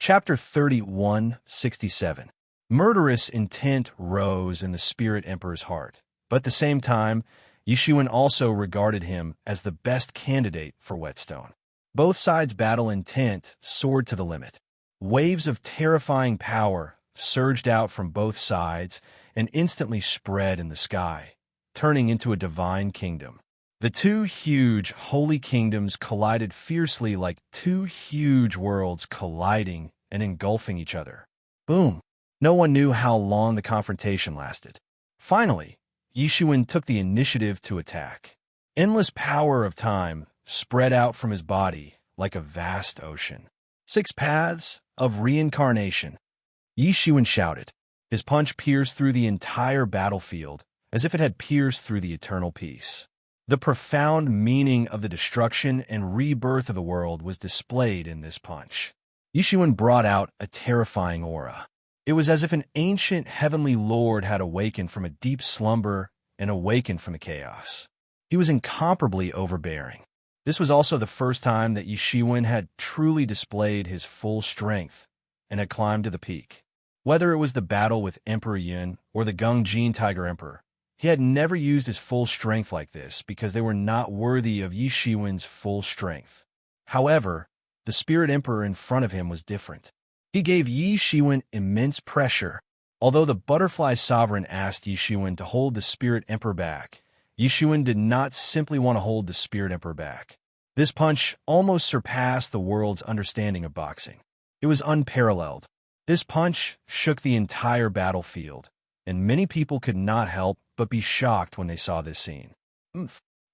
Chapter 31:67. Murderous intent rose in the Spirit Emperor's heart, but at the same time, Yishuin also regarded him as the best candidate for Whetstone. Both sides' battle intent soared to the limit. Waves of terrifying power surged out from both sides and instantly spread in the sky, turning into a divine kingdom. The two huge holy kingdoms collided fiercely like two huge worlds colliding and engulfing each other. Boom! No one knew how long the confrontation lasted. Finally, Yishuin took the initiative to attack. Endless power of time spread out from his body like a vast ocean. 6 paths of reincarnation. Yishuin shouted. His punch pierced through the entire battlefield as if it had pierced through the eternal peace. The profound meaning of the destruction and rebirth of the world was displayed in this punch. Yishuin brought out a terrifying aura. It was as if an ancient heavenly lord had awakened from a deep slumber and awakened from the chaos. He was incomparably overbearing. This was also the first time that Yishuin had truly displayed his full strength and had climbed to the peak. Whether it was the battle with Emperor Yun or the Gungjin Tiger Emperor, he had never used his full strength like this because they were not worthy of Yishuin's full strength. However, the Spirit Emperor in front of him was different. He gave Yishuin immense pressure. Although the Butterfly Sovereign asked Yishuin to hold the Spirit Emperor back, Yishuin did not simply want to hold the Spirit Emperor back. This punch almost surpassed the world's understanding of boxing. It was unparalleled. This punch shook the entire battlefield, and many people could not help but be shocked when they saw this scene.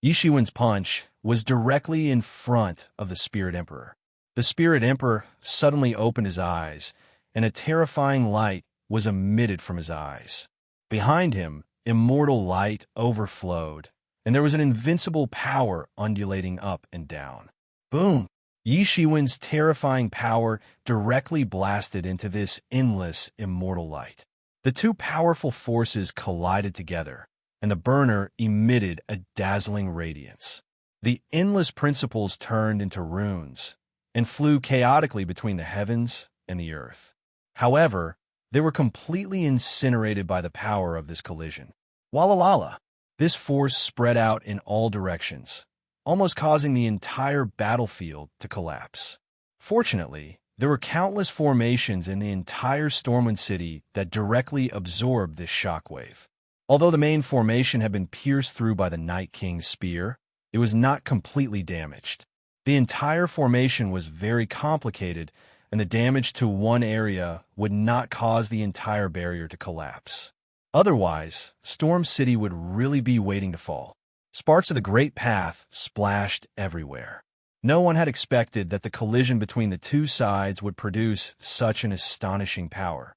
Yishuin's punch was directly in front of the Spirit Emperor. The Spirit Emperor suddenly opened his eyes, and a terrifying light was emitted from his eyes. Behind him, immortal light overflowed, and there was an invincible power undulating up and down. Boom! Yishuin's terrifying power directly blasted into this endless, immortal light. The two powerful forces collided together, and the burner emitted a dazzling radiance. The endless principles turned into runes and flew chaotically between the heavens and the earth. However, they were completely incinerated by the power of this collision. Walalala! This force spread out in all directions, almost causing the entire battlefield to collapse. Fortunately, there were countless formations in the entire Stormwind City that directly absorbed this shockwave. Although the main formation had been pierced through by the Night King's spear, it was not completely damaged. The entire formation was very complicated, and the damage to one area would not cause the entire barrier to collapse. Otherwise, Storm City would really be waiting to fall. Sparks of the Great Path splashed everywhere. No one had expected that the collision between the two sides would produce such an astonishing power.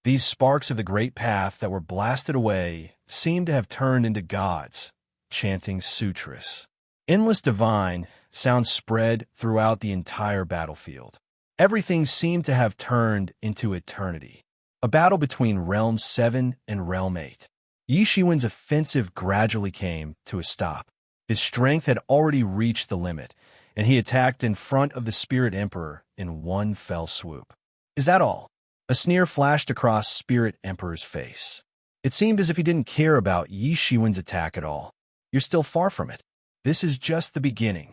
These sparks of the Great Path that were blasted away seemed to have turned into gods, chanting sutras. Endless divine sounds spread throughout the entire battlefield. Everything seemed to have turned into eternity. A battle between Realm 7 and Realm 8. Yishuin's offensive gradually came to a stop. His strength had already reached the limit, and he attacked in front of the Spirit Emperor in one fell swoop. Is that all? A sneer flashed across Spirit Emperor's face. It seemed as if he didn't care about Yishuin's attack at all. You're still far from it. This is just the beginning.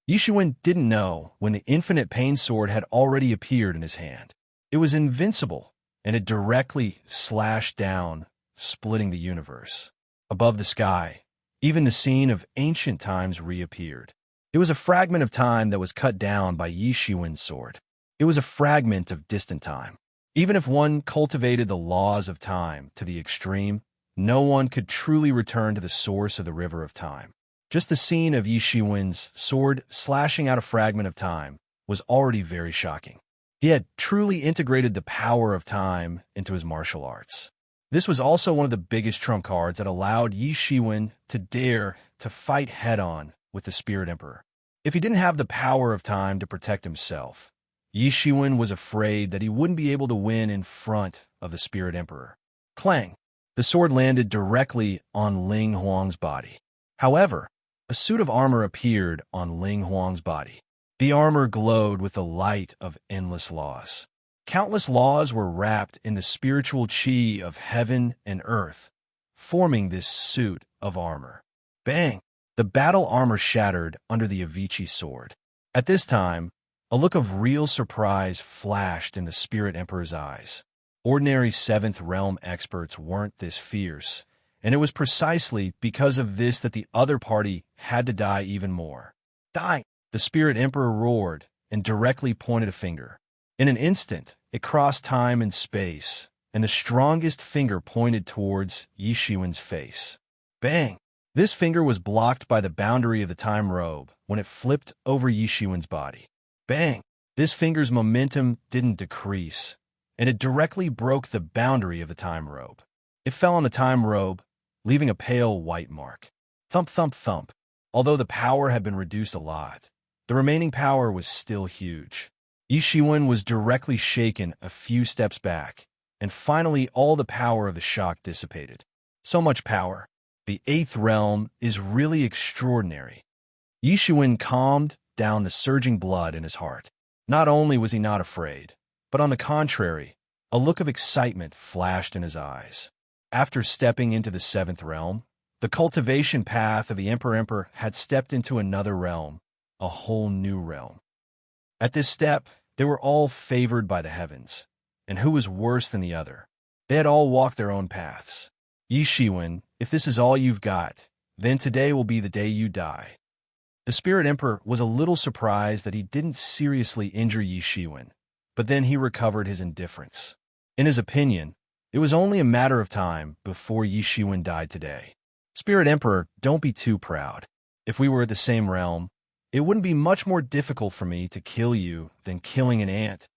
Yishuin didn't know when the Infinite Pain Sword had already appeared in his hand. It was invincible, and it directly slashed down, splitting the universe. Above the sky, even the scene of ancient times reappeared. It was a fragment of time that was cut down by Yishuin's sword. It was a fragment of distant time. Even if one cultivated the laws of time to the extreme, no one could truly return to the source of the river of time. Just the scene of Yishuin's sword slashing out a fragment of time was already very shocking. He had truly integrated the power of time into his martial arts. This was also one of the biggest trump cards that allowed Yishuin to dare to fight head-on with the Spirit Emperor. If he didn't have the power of time to protect himself, Yishuin was afraid that he wouldn't be able to win in front of the Spirit Emperor. Clang! The sword landed directly on Ling Huang's body. However, a suit of armor appeared on Ling Huang's body. The armor glowed with the light of endless laws. Countless laws were wrapped in the spiritual chi of heaven and earth, forming this suit of armor. Bang! The battle armor shattered under the Avicii sword. At this time, a look of real surprise flashed in the Spirit Emperor's eyes. Ordinary Seventh Realm experts weren't this fierce, and it was precisely because of this that the other party had to die even more. Die! The Spirit Emperor roared and directly pointed a finger. In an instant, it crossed time and space, and the strongest finger pointed towards Yi Shiwen's face. Bang! This finger was blocked by the boundary of the time robe when it flipped over Yi Shiwen's body. Bang! This finger's momentum didn't decrease, and it directly broke the boundary of the time robe. It fell on the time robe, leaving a pale white mark. Thump, thump, thump. Although the power had been reduced a lot, the remaining power was still huge. Yi Shiwen was directly shaken a few steps back, and finally all the power of the shock dissipated. So much power. The Eighth Realm is really extraordinary. Yi Shiwen calmed down the surging blood in his heart. Not only was he not afraid, but on the contrary, a look of excitement flashed in his eyes. After stepping into the Seventh Realm, the cultivation path of the Emperor had stepped into another realm, a whole new realm. At this step, they were all favored by the heavens, and who was worse than the other? They had all walked their own paths. Yi Shiwen, if this is all you've got, then today will be the day you die. The Spirit Emperor was a little surprised that he didn't seriously injure Yi Shiwen, but then he recovered his indifference. In his opinion, it was only a matter of time before Yi Shiwen died today. Spirit Emperor, don't be too proud. If we were at the same realm, it wouldn't be much more difficult for me to kill you than killing an ant.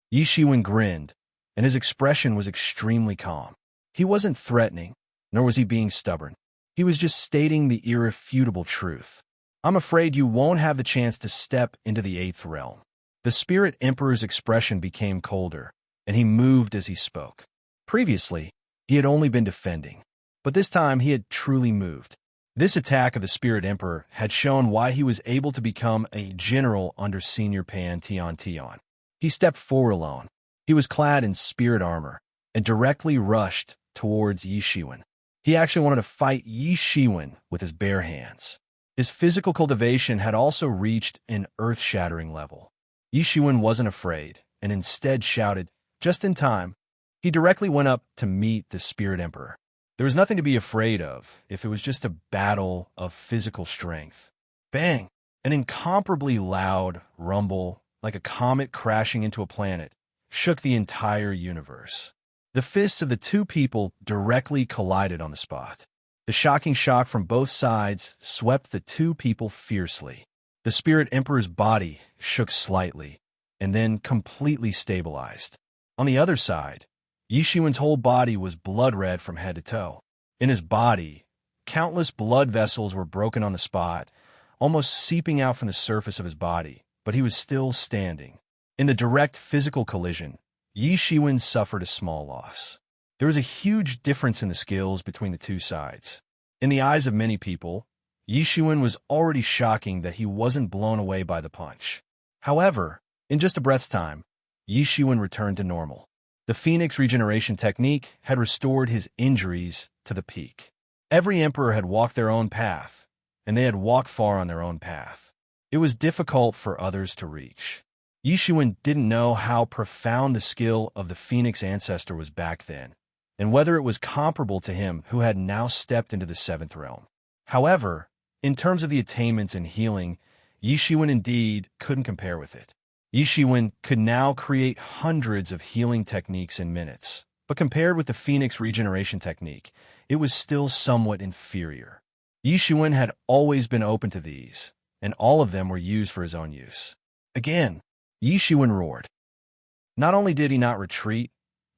Yi Shiwen grinned, and his expression was extremely calm. He wasn't threatening, nor was he being stubborn. He was just stating the irrefutable truth. I'm afraid you won't have the chance to step into the Eighth Realm. The Spirit Emperor's expression became colder, and he moved as he spoke. Previously, he had only been defending, but this time he had truly moved. This attack of the Spirit Emperor had shown why he was able to become a general under Senior Pan Tian. He stepped forward alone. He was clad in spirit armor and directly rushed towards Yi Shiwen. He actually wanted to fight Yi Shiwen with his bare hands. His physical cultivation had also reached an earth-shattering level. Yi Shiwen wasn't afraid, and instead shouted, just in time. He directly went up to meet the Spirit Emperor. There was nothing to be afraid of if it was just a battle of physical strength. Bang! An incomparably loud rumble, like a comet crashing into a planet, shook the entire universe. The fists of the two people directly collided on the spot. The shocking shock from both sides swept the two people fiercely. The Spirit Emperor's body shook slightly, and then completely stabilized. On the other side, Yi Shiwen's whole body was blood red from head to toe. In his body, countless blood vessels were broken on the spot, almost seeping out from the surface of his body, but he was still standing. In the direct physical collision, Yi Shiwen suffered a small loss. There was a huge difference in the skills between the two sides. In the eyes of many people, Yi Shiwen was already shocking that he wasn't blown away by the punch. However, in just a breath's time, Yi Shiwen returned to normal. The Phoenix regeneration technique had restored his injuries to the peak. Every emperor had walked their own path, and they had walked far on their own path. It was difficult for others to reach. Yi Shiwen didn't know how profound the skill of the Phoenix ancestor was back then, and whether it was comparable to him who had now stepped into the Seventh Realm. However, in terms of the attainments and healing, Yi Shiwen indeed couldn't compare with it. Yi Shiwen could now create hundreds of healing techniques in minutes, but compared with the Phoenix regeneration technique, it was still somewhat inferior. Yi Shiwen had always been open to these, and all of them were used for his own use. Again, Yi Shiwen roared. Not only did he not retreat,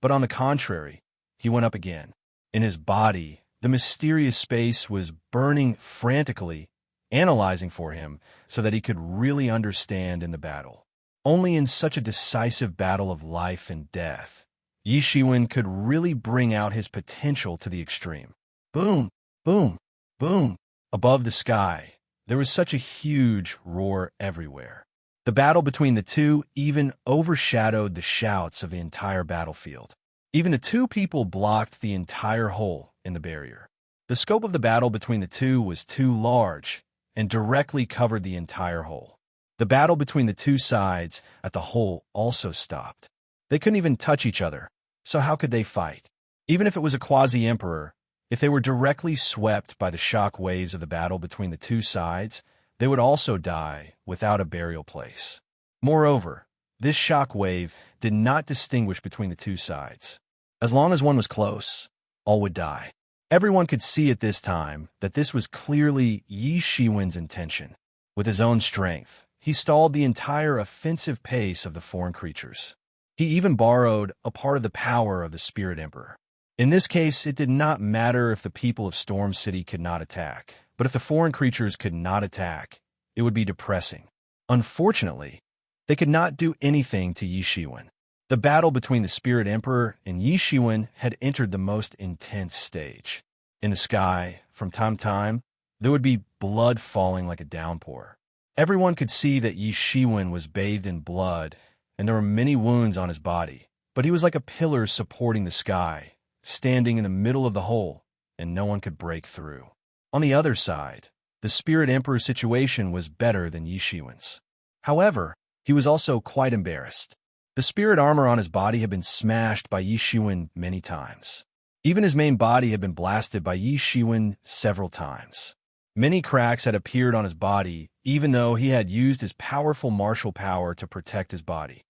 but on the contrary, he went up again. In his body, the mysterious space was burning frantically, analyzing for him so that he could really understand in the battle. Only in such a decisive battle of life and death, Yi Shiwen could really bring out his potential to the extreme. Boom, boom, boom. Above the sky, there was such a huge roar everywhere. The battle between the two even overshadowed the shouts of the entire battlefield. Even the two people blocked the entire hole in the barrier. The scope of the battle between the two was too large and directly covered the entire hole. The battle between the two sides at the hole also stopped. They couldn't even touch each other, so how could they fight? Even if it was a quasi-emperor, if they were directly swept by the shock waves of the battle between the two sides, they would also die without a burial place. Moreover, this shock wave did not distinguish between the two sides. As long as one was close, all would die. Everyone could see at this time that this was clearly Yi Shiwen's intention. With his own strength, he stalled the entire offensive pace of the foreign creatures. He even borrowed a part of the power of the Spirit Emperor. In this case, it did not matter if the people of Storm City could not attack, but if the foreign creatures could not attack, it would be depressing. Unfortunately, they could not do anything to Yi Shiwen. The battle between the Spirit Emperor and Yi Shiwen had entered the most intense stage. In the sky, from time to time, there would be blood falling like a downpour. Everyone could see that Yi Shiwen was bathed in blood, and there were many wounds on his body, but he was like a pillar supporting the sky, standing in the middle of the hole, and no one could break through. On the other side, the Spirit Emperor's situation was better than Yi Shiwen's. However, he was also quite embarrassed. The spirit armor on his body had been smashed by Yi Shiwen many times. Even his main body had been blasted by Yi Shiwen several times. Many cracks had appeared on his body, even though he had used his powerful martial power to protect his body.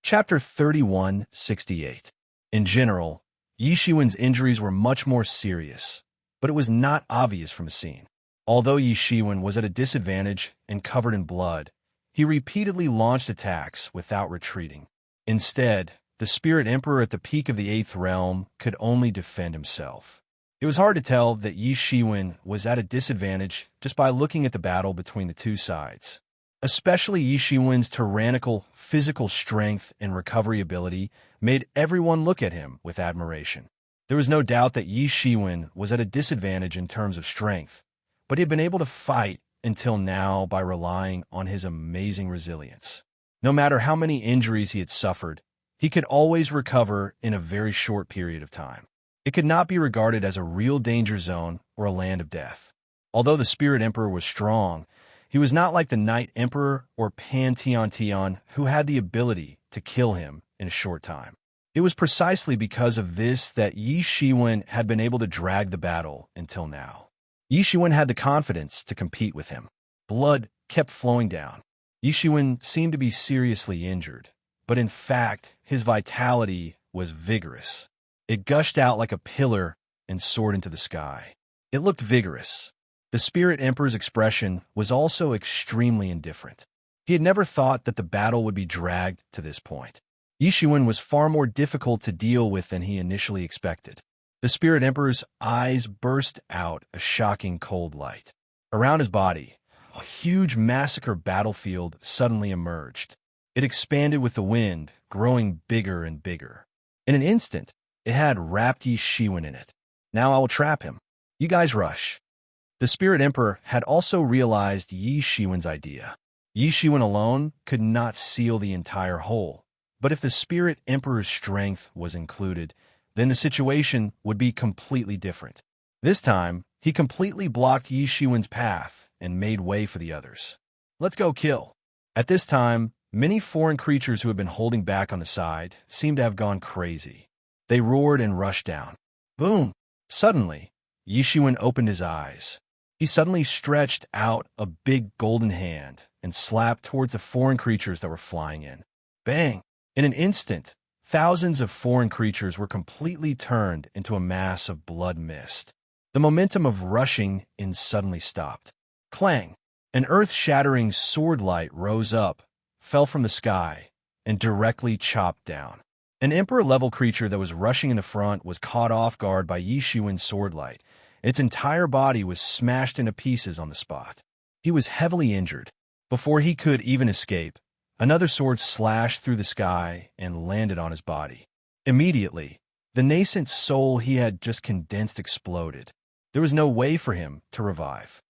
Chapter 3168. In general, Yi Shiwen's injuries were much more serious, but it was not obvious from a scene. Although Yi Shiwen was at a disadvantage and covered in blood, he repeatedly launched attacks without retreating. Instead, the Spirit Emperor at the peak of the Eighth Realm could only defend himself. It was hard to tell that Yi Shiwen was at a disadvantage just by looking at the battle between the two sides. Especially Yi Shiwen's tyrannical physical strength and recovery ability made everyone look at him with admiration. There was no doubt that Yi Shiwen was at a disadvantage in terms of strength, but he had been able to fight until now by relying on his amazing resilience. No matter how many injuries he had suffered, he could always recover in a very short period of time. It could not be regarded as a real danger zone or a land of death. Although the Spirit Emperor was strong, he was not like the Night Emperor or Pan-Tian-Tian, who had the ability to kill him in a short time. It was precisely because of this that Yi Shiwen had been able to drag the battle until now. Yi Shiwen had the confidence to compete with him. Blood kept flowing down. Yi Shiwen seemed to be seriously injured, but in fact, his vitality was vigorous. It gushed out like a pillar and soared into the sky. It looked vigorous. The Spirit Emperor's expression was also extremely indifferent. He had never thought that the battle would be dragged to this point. Yi Shiwen was far more difficult to deal with than he initially expected. The Spirit Emperor's eyes burst out a shocking cold light. Around his body, a huge massacre battlefield suddenly emerged. It expanded with the wind, growing bigger and bigger. In an instant, it had wrapped Yi Shiwen in it. Now I will trap him. You guys rush. The Spirit Emperor had also realized Yi Shiwen's idea. Yi Shiwen alone could not seal the entire hole, but if the Spirit Emperor's strength was included, then the situation would be completely different. This time, he completely blocked Yi Shiwen's path and made way for the others. Let's go kill. At this time, many foreign creatures who had been holding back on the side seemed to have gone crazy. They roared and rushed down. Boom! Suddenly, Yi Shiwen opened his eyes. He suddenly stretched out a big golden hand and slapped towards the foreign creatures that were flying in. Bang! In an instant, thousands of foreign creatures were completely turned into a mass of blood mist. The momentum of rushing in suddenly stopped. Clang! An earth-shattering sword light rose up, fell from the sky, and directly chopped down. An Emperor-level creature that was rushing in the front was caught off guard by Yi Shiwen's sword light. Its entire body was smashed into pieces on the spot. He was heavily injured. Before he could even escape, another sword slashed through the sky and landed on his body. Immediately, the nascent soul he had just condensed exploded. There was no way for him to revive.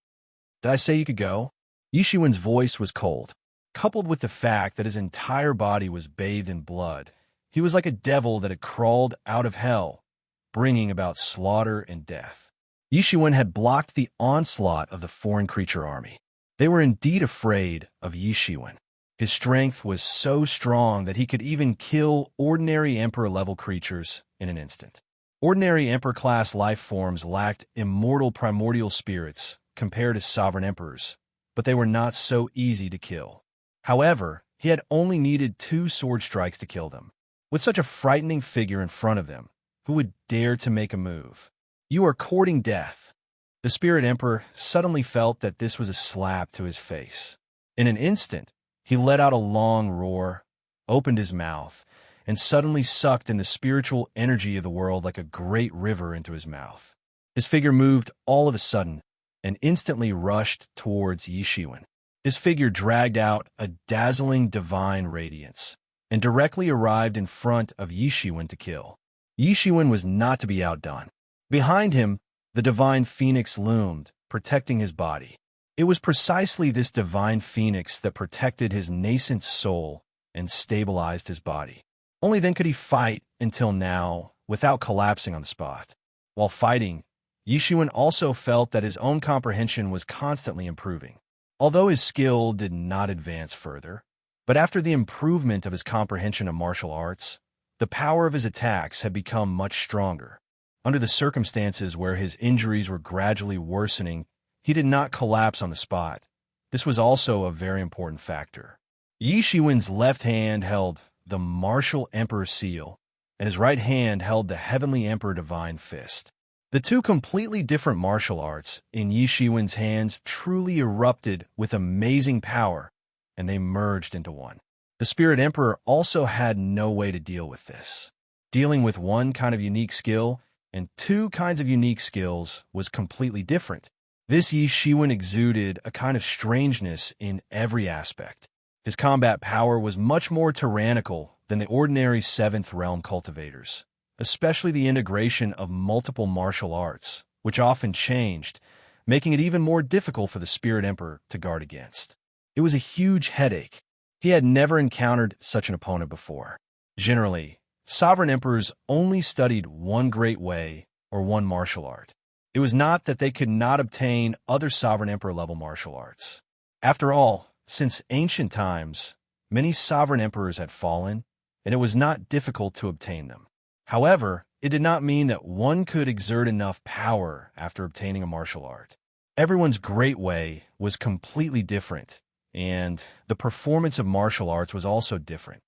Did I say you could go? Yishuan's voice was cold. Coupled with the fact that his entire body was bathed in blood, he was like a devil that had crawled out of hell, bringing about slaughter and death. Yishuan had blocked the onslaught of the foreign creature army. They were indeed afraid of Yishuan. His strength was so strong that he could even kill ordinary Emperor-level creatures in an instant. Ordinary Emperor-class life forms lacked immortal primordial spirits compared to sovereign emperors, but they were not so easy to kill. However, he had only needed 2 sword strikes to kill them. With such a frightening figure in front of them, who would dare to make a move? You are courting death. The Spirit Emperor suddenly felt that this was a slap to his face. In an instant, he let out a long roar, opened his mouth, and suddenly sucked in the spiritual energy of the world like a great river into his mouth. His figure moved all of a sudden and instantly rushed towards Yishuan. His figure dragged out a dazzling divine radiance and directly arrived in front of Yishuan to kill. Yishuan was not to be outdone. Behind him, the divine phoenix loomed, protecting his body. It was precisely this divine phoenix that protected his nascent soul and stabilized his body. Only then could he fight until now without collapsing on the spot. While fighting, Yishuan also felt that his own comprehension was constantly improving. Although his skill did not advance further, but after the improvement of his comprehension of martial arts, the power of his attacks had become much stronger. Under the circumstances where his injuries were gradually worsening, he did not collapse on the spot. This was also a very important factor. Yishuan's left hand held the martial emperor seal, and his right hand held the heavenly emperor divine fist. The 2 completely different martial arts in Yishuan's hands truly erupted with amazing power, and they merged into one. The Spirit Emperor also had no way to deal with this. Dealing with one kind of unique skill and 2 kinds of unique skills was completely different. This Yishuan exuded a kind of strangeness in every aspect. His combat power was much more tyrannical than the ordinary 7th realm cultivators, especially the integration of multiple martial arts, which often changed, making it even more difficult for the Spirit Emperor to guard against. It was a huge headache. He had never encountered such an opponent before. Generally, sovereign emperors only studied one great way or one martial art. It was not that they could not obtain other sovereign emperor-level martial arts. After all, since ancient times, many sovereign emperors had fallen, and it was not difficult to obtain them. However, it did not mean that one could exert enough power after obtaining a martial art. Everyone's great way was completely different, and the performance of martial arts was also different.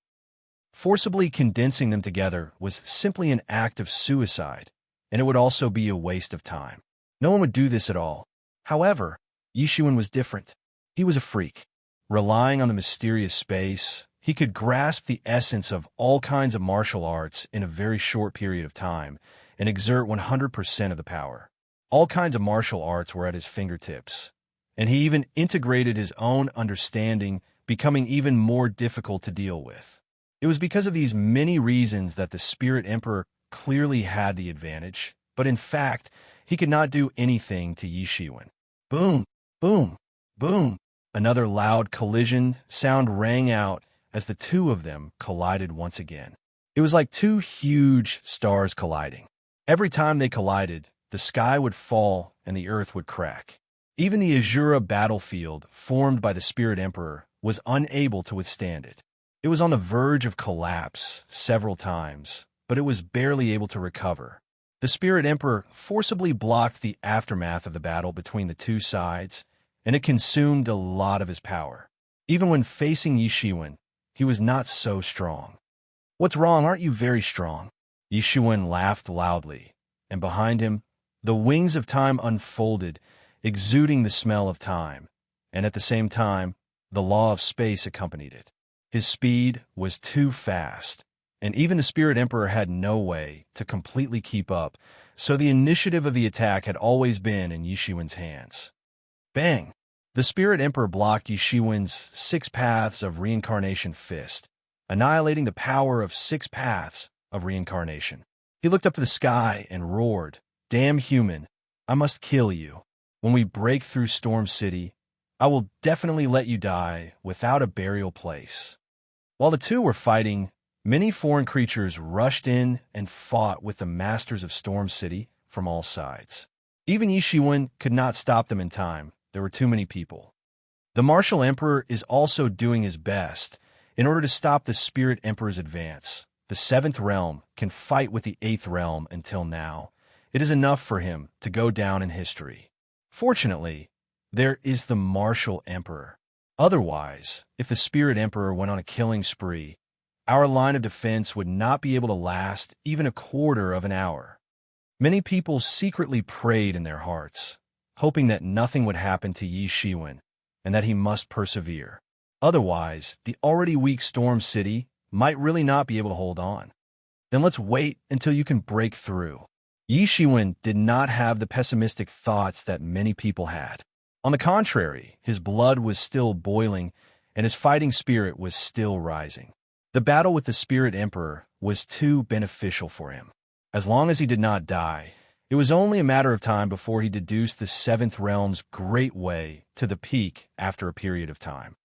Forcibly condensing them together was simply an act of suicide, and it would also be a waste of time. No one would do this at all. However, Yishuan was different. He was a freak. Relying on the mysterious space, he could grasp the essence of all kinds of martial arts in a very short period of time and exert 100% of the power. All kinds of martial arts were at his fingertips, and he even integrated his own understanding, becoming even more difficult to deal with. It was because of these many reasons that the Spirit Emperor clearly had the advantage, but in fact, he could not do anything to Yishuan. Boom, boom, boom. Another loud collision sound rang out as the 2 of them collided once again. It was like 2 huge stars colliding. Every time they collided, the sky would fall and the earth would crack. Even the Azura battlefield, formed by the Spirit Emperor, was unable to withstand it. It was on the verge of collapse several times, but it was barely able to recover. The Spirit Emperor forcibly blocked the aftermath of the battle between the 2 sides, and it consumed a lot of his power. Even when facing Yishuan, he was not so strong. "What's wrong? Aren't you very strong?" Yishuan laughed loudly, and behind him, the wings of time unfolded, exuding the smell of time, and at the same time, the law of space accompanied it. His speed was too fast, and even the Spirit Emperor had no way to completely keep up, so the initiative of the attack had always been in Yishuan's hands. Bang! The Spirit Emperor blocked Yishuan's 6 paths of reincarnation fist, annihilating the power of 6 paths of reincarnation. He looked up to the sky and roared, "Damn human, I must kill you. When we break through Storm City, I will definitely let you die without a burial place." While the two were fighting, many foreign creatures rushed in and fought with the masters of Storm City from all sides. Even Yishiwen could not stop them in time. There were too many people. The Martial Emperor is also doing his best in order to stop the Spirit Emperor's advance. The Seventh Realm can fight with the Eighth Realm until now. It is enough for him to go down in history. Fortunately, there is the Martial Emperor. Otherwise, if the Spirit Emperor went on a killing spree, our line of defense would not be able to last even a quarter of an hour. Many people secretly prayed in their hearts, hoping that nothing would happen to Yi Shiwen and that he must persevere. Otherwise, the already weak Storm City might really not be able to hold on. Then let's wait until you can break through. Yi Shiwen did not have the pessimistic thoughts that many people had. On the contrary, his blood was still boiling and his fighting spirit was still rising. The battle with the Spirit Emperor was too beneficial for him. As long as he did not die, it was only a matter of time before he deduced the Seventh Realm's great way to the peak after a period of time.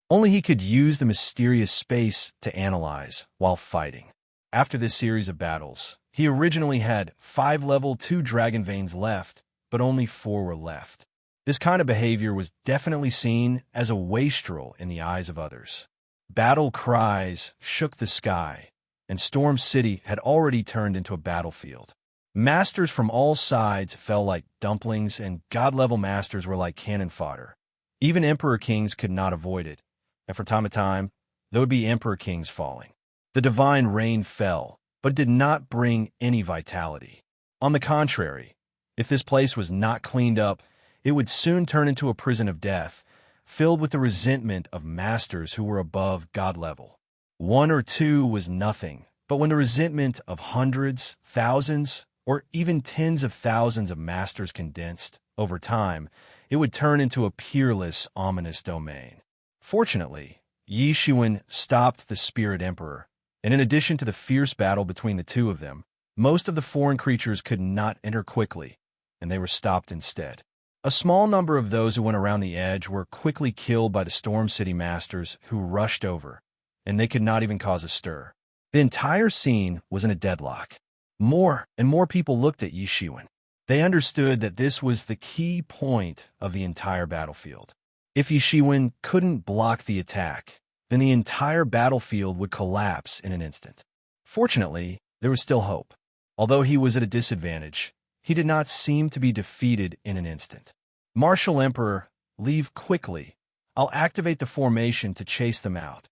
Only he could use the mysterious space to analyze while fighting. After this series of battles, he originally had 5 level 2 dragon veins left, but only 4 were left. This kind of behavior was definitely seen as a wastrel in the eyes of others. Battle cries shook the sky, and Storm City had already turned into a battlefield. Masters from all sides fell like dumplings, and god-level masters were like cannon fodder. Even Emperor Kings could not avoid it, and from time to time, there would be Emperor Kings falling. The divine rain fell, but did not bring any vitality. On the contrary, if this place was not cleaned up, it would soon turn into a prison of death, filled with the resentment of masters who were above god level. 1 or 2 was nothing, but when the resentment of hundreds, thousands, or even tens of thousands of masters condensed over time, it would turn into a peerless, ominous domain. Fortunately, Yi Shiwen stopped the Spirit Emperor, and in addition to the fierce battle between the two of them, most of the foreign creatures could not enter quickly, and they were stopped instead. A small number of those who went around the edge were quickly killed by the Storm City masters who rushed over, and they could not even cause a stir. The entire scene was in a deadlock. More and more people looked at Yi Shiwen. They understood that this was the key point of the entire battlefield. If Yi Shiwen couldn't block the attack, then the entire battlefield would collapse in an instant. Fortunately, there was still hope. Although he was at a disadvantage, he did not seem to be defeated in an instant. Martial Emperor, leave quickly. I'll activate the formation to chase them out.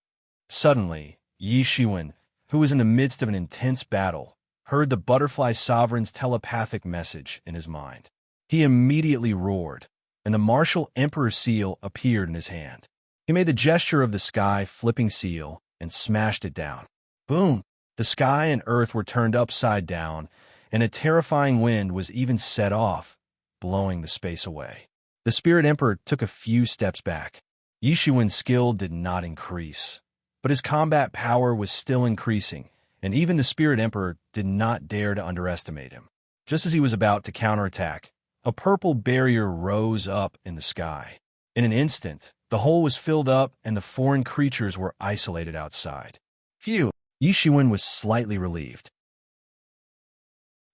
Suddenly, Yi Shiwen, who was in the midst of an intense battle, heard the Butterfly Sovereign's telepathic message in his mind. He immediately roared, and the Martial Emperor seal appeared in his hand. He made the gesture of the sky flipping seal and smashed it down. Boom! The sky and earth were turned upside down, and a terrifying wind was even set off, blowing the space away. The Spirit Emperor took a few steps back. Yi Shiwen's skill did not increase, but his combat power was still increasing, and even the Spirit Emperor did not dare to underestimate him. Just as he was about to counterattack, a purple barrier rose up in the sky. In an instant, the hole was filled up and the foreign creatures were isolated outside. Phew! Yi Shiwen was slightly relieved.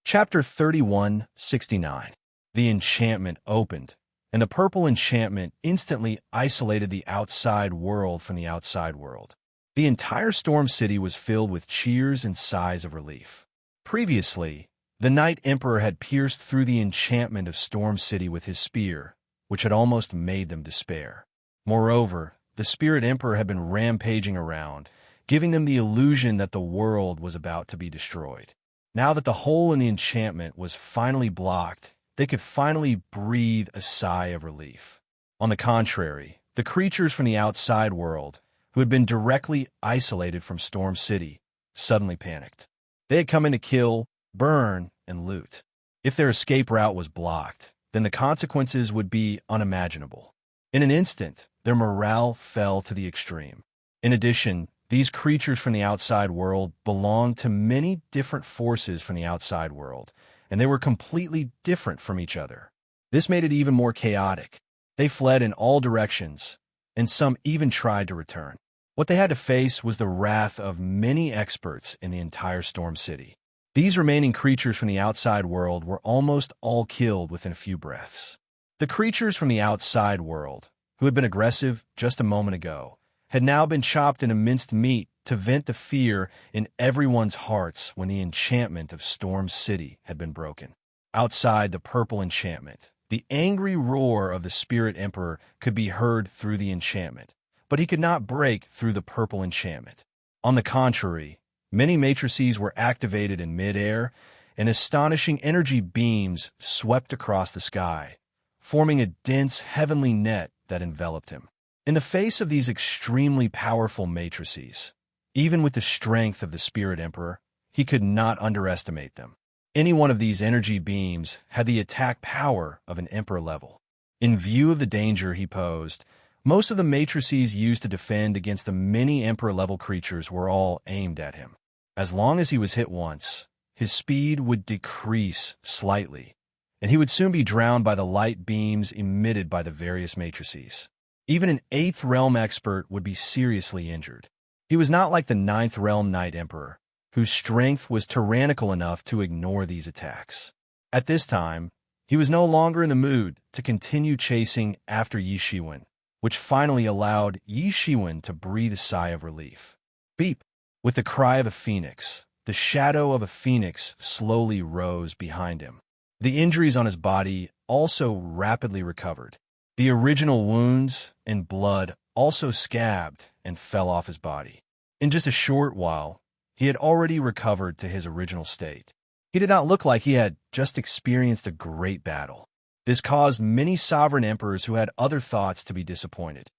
Chapter 31:69. The enchantment opened, and the purple enchantment instantly isolated the outside world from the outside world. The entire Storm City was filled with cheers and sighs of relief. Previously, the Night Emperor had pierced through the enchantment of Storm City with his spear, which had almost made them despair. Moreover, the Spirit Emperor had been rampaging around, giving them the illusion that the world was about to be destroyed. Now that the hole in the enchantment was finally blocked, they could finally breathe a sigh of relief. On the contrary, the creatures from the outside world, who had been directly isolated from Storm City, suddenly panicked. They had come in to kill, burn, and loot. If their escape route was blocked, then the consequences would be unimaginable. In an instant, their morale fell to the extreme. In addition, these creatures from the outside world belonged to many different forces from the outside world, and they were completely different from each other. This made it even more chaotic. They fled in all directions, and some even tried to return. What they had to face was the wrath of many experts in the entire Storm City. These remaining creatures from the outside world were almost all killed within a few breaths. The creatures from the outside world, who had been aggressive just a moment ago, had now been chopped into minced meat to vent the fear in everyone's hearts when the enchantment of Storm City had been broken. Outside the purple enchantment, the angry roar of the Spirit Emperor could be heard through the enchantment, but he could not break through the purple enchantment. On the contrary, many matrices were activated in midair, and astonishing energy beams swept across the sky, forming a dense heavenly net that enveloped him. In the face of these extremely powerful matrices, even with the strength of the Spirit Emperor, he could not underestimate them. Any one of these energy beams had the attack power of an Emperor level. In view of the danger he posed, most of the matrices used to defend against the many Emperor-level creatures were all aimed at him. As long as he was hit once, his speed would decrease slightly, and he would soon be drowned by the light beams emitted by the various matrices. Even an 8th Realm expert would be seriously injured. He was not like the 9th Realm Knight Emperor, whose strength was tyrannical enough to ignore these attacks. At this time, he was no longer in the mood to continue chasing after Yi Shiwen, which finally allowed Yi Shiwen to breathe a sigh of relief. Beep! With the cry of a phoenix, the shadow of a phoenix slowly rose behind him. The injuries on his body also rapidly recovered. The original wounds and blood also scabbed and fell off his body. In just a short while, he had already recovered to his original state. He did not look like he had just experienced a great battle. This caused many sovereign emperors who had other thoughts to be disappointed.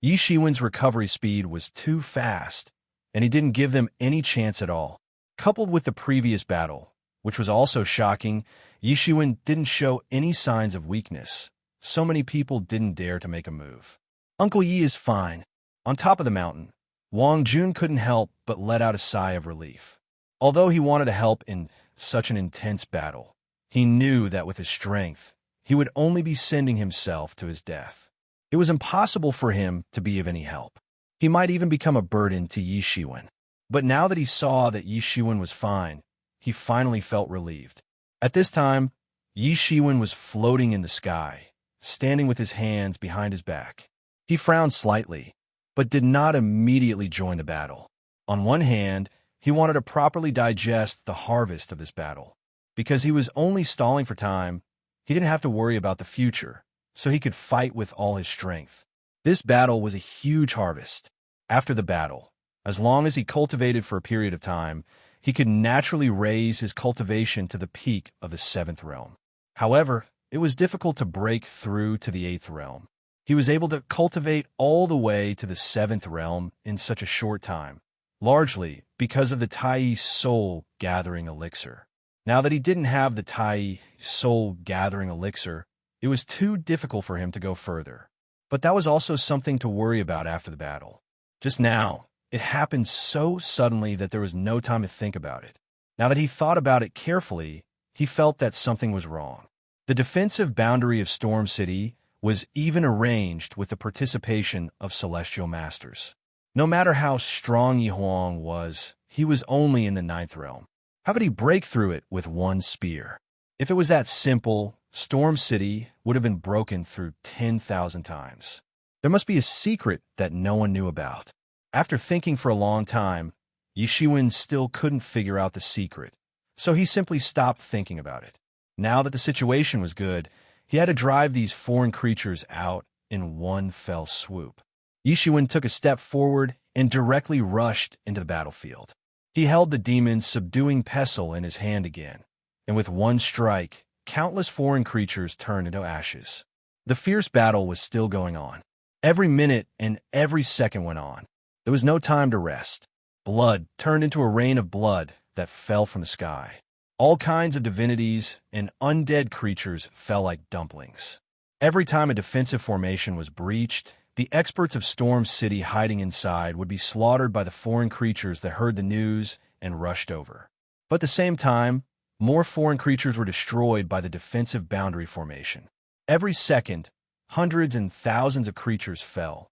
Yi Shiwen's recovery speed was too fast, and he didn't give them any chance at all. Coupled with the previous battle, which was also shocking, Yi Shiwen didn't show any signs of weakness. So many people didn't dare to make a move. Uncle Yi is fine. On top of the mountain, Wang Jun couldn't help but let out a sigh of relief. Although he wanted to help in such an intense battle, he knew that with his strength, he would only be sending himself to his death. It was impossible for him to be of any help. He might even become a burden to Yi Shiwen. But now that he saw that Yi Shiwen was fine, he finally felt relieved. At this time, Yi Shiwen was floating in the sky, standing with his hands behind his back. He frowned slightly, but did not immediately join the battle. On one hand, he wanted to properly digest the harvest of this battle. Because he was only stalling for time, he didn't have to worry about the future, so he could fight with all his strength. This battle was a huge harvest. After the battle, as long as he cultivated for a period of time, he could naturally raise his cultivation to the peak of the 7th realm. However, it was difficult to break through to the 8th realm. He was able to cultivate all the way to the 7th realm in such a short time, largely because of the Tai Soul Gathering Elixir. Now that he didn't have the Tai Soul Gathering Elixir, it was too difficult for him to go further. But that was also something to worry about after the battle. Just now, it happened so suddenly that there was no time to think about it. Now that he thought about it carefully, he felt that something was wrong. The defensive boundary of Storm City was even arranged with the participation of celestial masters. No matter how strong Yi Huang was, he was only in the 9th realm. How could he break through it with one spear? If it was that simple, Storm City would have been broken through 10,000 times. There must be a secret that no one knew about. After thinking for a long time, Yi Shiwen still couldn't figure out the secret, so he simply stopped thinking about it. Now that the situation was good, he had to drive these foreign creatures out in one fell swoop. Yi Shiwen took a step forward and directly rushed into the battlefield. He held the demon's subduing pestle in his hand again, and with one strike, countless foreign creatures turned into ashes. The fierce battle was still going on. Every minute and every second went on. There was no time to rest. Blood turned into a rain of blood that fell from the sky. All kinds of divinities and undead creatures fell like dumplings. Every time a defensive formation was breached, the experts of Storm City hiding inside would be slaughtered by the foreign creatures that heard the news and rushed over. But at the same time, more foreign creatures were destroyed by the defensive boundary formation. Every second, hundreds and thousands of creatures fell.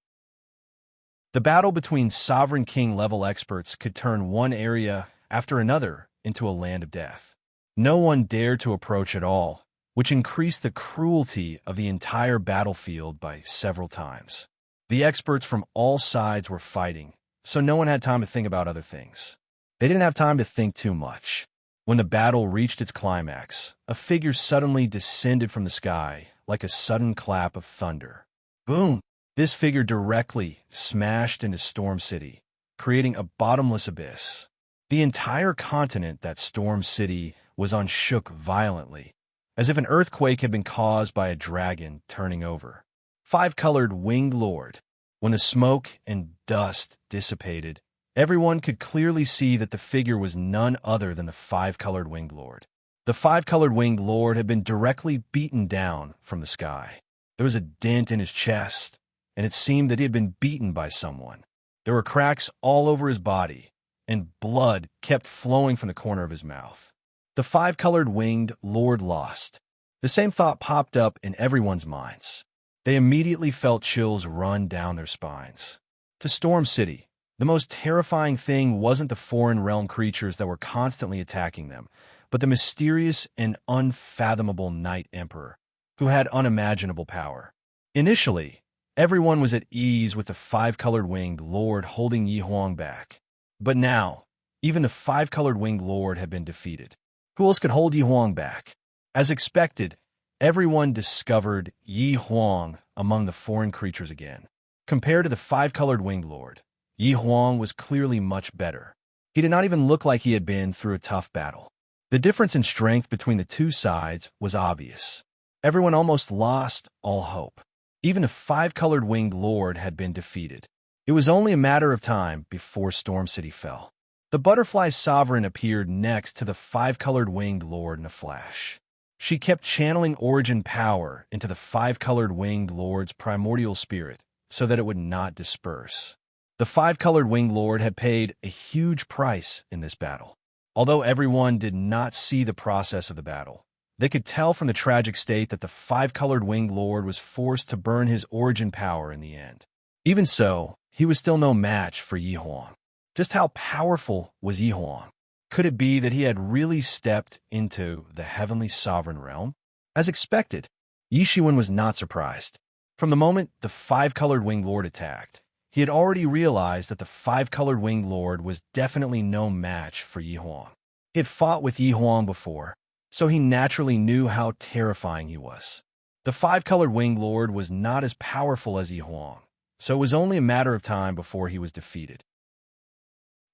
The battle between Sovereign King-level experts could turn one area after another into a land of death. No one dared to approach at all, which increased the cruelty of the entire battlefield by several times. The experts from all sides were fighting, so no one had time to think about other things. They didn't have time to think too much. When the battle reached its climax, a figure suddenly descended from the sky like a sudden clap of thunder. Boom! This figure directly smashed into Storm City, creating a bottomless abyss. The entire continent that Storm City was on shook violently, as if an earthquake had been caused by a dragon turning over. Five-colored winged lord. When the smoke and dust dissipated, everyone could clearly see that the figure was none other than the five-colored winged lord. The five-colored winged lord had been directly beaten down from the sky. There was a dent in his chest, and it seemed that he had been beaten by someone. There were cracks all over his body, and blood kept flowing from the corner of his mouth. The five-colored winged lord lost. The same thought popped up in everyone's minds. They immediately felt chills run down their spines. To Storm City, the most terrifying thing wasn't the foreign realm creatures that were constantly attacking them, but the mysterious and unfathomable Night Emperor, who had unimaginable power. Initially, everyone was at ease with the five-colored winged lord holding Yi Huang back. But now, even the five-colored winged lord had been defeated. Who else could hold Yi Huang back? As expected, everyone discovered Yi Huang among the foreign creatures again. Compared to the five-colored winged lord, Yi Huang was clearly much better. He did not even look like he had been through a tough battle. The difference in strength between the two sides was obvious. Everyone almost lost all hope. Even the five-colored winged lord had been defeated. It was only a matter of time before Storm City fell. The butterfly sovereign appeared next to the five-colored winged lord in a flash. She kept channeling origin power into the five-colored winged lord's primordial spirit so that it would not disperse. The five-colored winged lord had paid a huge price in this battle. Although everyone did not see the process of the battle, they could tell from the tragic state that the five-colored winged lord was forced to burn his origin power in the end. Even so, he was still no match for Yi Huang. Just how powerful was Yi Huang? Could it be that he had really stepped into the heavenly sovereign realm? As expected, Yi Shiwen was not surprised. From the moment the five-colored winged lord attacked, he had already realized that the five-colored winged lord was definitely no match for Yi Huang. He had fought with Yi Huang before, so he naturally knew how terrifying he was. The five-colored winged lord was not as powerful as Yi Huang, so it was only a matter of time before he was defeated.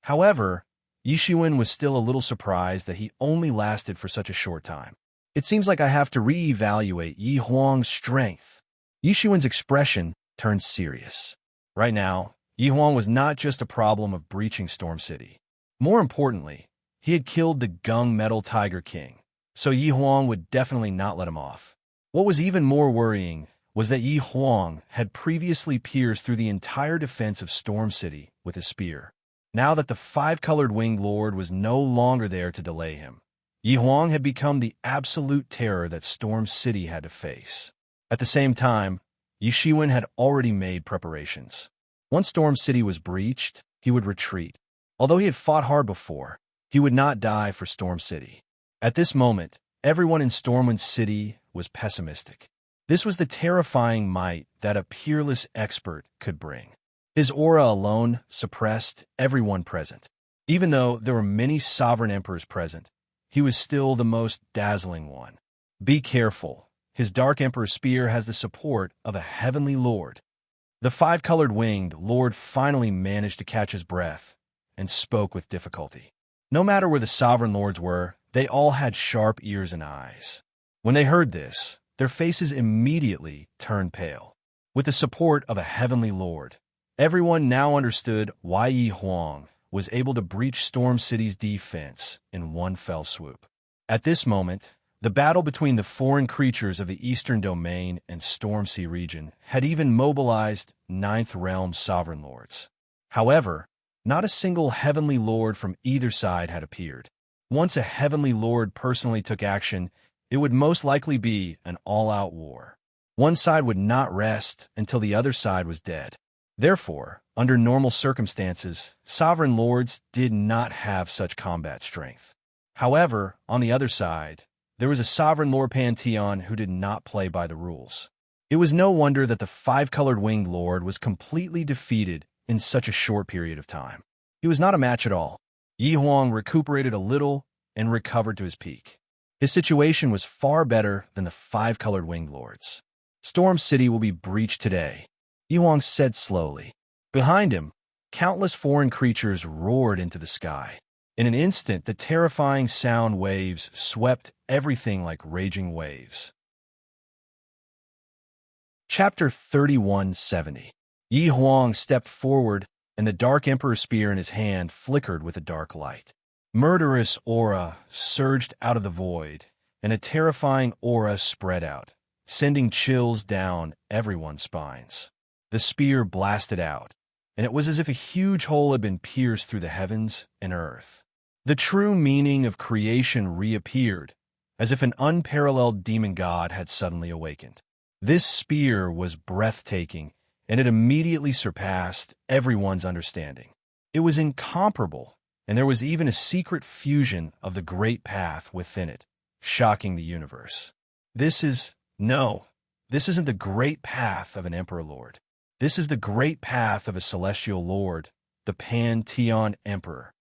However, Yi Shiwen was still a little surprised that he only lasted for such a short time. It seems like I have to re-evaluate Yi Huang's strength. Yi Shiwen's expression turned serious. Right now, Yi Huang was not just a problem of breaching Storm City. More importantly, he had killed the Gung Metal Tiger King, so Yi Huang would definitely not let him off. What was even more worrying was that Yi Huang had previously pierced through the entire defense of Storm City with his spear. Now that the five-colored winged lord was no longer there to delay him, Yi Huang had become the absolute terror that Storm City had to face. At the same time, Yi Shiwen had already made preparations. Once Storm City was breached, he would retreat. Although he had fought hard before, he would not die for Storm City. At this moment, everyone in Stormwind City was pessimistic. This was the terrifying might that a peerless expert could bring. His aura alone suppressed everyone present. Even though there were many sovereign emperors present, he was still the most dazzling one. Be careful. His Dark Emperor spear has the support of a heavenly lord. The five-colored winged lord finally managed to catch his breath and spoke with difficulty. No matter where the sovereign lords were, they all had sharp ears and eyes. When they heard this, their faces immediately turned pale. With the support of a heavenly lord, everyone now understood why Yi Huang was able to breach Storm City's defense in one fell swoop. At this moment, the battle between the foreign creatures of the Eastern Domain and Storm Sea region had even mobilized Ninth Realm sovereign lords. However, not a single heavenly lord from either side had appeared. Once a heavenly lord personally took action, it would most likely be an all-out war. One side would not rest until the other side was dead. Therefore, under normal circumstances, sovereign lords did not have such combat strength. However, on the other side, there was a sovereign Lord Pantheon who did not play by the rules. It was no wonder that the five-colored winged lord was completely defeated in such a short period of time. He was not a match at all. Yi Huang recuperated a little and recovered to his peak. His situation was far better than the five-colored winged lords. Storm City will be breached today, Yi Huang said slowly. Behind him, countless foreign creatures roared into the sky. In an instant, the terrifying sound waves swept everything like raging waves. Chapter 3170. Yi Huang stepped forward, and the Dark Emperor's spear in his hand flickered with a dark light. Murderous aura surged out of the void, and a terrifying aura spread out, sending chills down everyone's spines. The spear blasted out, and it was as if a huge hole had been pierced through the heavens and earth. The true meaning of creation reappeared, as if an unparalleled demon god had suddenly awakened. This spear was breathtaking, and it immediately surpassed everyone's understanding. It was incomparable, and there was even a secret fusion of the great path within it, shocking the universe. This isn't the great path of an Emperor Lord. This is the great path of a celestial lord, the Pantheon Emperor.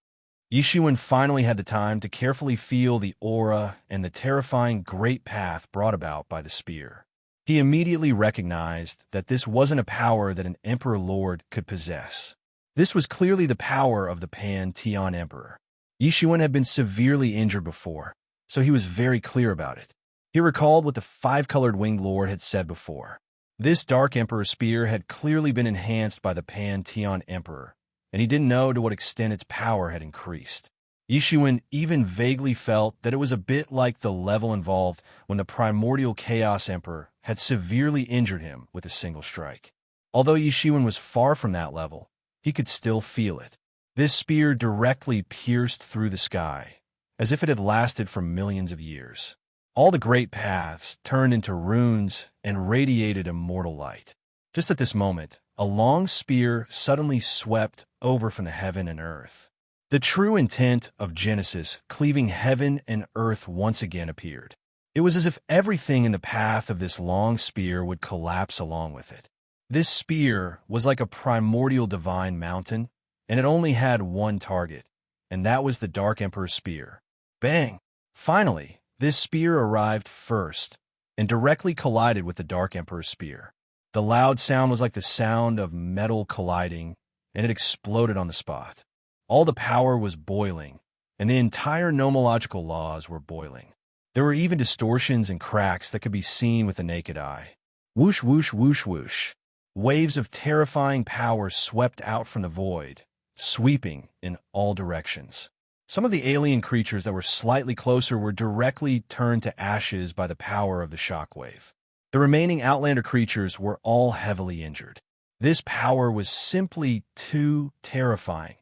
Yishuan finally had the time to carefully feel the aura and the terrifying great path brought about by the spear. He immediately recognized that this wasn't a power that an Emperor Lord could possess. This was clearly the power of the Pantheon Emperor. Yishuan had been severely injured before, so he was very clear about it. He recalled what the five-colored winged lord had said before. This Dark Emperor spear had clearly been enhanced by the Pantheon Emperor, and he didn't know to what extent its power had increased. Yishuan even vaguely felt that it was a bit like the level involved when the primordial Chaos Emperor had severely injured him with a single strike. Although Yishuan was far from that level, he could still feel it. This spear directly pierced through the sky, as if it had lasted for millions of years. All the great paths turned into runes and radiated immortal light. Just at this moment, a long spear suddenly swept over from the heaven and earth. The true intent of Genesis, cleaving heaven and earth, once again appeared. It was as if everything in the path of this long spear would collapse along with it. This spear was like a primordial divine mountain, and it only had one target, and that was the Dark Emperor's spear. Bang! Finally, this spear arrived first, and directly collided with the Dark Emperor's spear. The loud sound was like the sound of metal colliding, and it exploded on the spot. All the power was boiling, and the entire nomological laws were boiling. There were even distortions and cracks that could be seen with the naked eye. Whoosh, whoosh, whoosh, whoosh. Waves of terrifying power swept out from the void, sweeping in all directions. Some of the alien creatures that were slightly closer were directly turned to ashes by the power of the shockwave. The remaining Outlander creatures were all heavily injured. This power was simply too terrifying,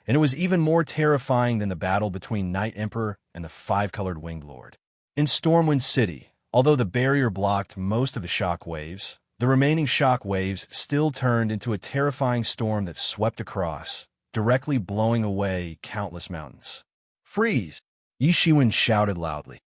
and it was even more terrifying than the battle between Night Emperor and the five-colored winged lord. In Stormwind City, although the barrier blocked most of the shock waves, the remaining shock waves still turned into a terrifying storm that swept across, directly blowing away countless mountains. Freeze! Yishuan shouted loudly.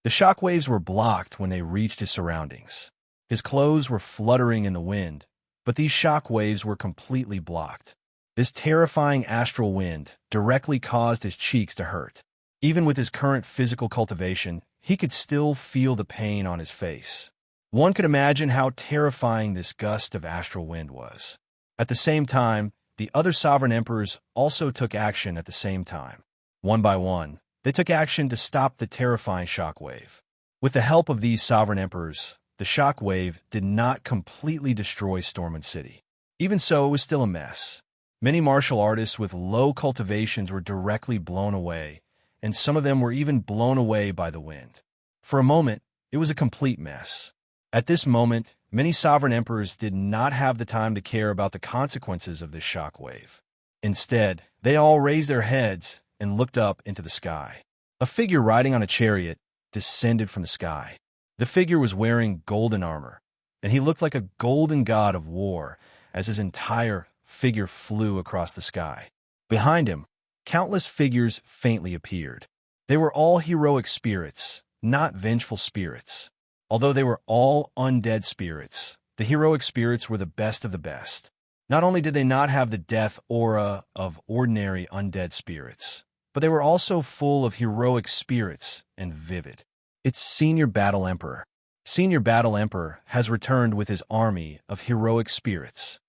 The shock waves were blocked when they reached his surroundings. His clothes were fluttering in the wind, but these shock waves were completely blocked. This terrifying astral wind directly caused his cheeks to hurt. Even with his current physical cultivation, he could still feel the pain on his face. One could imagine how terrifying this gust of astral wind was. At the same time, the other sovereign emperors also took action at the same time. One by one, they took action to stop the terrifying shockwave. With the help of these sovereign emperors, the shockwave did not completely destroy Stormwind City. Even so, it was still a mess. Many martial artists with low cultivations were directly blown away, and some of them were even blown away by the wind. For a moment, it was a complete mess. At this moment, many sovereign emperors did not have the time to care about the consequences of this shockwave. Instead, they all raised their heads and looked up into the sky. A figure riding on a chariot descended from the sky. The figure was wearing golden armor, and he looked like a golden god of war as his entire figure flew across the sky. Behind him, countless figures faintly appeared. They were all heroic spirits, not vengeful spirits. Although they were all undead spirits, the heroic spirits were the best of the best. Not only did they not have the death aura of ordinary undead spirits, but they were also full of heroic spirits and vivid. It's Senior Battle Emperor. Senior Battle Emperor has returned with his army of heroic spirits.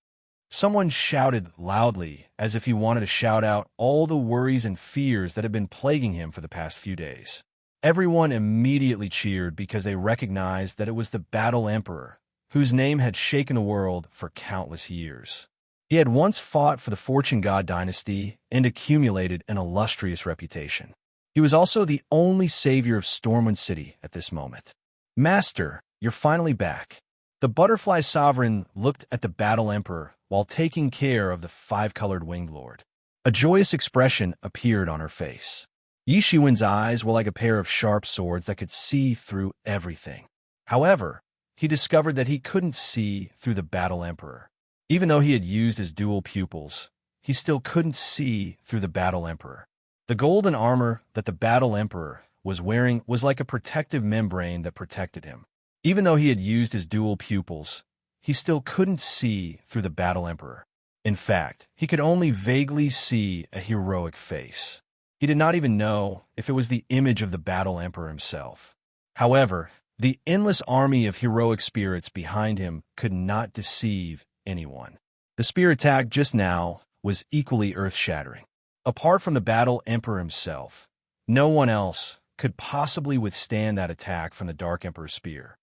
Someone shouted loudly as if he wanted to shout out all the worries and fears that had been plaguing him for the past few days. Everyone immediately cheered because they recognized that it was the Battle Emperor, whose name had shaken the world for countless years. He had once fought for the Fortune God dynasty and accumulated an illustrious reputation. He was also the only savior of Stormwind City at this moment. "Master, you're finally back." The Butterfly Sovereign looked at the Battle Emperor while taking care of the five-colored Winged Lord. A joyous expression appeared on her face. Yi Shiwen's eyes were like a pair of sharp swords that could see through everything. However, he discovered that he couldn't see through the Battle Emperor. Even though he had used his dual pupils, he still couldn't see through the Battle Emperor. The golden armor that the Battle Emperor was wearing was like a protective membrane that protected him. Even though he had used his dual pupils, he still couldn't see through the Battle Emperor. In fact, he could only vaguely see a heroic face. He did not even know if it was the image of the Battle Emperor himself. However, the endless army of heroic spirits behind him could not deceive anyone. The spear attack just now was equally earth-shattering. Apart from the Battle Emperor himself, no one else could possibly withstand that attack from the Dark Emperor's spear.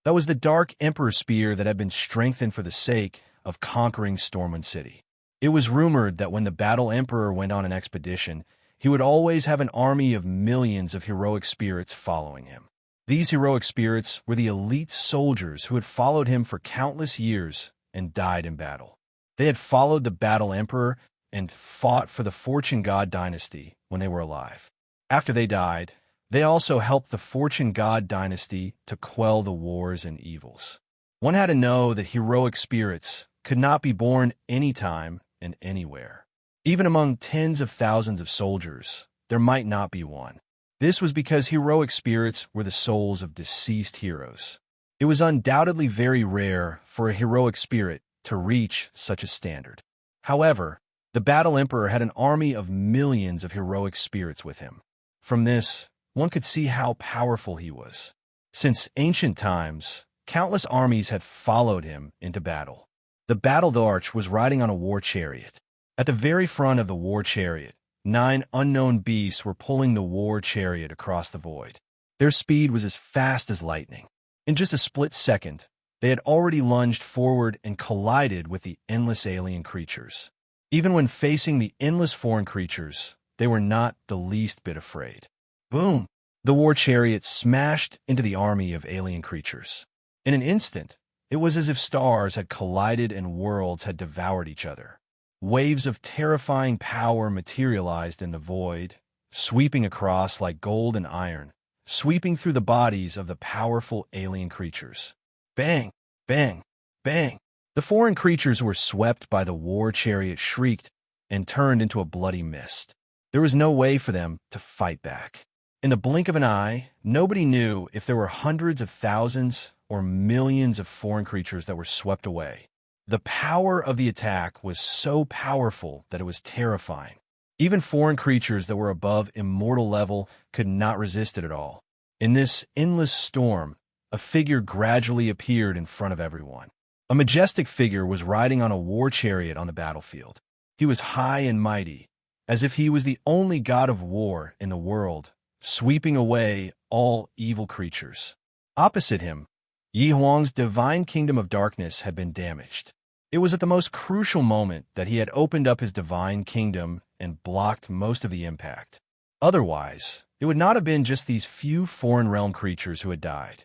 That was the Dark Emperor's spear that had been strengthened for the sake of conquering Stormwind City. It was rumored that when the Battle Emperor went on an expedition, he would always have an army of millions of heroic spirits following him. These heroic spirits were the elite soldiers who had followed him for countless years and died in battle. They had followed the Battle Emperor and fought for the Fortune God dynasty when they were alive. After they died, they also helped the Fortune God dynasty to quell the wars and evils. One had to know that heroic spirits could not be born anytime and anywhere. Even among tens of thousands of soldiers, there might not be one. This was because heroic spirits were the souls of deceased heroes. It was undoubtedly very rare for a heroic spirit to reach such a standard. However, the Battle Emperor had an army of millions of heroic spirits with him. From this, one could see how powerful he was. Since ancient times, countless armies had followed him into battle. The Battle Arch was riding on a war chariot. At the very front of the war chariot, 9 unknown beasts were pulling the war chariot across the void. Their speed was as fast as lightning. In just a split second, they had already lunged forward and collided with the endless alien creatures. Even when facing the endless foreign creatures, they were not the least bit afraid. Boom! The war chariot smashed into the army of alien creatures. In an instant, it was as if stars had collided and worlds had devoured each other. Waves of terrifying power materialized in the void, sweeping across like gold and iron, sweeping through the bodies of the powerful alien creatures. Bang! Bang! Bang! The foreign creatures who were swept by the war chariot shrieked and turned into a bloody mist. There was no way for them to fight back. In the blink of an eye, nobody knew if there were hundreds of thousands or millions of foreign creatures that were swept away. The power of the attack was so powerful that it was terrifying. Even foreign creatures that were above immortal level could not resist it at all. In this endless storm, a figure gradually appeared in front of everyone. A majestic figure was riding on a war chariot on the battlefield. He was high and mighty, as if he was the only god of war in the world, sweeping away all evil creatures. Opposite him, Yi Huang's divine kingdom of darkness had been damaged. It was at the most crucial moment that he had opened up his divine kingdom and blocked most of the impact. Otherwise, it would not have been just these few foreign realm creatures who had died.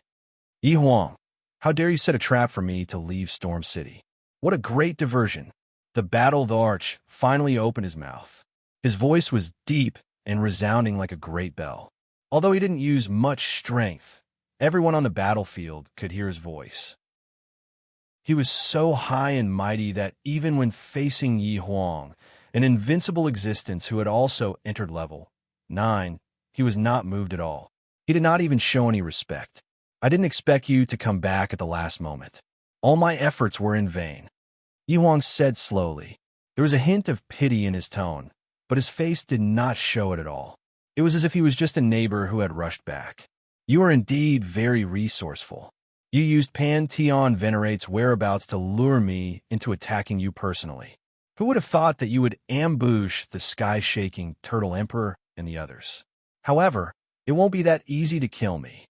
Yi Huang, how dare you set a trap for me to leave Storm City? What a great diversion. The Battle Arch finally opened his mouth. His voice was deep and resounding like a great bell. Although he didn't use much strength, Everyone on the battlefield could hear his voice. He was so high and mighty that even when facing Yi Huang, an invincible existence who had also entered level 9, he was not moved at all. He did not even show any respect. I didn't expect you to come back at the last moment. All my efforts were in vain. Yi Huang said slowly. There was a hint of pity in his tone, but his face did not show it at all. It was as if he was just a neighbor who had rushed back. You are indeed very resourceful. You used Pantheon Venerate's whereabouts to lure me into attacking you personally. Who would have thought that you would ambush the sky-shaking Turtle Emperor and the others? However, it won't be that easy to kill me.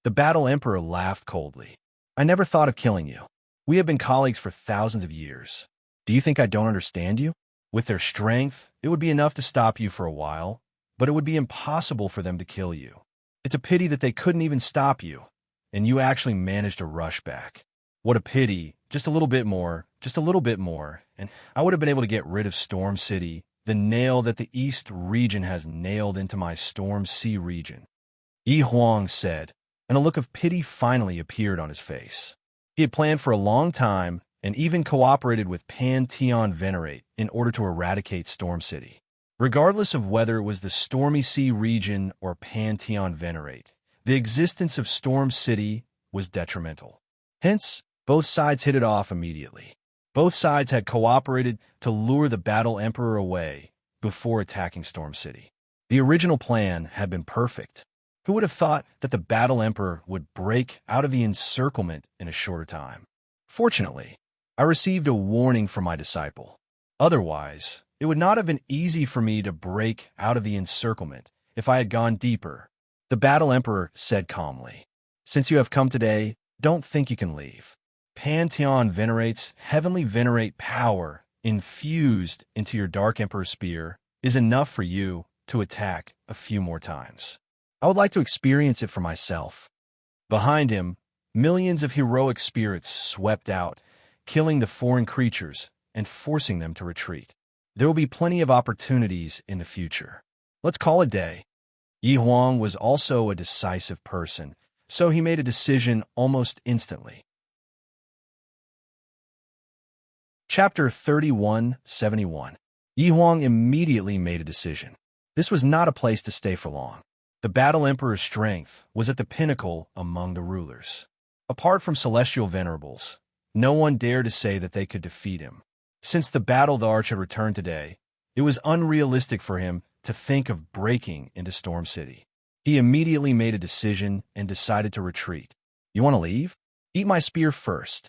The Battle Emperor laughed coldly. I never thought of killing you. We have been colleagues for thousands of years. Do you think I don't understand you? With their strength, it would be enough to stop you for a while, but it would be impossible for them to kill you. It's a pity that they couldn't even stop you, and you actually managed to rush back. What a pity. Just a little bit more, and I would have been able to get rid of Storm City, the nail that the East region has nailed into my Storm Sea region. Yi Huang said, and a look of pity finally appeared on his face. He had planned for a long time and even cooperated with Pantheon Venerate in order to eradicate Storm City. Regardless of whether it was the Stormy Sea region or Pantheon Venerate, the existence of Storm City was detrimental. Hence, both sides hit it off immediately. Both sides had cooperated to lure the Battle Emperor away before attacking Storm City. The original plan had been perfect. Who would have thought that the Battle Emperor would break out of the encirclement in a shorter time? Fortunately, I received a warning from my disciple. Otherwise, it would not have been easy for me to break out of the encirclement if I had gone deeper. The Battle Emperor said calmly, "Since you have come today, don't think you can leave. Pantheon Venerate's heavenly venerate power infused into your Dark Emperor spear is enough for you to attack a few more times. I would like to experience it for myself." Behind him, millions of heroic spirits swept out, killing the foreign creatures and forcing them to retreat. There will be plenty of opportunities in the future. Let's call it a day. Yi Huang was also a decisive person, so he made a decision almost instantly. Chapter 3171. Yi Huang immediately made a decision. This was not a place to stay for long. The Battle Emperor's strength was at the pinnacle among the rulers. Apart from celestial venerables, no one dared to say that they could defeat him. Since the Battle of the Arch had returned today, it was unrealistic for him to think of breaking into Storm City. He immediately made a decision and decided to retreat. You want to leave? Eat my spear first.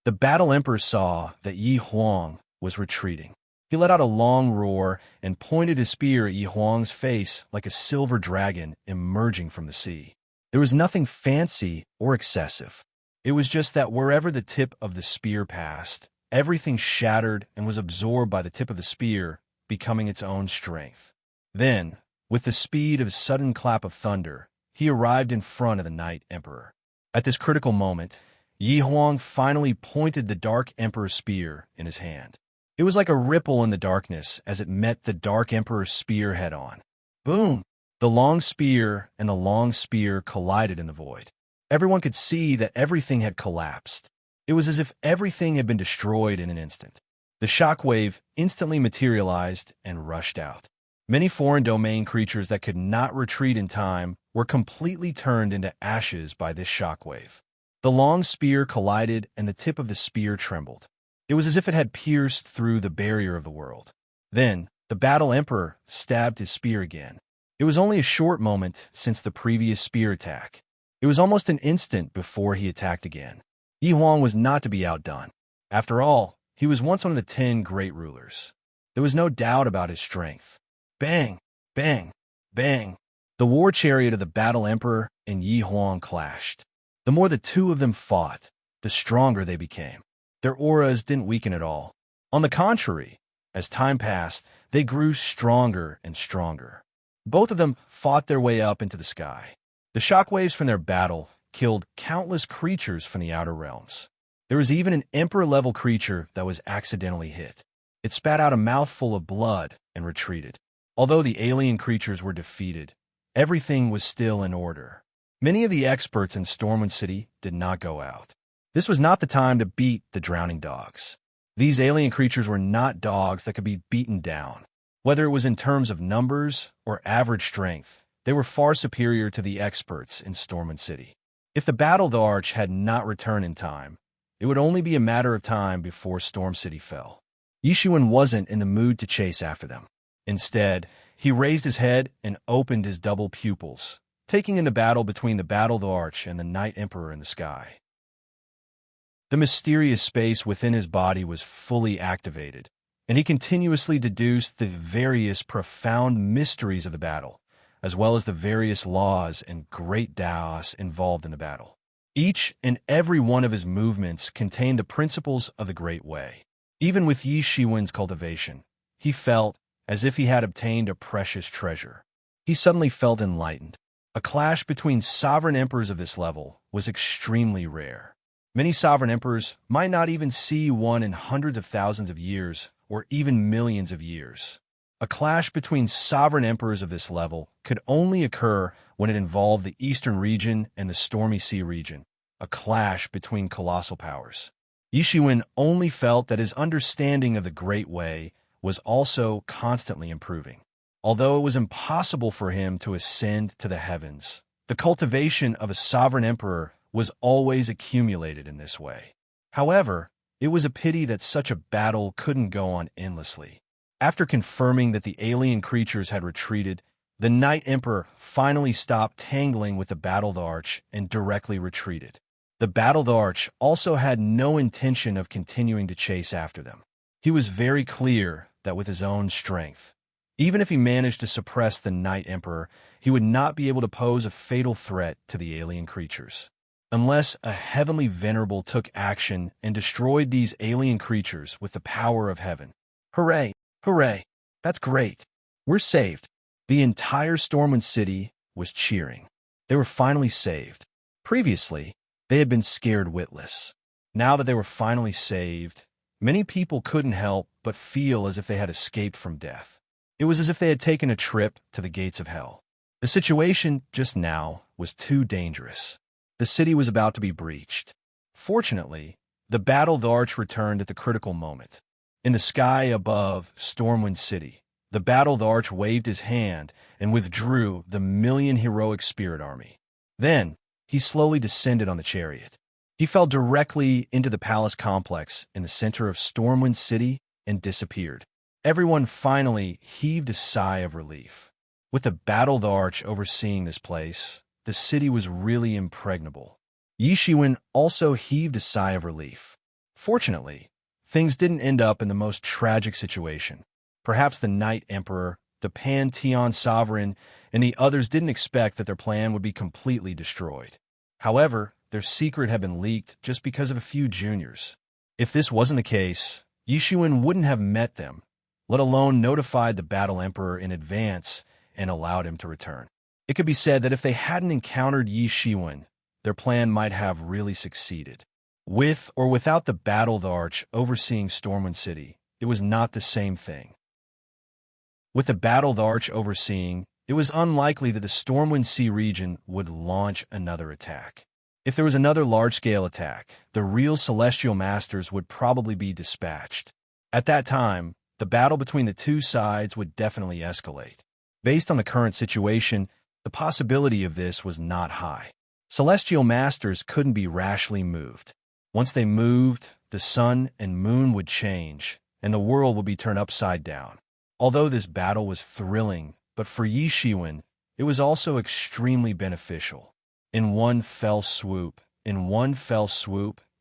The Battle Emperor saw that Yi Huang was retreating. He let out a long roar and pointed his spear at Yi Huang's face like a silver dragon emerging from the sea. There was nothing fancy or excessive. It was just that wherever the tip of the spear passed, everything shattered and was absorbed by the tip of the spear, becoming its own strength. Then, with the speed of a sudden clap of thunder, he arrived in front of the Night Emperor. At this critical moment, Yi Huang finally pointed the Dark Emperor's spear in his hand. It was like a ripple in the darkness as it met the Dark Emperor's spear head-on. Boom! The long spear and the long spear collided in the void. Everyone could see that everything had collapsed. It was as if everything had been destroyed in an instant. The shockwave instantly materialized and rushed out. Many foreign domain creatures that could not retreat in time were completely turned into ashes by this shockwave. The long spear collided and the tip of the spear trembled. It was as if it had pierced through the barrier of the world. Then, the Battle Emperor stabbed his spear again. It was only a short moment since the previous spear attack. It was almost an instant before he attacked again. Yi Huang was not to be outdone. After all, he was once one of the 10 great rulers. There was no doubt about his strength. Bang! Bang! Bang! The war chariot of the Battle Emperor and Yi Huang clashed. The more the two of them fought, the stronger they became. Their auras didn't weaken at all. On the contrary, as time passed, they grew stronger and stronger. Both of them fought their way up into the sky. The shockwaves from their battle killed countless creatures from the outer realms. There was even an emperor-level creature that was accidentally hit. It spat out a mouthful of blood and retreated. Although the alien creatures were defeated, everything was still in order. Many of the experts in Stormwind City did not go out. This was not the time to beat the drowning dogs. These alien creatures were not dogs that could be beaten down. Whether it was in terms of numbers or average strength, they were far superior to the experts in Stormwind City. If the Battled Arch had not returned in time, it would only be a matter of time before Storm City fell. Yishuin wasn't in the mood to chase after them. Instead, he raised his head and opened his double pupils, taking in the battle between the Battled Arch and the Night Emperor in the sky. The mysterious space within his body was fully activated, and he continuously deduced the various profound mysteries of the battle, as well as the various laws and great Taos involved in the battle. Each and every one of his movements contained the principles of the Great Way. Even with Yi Shiwen's cultivation, he felt as if he had obtained a precious treasure. He suddenly felt enlightened. A clash between sovereign emperors of this level was extremely rare. Many sovereign emperors might not even see one in hundreds of thousands of years or even millions of years. A clash between sovereign emperors of this level could only occur when it involved the Eastern region and the Stormy Sea region, a clash between colossal powers. Yishuin only felt that his understanding of the Great Way was also constantly improving. Although it was impossible for him to ascend to the heavens, the cultivation of a sovereign emperor was always accumulated in this way. However, it was a pity that such a battle couldn't go on endlessly. After confirming that the alien creatures had retreated, the Night Emperor finally stopped tangling with the Battled Arch and directly retreated. The Battled Arch also had no intention of continuing to chase after them. He was very clear that with his own strength, even if he managed to suppress the Night Emperor, he would not be able to pose a fatal threat to the alien creatures. Unless a heavenly venerable took action and destroyed these alien creatures with the power of heaven. Hooray! Hooray! That's great! We're saved. The entire Stormwind City was cheering. They were finally saved. Previously, they had been scared witless. Now that they were finally saved, many people couldn't help but feel as if they had escaped from death. It was as if they had taken a trip to the gates of hell. The situation just now was too dangerous. The city was about to be breached. Fortunately, the Battled Arch returned at the critical moment. In the sky above Stormwind City, the Battled Arch waved his hand and withdrew the million heroic spirit army. Then, he slowly descended on the chariot. He fell directly into the palace complex in the center of Stormwind City and disappeared. Everyone finally heaved a sigh of relief. With the Battled Arch overseeing this place, the city was really impregnable. Yishuin also heaved a sigh of relief. Fortunately, things didn't end up in the most tragic situation. Perhaps the Night Emperor, the Pantheon Sovereign, and the others didn't expect that their plan would be completely destroyed. However, their secret had been leaked just because of a few juniors. If this wasn't the case, Yishuin wouldn't have met them, let alone notified the Battle Emperor in advance and allowed him to return. It could be said that if they hadn't encountered Yishuin, their plan might have really succeeded. With or without the Battled Arch overseeing Stormwind City, it was not the same thing. With the Battled Arch overseeing, it was unlikely that the Stormwind Sea region would launch another attack. If there was another large-scale attack, the real Celestial Masters would probably be dispatched. At that time, the battle between the two sides would definitely escalate. Based on the current situation, the possibility of this was not high. Celestial Masters couldn't be rashly moved. Once they moved, the sun and moon would change, and the world would be turned upside down. Although this battle was thrilling, but for Yishuin, it was also extremely beneficial. In one fell swoop,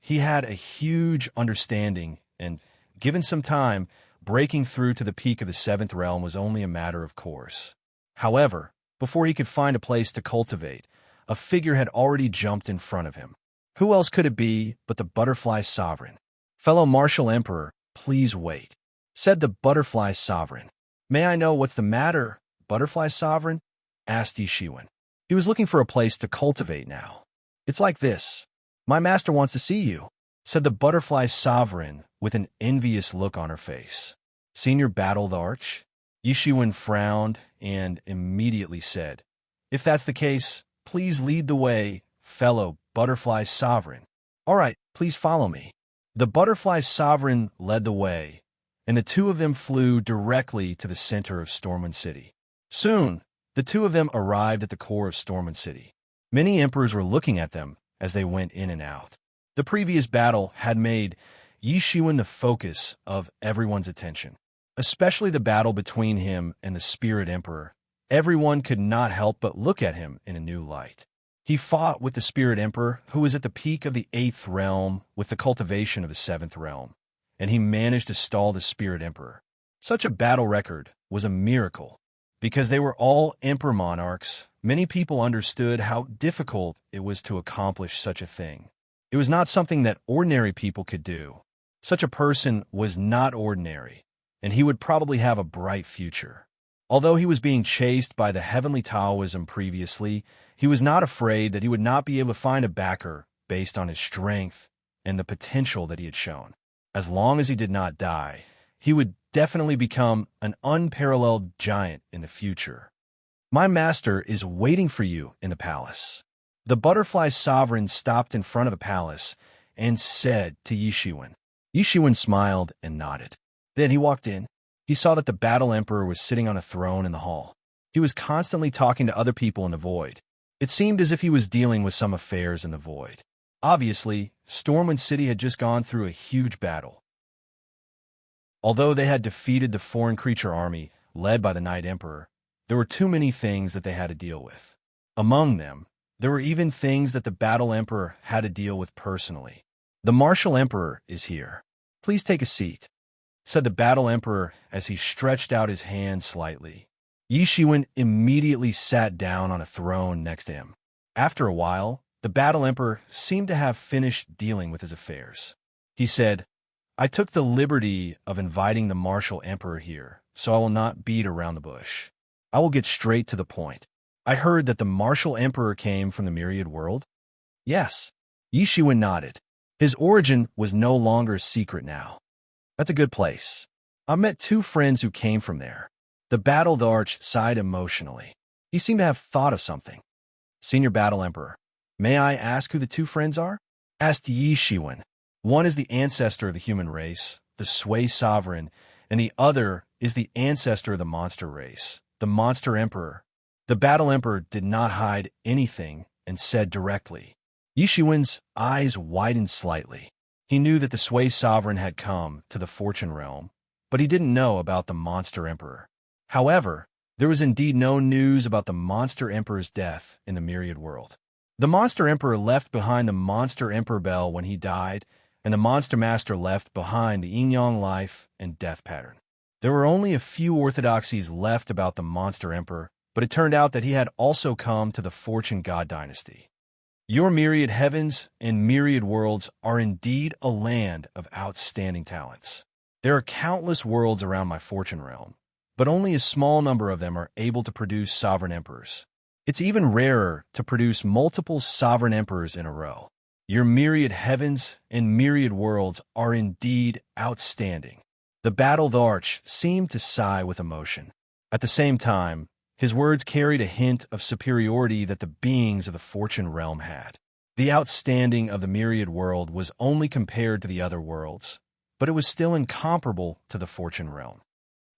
he had a huge understanding, and, given some time, breaking through to the peak of the seventh realm was only a matter of course. However, before he could find a place to cultivate, a figure had already jumped in front of him. Who else could it be but the Butterfly Sovereign? "Fellow Martial Emperor, please wait," said the Butterfly Sovereign. "May I know what's the matter, Butterfly Sovereign?" asked Yishuin. He was looking for a place to cultivate now. "It's like this. My master wants to see you," said the Butterfly Sovereign with an envious look on her face. "Seen your Battled Arch?" Yishuin frowned and immediately said, "If that's the case, Please lead the way, fellow butterfly sovereign. All right, please follow me. The butterfly sovereign led the way, and the two of them flew directly to the center of Stormwind City. Soon, the two of them arrived at the core of Stormwind City. Many emperors were looking at them as they went in and out. The previous battle had made Yi Shiwen the focus of everyone's attention, especially the battle between him and the Spirit Emperor. Everyone could not help but look at him in a new light. He fought with the Spirit Emperor, who was at the peak of the 8th realm with the cultivation of the 7th realm, and he managed to stall the Spirit Emperor. Such a battle record was a miracle. Because they were all emperor monarchs, many people understood how difficult it was to accomplish such a thing. It was not something that ordinary people could do. Such a person was not ordinary, and he would probably have a bright future. Although he was being chased by the heavenly Taoism previously, he was not afraid that he would not be able to find a backer based on his strength and the potential that he had shown. As long as he did not die, he would definitely become an unparalleled giant in the future. My master is waiting for you in the palace. The butterfly sovereign stopped in front of the palace and said to Yi Shiwen. Yi Shiwen smiled and nodded. Then he walked in. He saw that the battle emperor was sitting on a throne in the hall. He was constantly talking to other people in the void. It seemed as if he was dealing with some affairs in the void. Obviously, Stormwind City had just gone through a huge battle. Although they had defeated the foreign creature army led by the Night Emperor, there were too many things that they had to deal with. Among them, there were even things that the Battle Emperor had to deal with personally. The Martial Emperor is here. Please take a seat, said the Battle Emperor as he stretched out his hand slightly. Yi Shiwen immediately sat down on a throne next to him. After a while, the Battle Emperor seemed to have finished dealing with his affairs. He said, I took the liberty of inviting the Martial Emperor here, so I will not beat around the bush. I will get straight to the point. I heard that the Martial Emperor came from the Myriad World? Yes. Yi Shiwen nodded. His origin was no longer a secret now. That's a good place. I met two friends who came from there. The Battled Arch sighed emotionally. He seemed to have thought of something. Senior Battle Emperor, may I ask who the two friends are? Asked Yi Shiwen. One is the ancestor of the human race, the Sui Sovereign, and the other is the ancestor of the monster race, the Monster Emperor. The Battle Emperor did not hide anything and said directly. Yi Shiwen's eyes widened slightly. He knew that the Sui Sovereign had come to the Fortune Realm, but he didn't know about the Monster Emperor. However, there was indeed no news about the Monster Emperor's death in the Myriad World. The Monster Emperor left behind the Monster Emperor Bell when he died, and the Monster Master left behind the yin-yang life and death pattern. There were only a few orthodoxies left about the Monster Emperor, but it turned out that he had also come to the Fortune God Dynasty. Your myriad heavens and myriad worlds are indeed a land of outstanding talents. There are countless worlds around my Fortune realm, but only a small number of them are able to produce sovereign emperors. It's even rarer to produce multiple sovereign emperors in a row. Your myriad heavens and myriad worlds are indeed outstanding. The Battled Arch seemed to sigh with emotion. At the same time, his words carried a hint of superiority that the beings of the Fortune realm had. The outstanding of the myriad world was only compared to the other worlds, but it was still incomparable to the Fortune realm.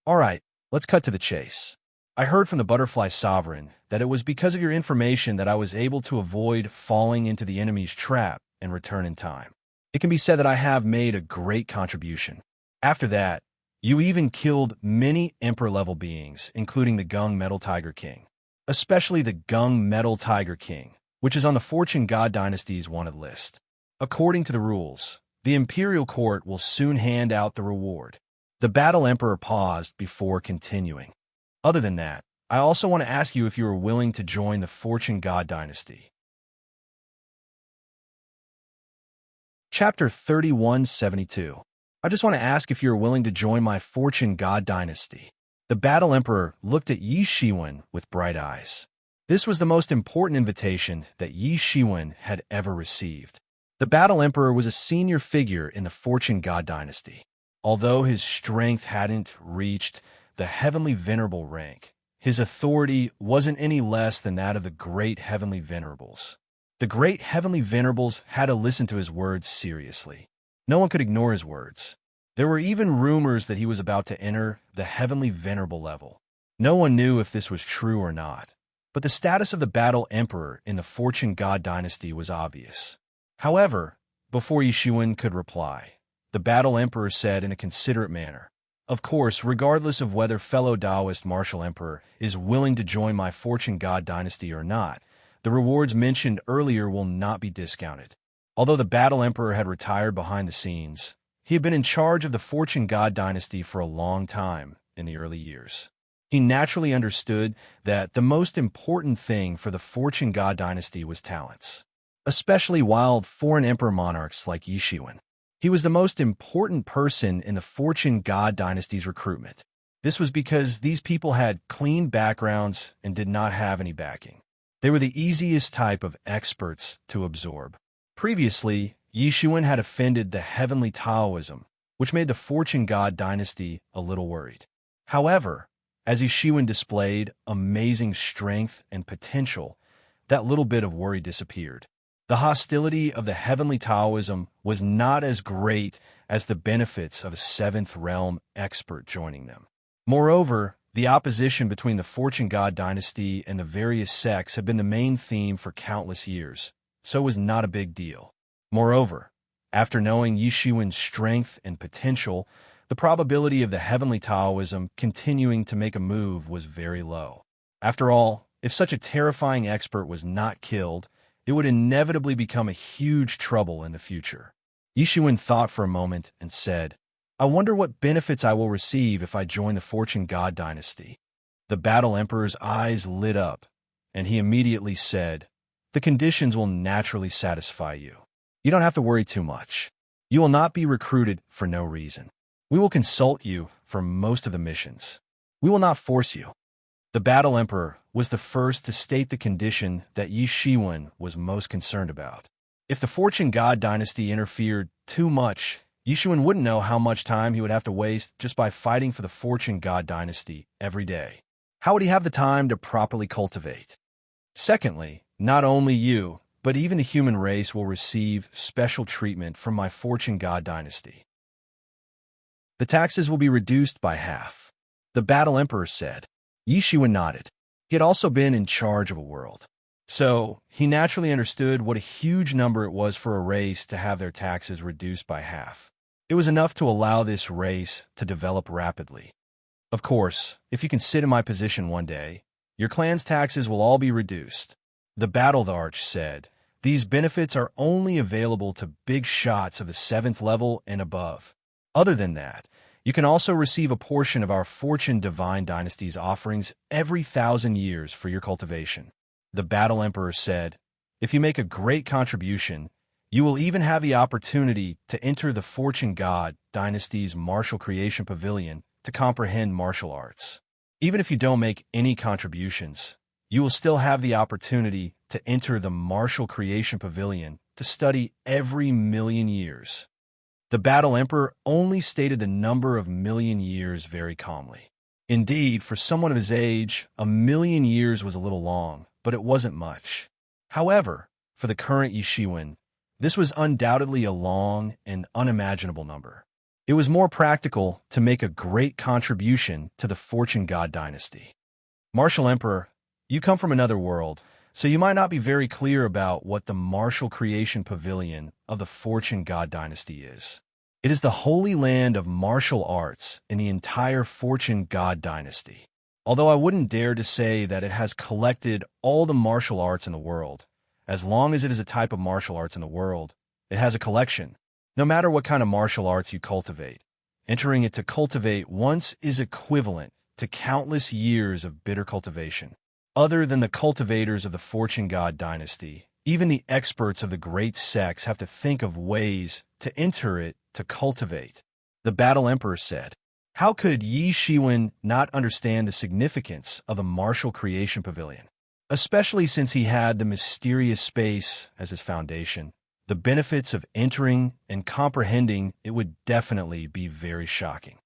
All right, let's cut to the chase. I heard from the Butterfly Sovereign that it was because of your information that I was able to avoid falling into the enemy's trap and return in time. It can be said that I have made a great contribution. After that, you even killed many Emperor-level beings, including the Gung Metal Tiger King, especially the Gung Metal Tiger King, which is on the Fortune God Dynasty's wanted list. According to the rules, the Imperial Court will soon hand out the reward. The Battle Emperor paused before continuing. Other than that, I also want to ask you if you are willing to join the Fortune God Dynasty. Chapter 3172. I just want to ask if you are willing to join my Fortune God Dynasty. The Battle Emperor looked at Yi Shiwen with bright eyes. This was the most important invitation that Yi Shiwen had ever received. The Battle Emperor was a senior figure in the Fortune God Dynasty. Although his strength hadn't reached the heavenly venerable rank, his authority wasn't any less than that of the great heavenly venerables. The great heavenly venerables had to listen to his words seriously. No one could ignore his words. There were even rumors that he was about to enter the heavenly venerable level. No one knew if this was true or not, but the status of the Battle Emperor in the Fortune God dynasty was obvious. However, before Yishuan could reply, the Battle Emperor said in a considerate manner, "Of course, regardless of whether fellow Taoist Martial Emperor is willing to join my Fortune God dynasty or not, the rewards mentioned earlier will not be discounted." Although the Battle Emperor had retired behind the scenes, he had been in charge of the Fortune God dynasty for a long time in the early years. He naturally understood that the most important thing for the Fortune God dynasty was talents, especially wild foreign emperor monarchs like Yishuan. He was the most important person in the Fortune God dynasty's recruitment. This was because these people had clean backgrounds and did not have any backing. They were the easiest type of experts to absorb. Previously, Yishuan had offended the heavenly Taoism, which made the Fortune God dynasty a little worried. However, as Yishuan displayed amazing strength and potential, that little bit of worry disappeared. The hostility of the heavenly Taoism was not as great as the benefits of a seventh realm expert joining them. Moreover, the opposition between the Fortune God dynasty and the various sects had been the main theme for countless years, so it was not a big deal. Moreover, after knowing Yishuan's strength and potential, the probability of the heavenly Taoism continuing to make a move was very low. After all, if such a terrifying expert was not killed, it would inevitably become a huge trouble in the future. Yishuan thought for a moment and said, "I wonder what benefits I will receive if I join the Fortune God dynasty." The Battle Emperor's eyes lit up, and he immediately said, "The conditions will naturally satisfy you. You don't have to worry too much. You will not be recruited for no reason. We will consult you for most of the missions. We will not force you." The Battle Emperor was the first to state the condition that Yishuan was most concerned about. If the Fortune God dynasty interfered too much, Yishuan wouldn't know how much time he would have to waste just by fighting for the Fortune God dynasty every day. How would he have the time to properly cultivate? Secondly, not only you, but even the human race will receive special treatment from my Fortune God dynasty. The taxes will be reduced by half, the Battle Emperor said. Yishuan nodded. He had also been in charge of a world, so he naturally understood what a huge number it was for a race to have their taxes reduced by half. It was enough to allow this race to develop rapidly. Of course, if you can sit in my position one day, your clan's taxes will all be reduced. The Battle Arch said, "These benefits are only available to big shots of the 7th level and above. Other than that, you can also receive a portion of our Fortune Divine Dynasty's offerings every 1,000 years for your cultivation." The Battle Emperor said, "If you make a great contribution, you will even have the opportunity to enter the Fortune God Dynasty's Martial Creation Pavilion to comprehend martial arts. Even if you don't make any contributions, you will still have the opportunity to enter the Martial Creation Pavilion to study every 1,000,000 years." The Battle Emperor only stated the number of 1,000,000 years very calmly. Indeed, for someone of his age, 1,000,000 years was a little long, but it wasn't much. However, for the current Yishuan, this was undoubtedly a long and unimaginable number. It was more practical to make a great contribution to the Fortune God dynasty. Martial Emperor, you come from another world, so you might not be very clear about what the Martial Creation Pavilion of the Fortune God dynasty is. It is the holy land of martial arts in the entire Fortune God dynasty. Although I wouldn't dare to say that it has collected all the martial arts in the world, as long as it is a type of martial arts in the world, it has a collection. No matter what kind of martial arts you cultivate, entering it to cultivate once is equivalent to countless years of bitter cultivation. Other than the cultivators of the Fortune God dynasty, even the experts of the great sects have to think of ways to enter it to cultivate. The Battle Emperor said, "How could Yishuan not understand the significance of the Martial Creation Pavilion? Especially since he had the mysterious space as his foundation. The benefits of entering and comprehending it would definitely be very shocking."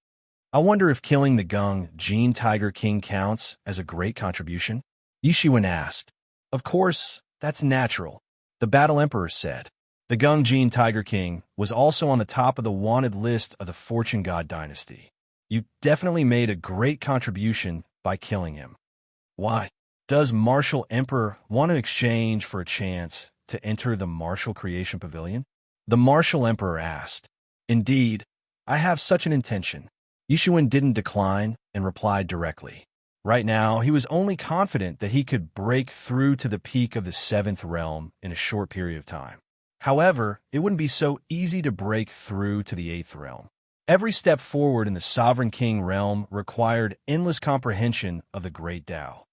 I wonder if killing the Gung Gene Tiger King counts as a great contribution? Yishiwen asked. Of course, that's natural, the Battle Emperor said. The Gung Gene Tiger King was also on the top of the wanted list of the Fortune God dynasty. You definitely made a great contribution by killing him. Why? Does Martial Emperor want to exchange for a chance to enter the Martial Creation Pavilion? The Martial Emperor asked. Indeed, I have such an intention. Yishuan didn't decline and replied directly. Right now, he was only confident that he could break through to the peak of the 7th realm in a short period of time. However, it wouldn't be so easy to break through to the 8th realm. Every step forward in the Sovereign King realm required endless comprehension of the Great Tao.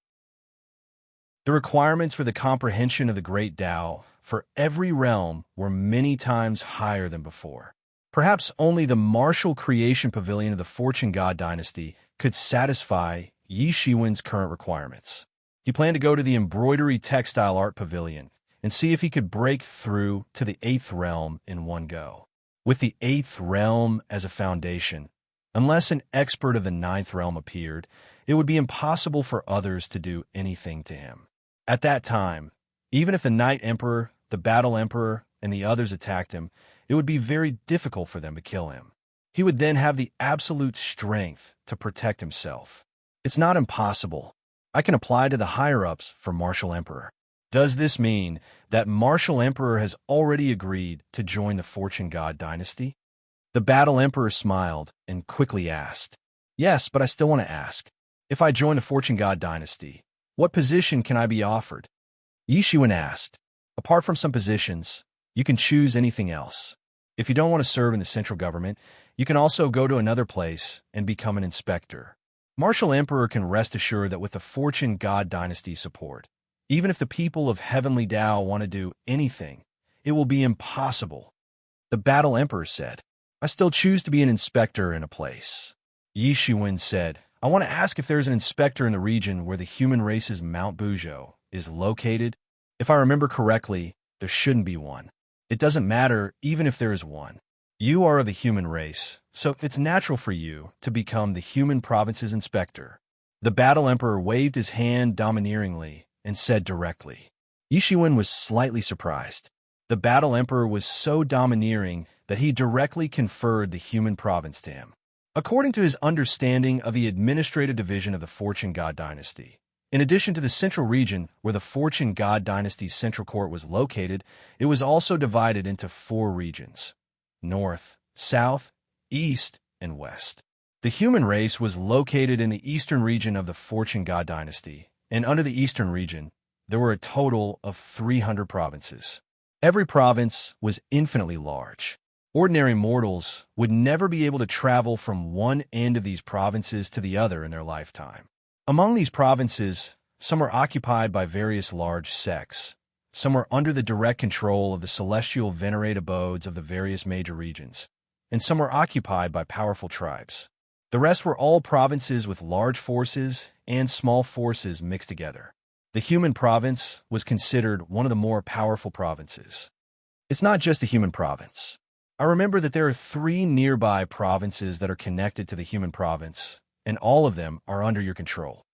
The requirements for the comprehension of the Great Tao for every realm were many times higher than before. Perhaps only the Martial Creation Pavilion of the Fortune God dynasty could satisfy Yi Shiwen's current requirements. He planned to go to the Embroidery Textile Art Pavilion and see if he could break through to the 8th realm in one go. With the 8th realm as a foundation, unless an expert of the 9th realm appeared, it would be impossible for others to do anything to him. At that time, even if the Night Emperor, the Battle Emperor, and the others attacked him, it would be very difficult for them to kill him. He would then have the absolute strength to protect himself. It's not impossible. I can apply to the higher-ups for Martial Emperor. Does this mean that Martial Emperor has already agreed to join the Fortune God dynasty? The Battle Emperor smiled and quickly asked, Yes, but I still want to ask. If I join the Fortune God dynasty, what position can I be offered? Yishuan asked. Apart from some positions, you can choose anything else. If you don't want to serve in the central government, you can also go to another place and become an inspector. Martial Emperor can rest assured that with the Fortune God dynasty support, even if the people of Heavenly Tao want to do anything, it will be impossible. The Battle Emperor said, I still choose to be an inspector in a place. Yishuan said, I want to ask if there is an inspector in the region where the human race's Mount Bujo is located. If I remember correctly, there shouldn't be one. It doesn't matter even if there is one. You are of the human race, so it's natural for you to become the human province's inspector. The Battle Emperor waved his hand domineeringly and said directly. Yishuan was slightly surprised. The Battle Emperor was so domineering that he directly conferred the human province to him. According to his understanding of the administrative division of the Fortune God dynasty, in addition to the central region where the Fortune God dynasty's central court was located, it was also divided into 4 regions: North, South, East, and West. The human race was located in the eastern region of the Fortune God dynasty, and under the eastern region, there were a total of 300 provinces. Every province was infinitely large. Ordinary mortals would never be able to travel from one end of these provinces to the other in their lifetime. Among these provinces, some were occupied by various large sects. Some were under the direct control of the celestial venerate abodes of the various major regions, and some were occupied by powerful tribes. The rest were all provinces with large forces and small forces mixed together. The human province was considered one of the more powerful provinces. It's not just a human province. I remember that there are 3 nearby provinces that are connected to the human province, and all of them are under your control.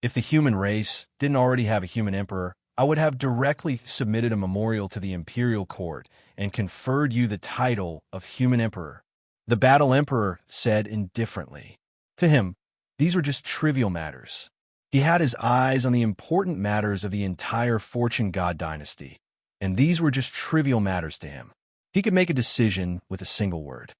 If the human race didn't already have a human emperor, I would have directly submitted a memorial to the imperial court and conferred you the title of human emperor. The Battle Emperor said indifferently. To him, these were just trivial matters. He had his eyes on the important matters of the entire Fortune God dynasty, and these were just trivial matters to him. He could make a decision with a single word.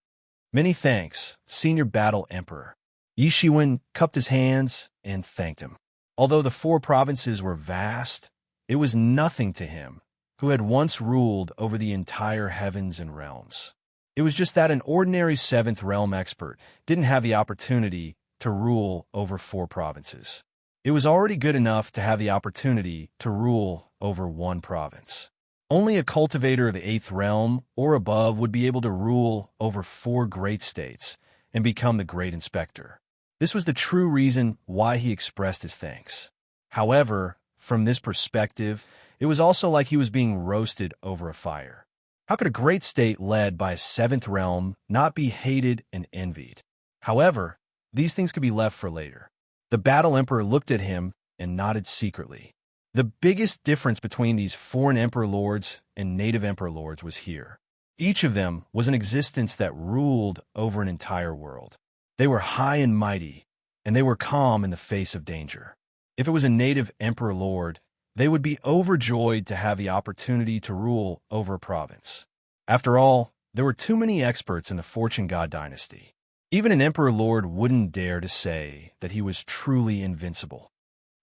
Many thanks, Senior Battle Emperor. Yishuan cupped his hands and thanked him. Although the 4 provinces were vast, it was nothing to him, who had once ruled over the entire heavens and realms. It was just that an ordinary 7th realm expert didn't have the opportunity to rule over 4 provinces. It was already good enough to have the opportunity to rule over 1 province. Only a cultivator of the 8th realm or above would be able to rule over 4 great states and become the great inspector. This was the true reason why he expressed his thanks. However, from this perspective, it was also like he was being roasted over a fire. How could a great state led by a 7th realm not be hated and envied? However, these things could be left for later. The Battle Emperor looked at him and nodded secretly. The biggest difference between these foreign Emperor Lords and native Emperor Lords was here. Each of them was an existence that ruled over an entire world. They were high and mighty, and they were calm in the face of danger. If it was a native Emperor Lord, they would be overjoyed to have the opportunity to rule over a province. After all, there were too many experts in the Fortune God dynasty. Even an Emperor Lord wouldn't dare to say that he was truly invincible.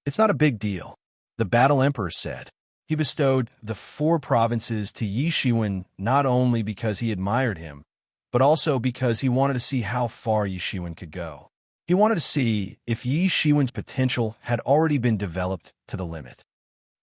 It's not a big deal, the Battle Emperor said. He bestowed the 4 provinces to Yi Shiwen not only because he admired him, but also because he wanted to see how far Yi Shiwen could go. He wanted to see if Yi Shiwen's potential had already been developed to the limit.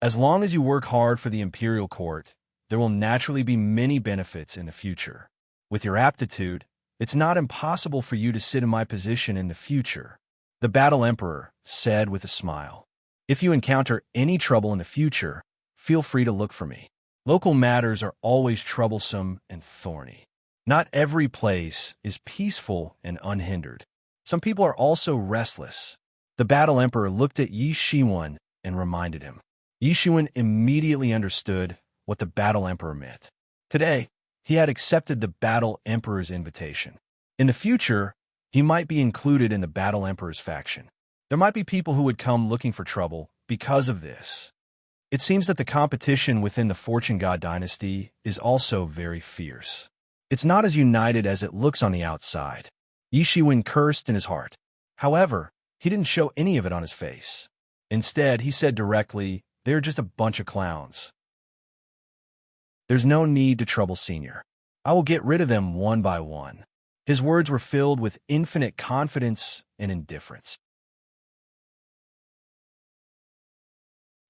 As long as you work hard for the imperial court, there will naturally be many benefits in the future. With your aptitude, it's not impossible for you to sit in my position in the future, the Battle Emperor said with a smile. If you encounter any trouble in the future, feel free to look for me. Local matters are always troublesome and thorny. Not every place is peaceful and unhindered. Some people are also restless. The Battle Emperor looked at Yi Shiwen and reminded him. Yi Shiwen immediately understood what the Battle Emperor meant. Today, he had accepted the Battle Emperor's invitation. In the future, he might be included in the Battle Emperor's faction. There might be people who would come looking for trouble because of this. It seems that the competition within the Fortune God dynasty is also very fierce. It's not as united as it looks on the outside. Yi Shiwen cursed in his heart. However, he didn't show any of it on his face. Instead, he said directly, "They're just a bunch of clowns. There's no need to trouble Senior. I will get rid of them one by one." His words were filled with infinite confidence and indifference.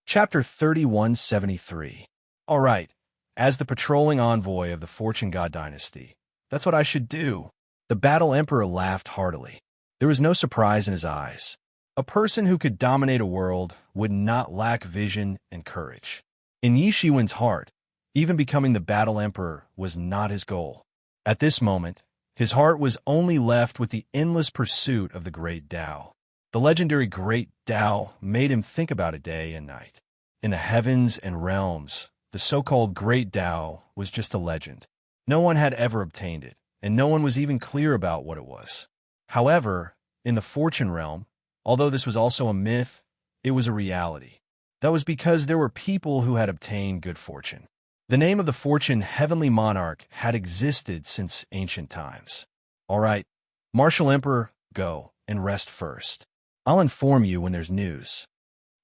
Chapter 3173. All right, as the patrolling envoy of the Fortune God dynasty, that's what I should do. The Battle Emperor laughed heartily. There was no surprise in his eyes. A person who could dominate a world would not lack vision and courage. In Yi Shiwen's heart, even becoming the Battle Emperor was not his goal. At this moment, his heart was only left with the endless pursuit of the Great Tao. The legendary Great Tao made him think about it day and night. In the heavens and realms, the so-called Great Tao was just a legend. No one had ever obtained it, and no one was even clear about what it was. However, in the Fortune realm, although this was also a myth, it was a reality. That was because there were people who had obtained good fortune. The name of the Fortune Heavenly Monarch had existed since ancient times. All right, Martial Emperor, go and rest first. I'll inform you when there's news,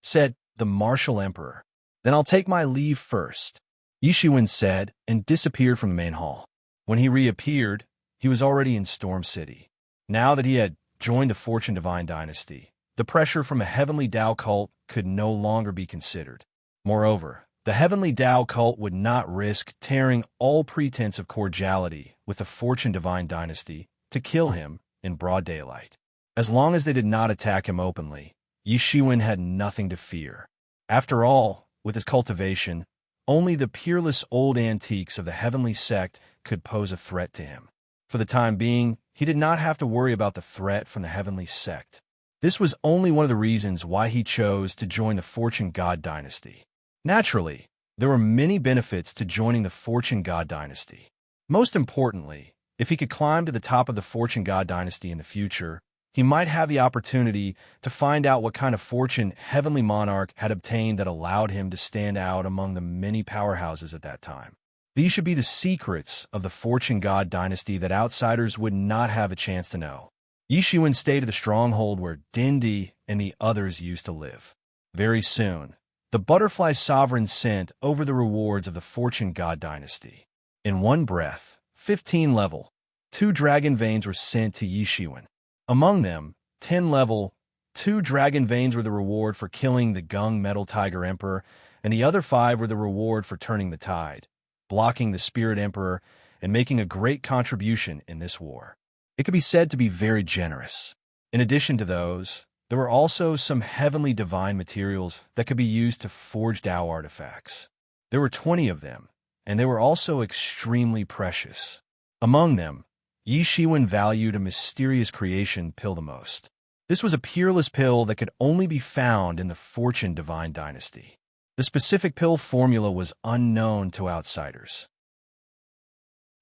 said the Martial Emperor. Then I'll take my leave first, Yi Shiwen said and disappeared from the main hall. When he reappeared, he was already in Storm City. Now that he had joined the Fortune Divine Dynasty, the pressure from a Heavenly Tao cult could no longer be considered. Moreover, the Heavenly Tao cult would not risk tearing all pretense of cordiality with the Fortune Divine Dynasty to kill him in broad daylight. As long as they did not attack him openly, Yi Shiwen had nothing to fear. After all, with his cultivation, only the peerless old antiques of the Heavenly Sect could pose a threat to him. For the time being, he did not have to worry about the threat from the Heavenly Sect. This was only one of the reasons why he chose to join the Fortune God Dynasty. Naturally, there were many benefits to joining the Fortune God Dynasty. Most importantly, if he could climb to the top of the Fortune God Dynasty in the future, he might have the opportunity to find out what kind of fortune Heavenly Monarch had obtained that allowed him to stand out among the many powerhouses at that time. These should be the secrets of the Fortune God Dynasty that outsiders would not have a chance to know. Yi Shiwen stayed at the stronghold where Dindi and the others used to live. Very soon, the Butterfly Sovereign sent over the rewards of the Fortune God Dynasty. In one breath, 15 level, 2 dragon veins were sent to Yi Shiwen. Among them, 10 level, 2 dragon veins were the reward for killing the Gung Metal Tiger Emperor, and the other 5 were the reward for turning the tide, blocking the Spirit Emperor, and making a great contribution in this war. It could be said to be very generous. In addition to those, there were also some heavenly divine materials that could be used to forge Tao artifacts. There were 20 of them, and they were also extremely precious. Among them, Yi Shiwen valued a mysterious creation pill the most. This was a peerless pill that could only be found in the Fortune Divine Dynasty. The specific pill formula was unknown to outsiders.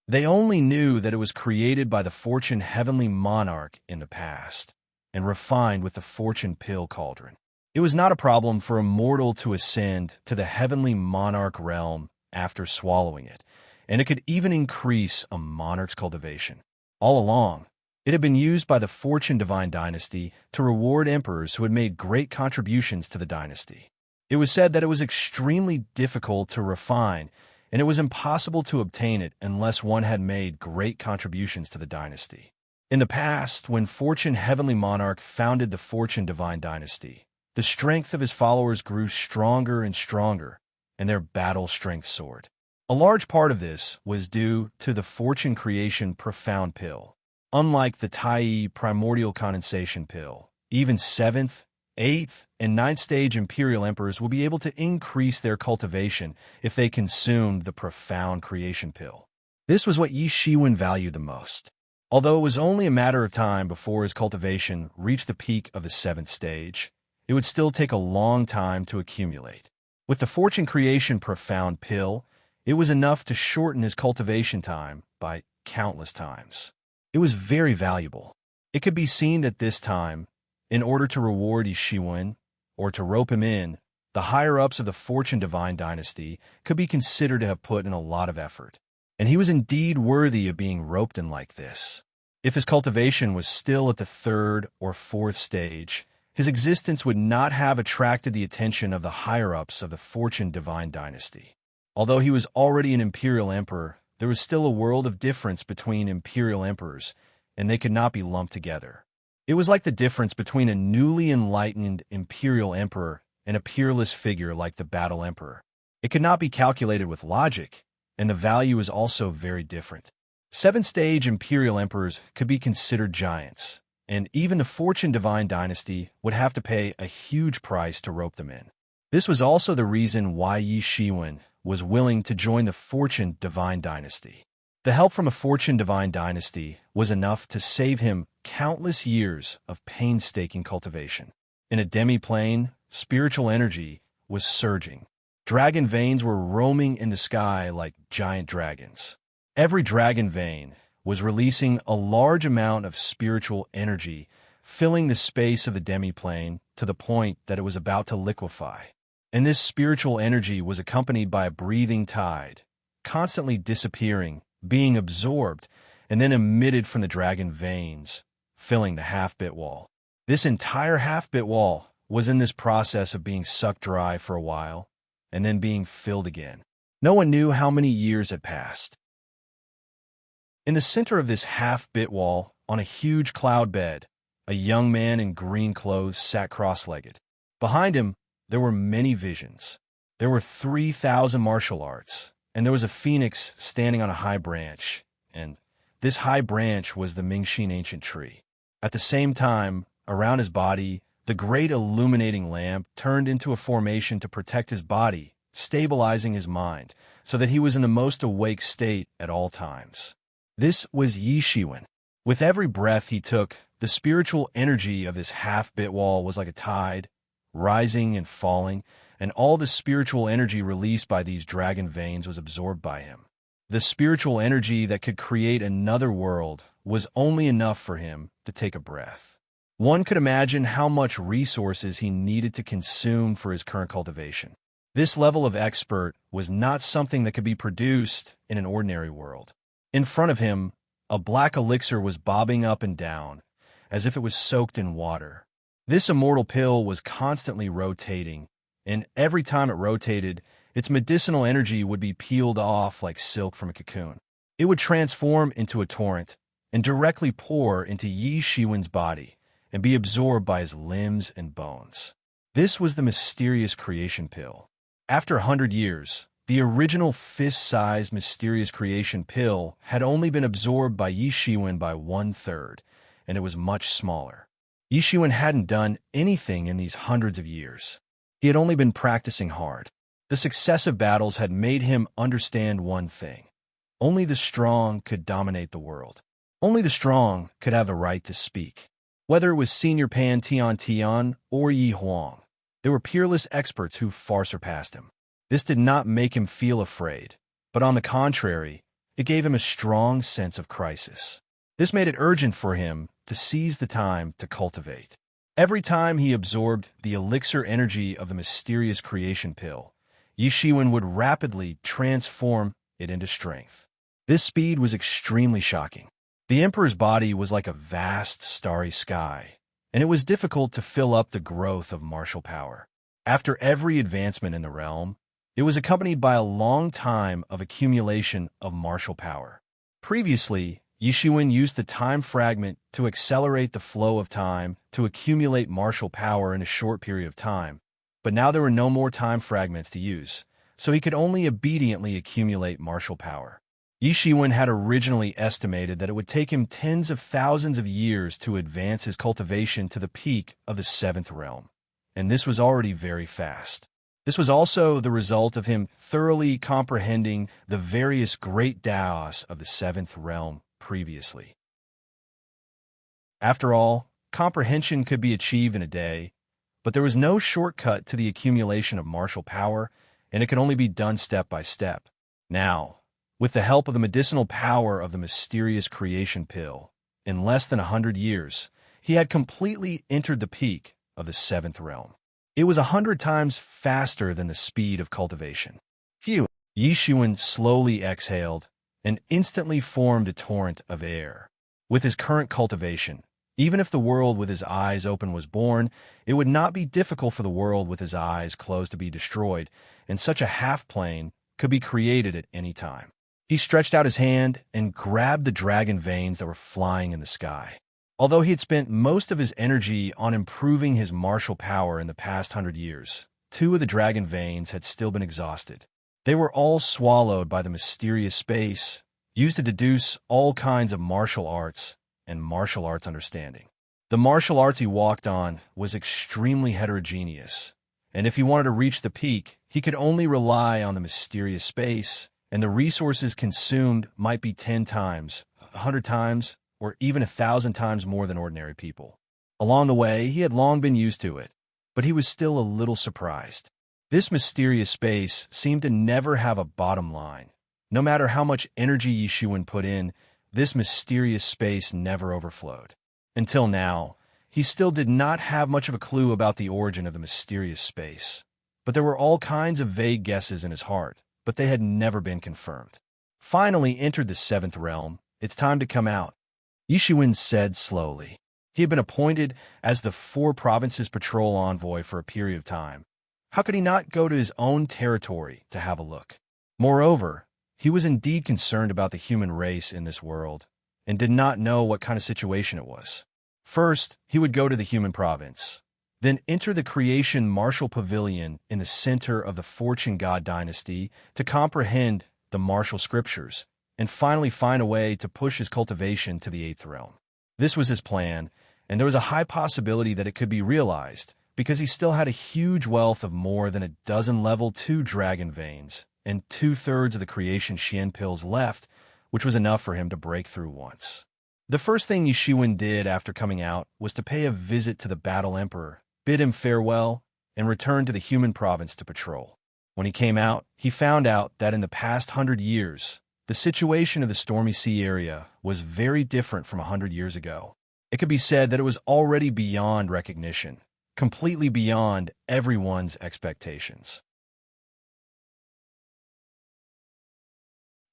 They only knew that it was created by the Fortune Heavenly Monarch in the past and refined with the Fortune Pill Cauldron. It was not a problem for a mortal to ascend to the Heavenly Monarch realm after swallowing it, and it could even increase a monarch's cultivation. All along, it had been used by the Fortune Divine Dynasty to reward emperors who had made great contributions to the dynasty. It was said that it was extremely difficult to refine, and it was impossible to obtain it unless one had made great contributions to the dynasty. In the past, when Fortune Heavenly Monarch founded the Fortune Divine Dynasty, the strength of his followers grew stronger and stronger, and their battle strength soared. A large part of this was due to the Fortune Creation Profound Pill. Unlike the Tai Primordial Condensation Pill, even 7th, 8th, and 9th stage Imperial Emperors will be able to increase their cultivation if they consumed the Profound Creation Pill. This was what Yi Shiwen valued the most. Although it was only a matter of time before his cultivation reached the peak of the 7th stage, it would still take a long time to accumulate. With the Fortune Creation Profound Pill, it was enough to shorten his cultivation time by countless times. It was very valuable. It could be seen that this time, in order to reward Yi Shiwen, or to rope him in, the higher-ups of the Fortune Divine Dynasty could be considered to have put in a lot of effort. And he was indeed worthy of being roped in like this. If his cultivation was still at the 3rd or 4th stage, his existence would not have attracted the attention of the higher-ups of the Fortune Divine Dynasty. Although he was already an Imperial Emperor, there was still a world of difference between Imperial Emperors, and they could not be lumped together. It was like the difference between a newly enlightened Imperial Emperor and a peerless figure like the Battle Emperor. It could not be calculated with logic, and the value is also very different. 7th-stage Imperial Emperors could be considered giants, and even the Fortune Divine Dynasty would have to pay a huge price to rope them in. This was also the reason why Yi Shiwen was willing to join the Fortune Divine Dynasty. The help from a Fortune Divine Dynasty was enough to save him countless years of painstaking cultivation. In a demi-plane, spiritual energy was surging. Dragon veins were roaming in the sky like giant dragons. Every dragon vein was releasing a large amount of spiritual energy, filling the space of the demi-plane to the point that it was about to liquefy. And this spiritual energy was accompanied by a breathing tide, constantly disappearing, being absorbed, and then emitted from the dragon veins, filling the half-bit wall. This entire half-bit wall was in this process of being sucked dry for a while, and then being filled again. No one knew how many years had passed. In the center of this half-bit wall, on a huge cloud bed, a young man in green clothes sat cross-legged. Behind him, there were many visions. There were 3,000 martial arts, and there was a phoenix standing on a high branch, and this high branch was the Mingxin ancient tree. At the same time, around his body, the great illuminating lamp turned into a formation to protect his body, stabilizing his mind, so that he was in the most awake state at all times. This was Yi Shiwen. With every breath he took, the spiritual energy of this half-bit wall was like a tide, rising and falling, and all the spiritual energy released by these dragon veins was absorbed by him. The spiritual energy that could create another world was only enough for him to take a breath. One could imagine how much resources he needed to consume for his current cultivation. This level of expert was not something that could be produced in an ordinary world. In front of him, a black elixir was bobbing up and down, as if it was soaked in water. This immortal pill was constantly rotating, and every time it rotated, its medicinal energy would be peeled off like silk from a cocoon. It would transform into a torrent and directly pour into Yi Shiwen's body and be absorbed by his limbs and bones. This was the mysterious creation pill. After 100 years, the original fist-sized mysterious creation pill had only been absorbed by Yi Shiwen by 1/3, and it was much smaller. Yi Shiwen hadn't done anything in these hundreds of years. He had only been practicing hard. The successive battles had made him understand one thing. Only the strong could dominate the world. Only the strong could have the right to speak. Whether it was Senior Pan Tian Tian or Yi Huang, there were peerless experts who far surpassed him. This did not make him feel afraid, but on the contrary, it gave him a strong sense of crisis. This made it urgent for him to seize the time to cultivate. Every time he absorbed the elixir energy of the mysterious creation pill, Yi Shiwen would rapidly transform it into strength. This speed was extremely shocking. The Emperor's body was like a vast starry sky, and it was difficult to fill up the growth of martial power. After every advancement in the realm, it was accompanied by a long time of accumulation of martial power. Previously, Yi Shiwen used the time fragment to accelerate the flow of time to accumulate martial power in a short period of time, but now there were no more time fragments to use, so he could only obediently accumulate martial power. Yi Shiwen had originally estimated that it would take him tens of thousands of years to advance his cultivation to the peak of the seventh realm, and this was already very fast. This was also the result of him thoroughly comprehending the various great Daos of the seventh realm previously. After all, comprehension could be achieved in a day, but there was no shortcut to the accumulation of martial power, and it could only be done step by step. Now, with the help of the medicinal power of the mysterious creation pill, in less than 100 years, he had completely entered the peak of the seventh realm. It was 100 times faster than the speed of cultivation. Phew! Yi Shiwen slowly exhaled and instantly formed a torrent of air. With his current cultivation, even if the world with his eyes open was born, it would not be difficult for the world with his eyes closed to be destroyed, and such a half-plane could be created at any time. He stretched out his hand and grabbed the dragon veins that were flying in the sky. Although he had spent most of his energy on improving his martial power in the past 100 years, 2 of the dragon veins had still been exhausted. They were all swallowed by the mysterious space, used to deduce all kinds of martial arts and martial arts understanding. The martial arts he walked on was extremely heterogeneous, and if he wanted to reach the peak, he could only rely on the mysterious space, and the resources consumed might be 10 times, 100 times, or even 1,000 times more than ordinary people. Along the way, he had long been used to it, but he was still a little surprised. This mysterious space seemed to never have a bottom line. No matter how much energy Yi Shiwen put in, this mysterious space never overflowed. Until now, he still did not have much of a clue about the origin of the mysterious space. But there were all kinds of vague guesses in his heart, but they had never been confirmed. Finally entered the seventh realm. It's time to come out, Yi Shiwen said slowly. He had been appointed as the 4 provinces patrol envoy for a period of time. How could he not go to his own territory to have a look? Moreover, he was indeed concerned about the human race in this world, and did not know what kind of situation it was. First, he would go to the human province, then enter the creation martial pavilion in the center of the fortune god dynasty to comprehend the martial scriptures, and finally find a way to push his cultivation to the 8th realm. This was his plan, and there was a high possibility that it could be realized, because he still had a huge wealth of more than a dozen level 2 dragon veins, and 2/3 of the creation Xian pills left, which was enough for him to break through once. The first thing Yi Shiwen did after coming out was to pay a visit to the Battle Emperor, bid him farewell, and return to the human province to patrol. When he came out, he found out that in the past 100 years, the situation of the Stormy Sea area was very different from 100 years ago. It could be said that it was already beyond recognition, completely beyond everyone's expectations.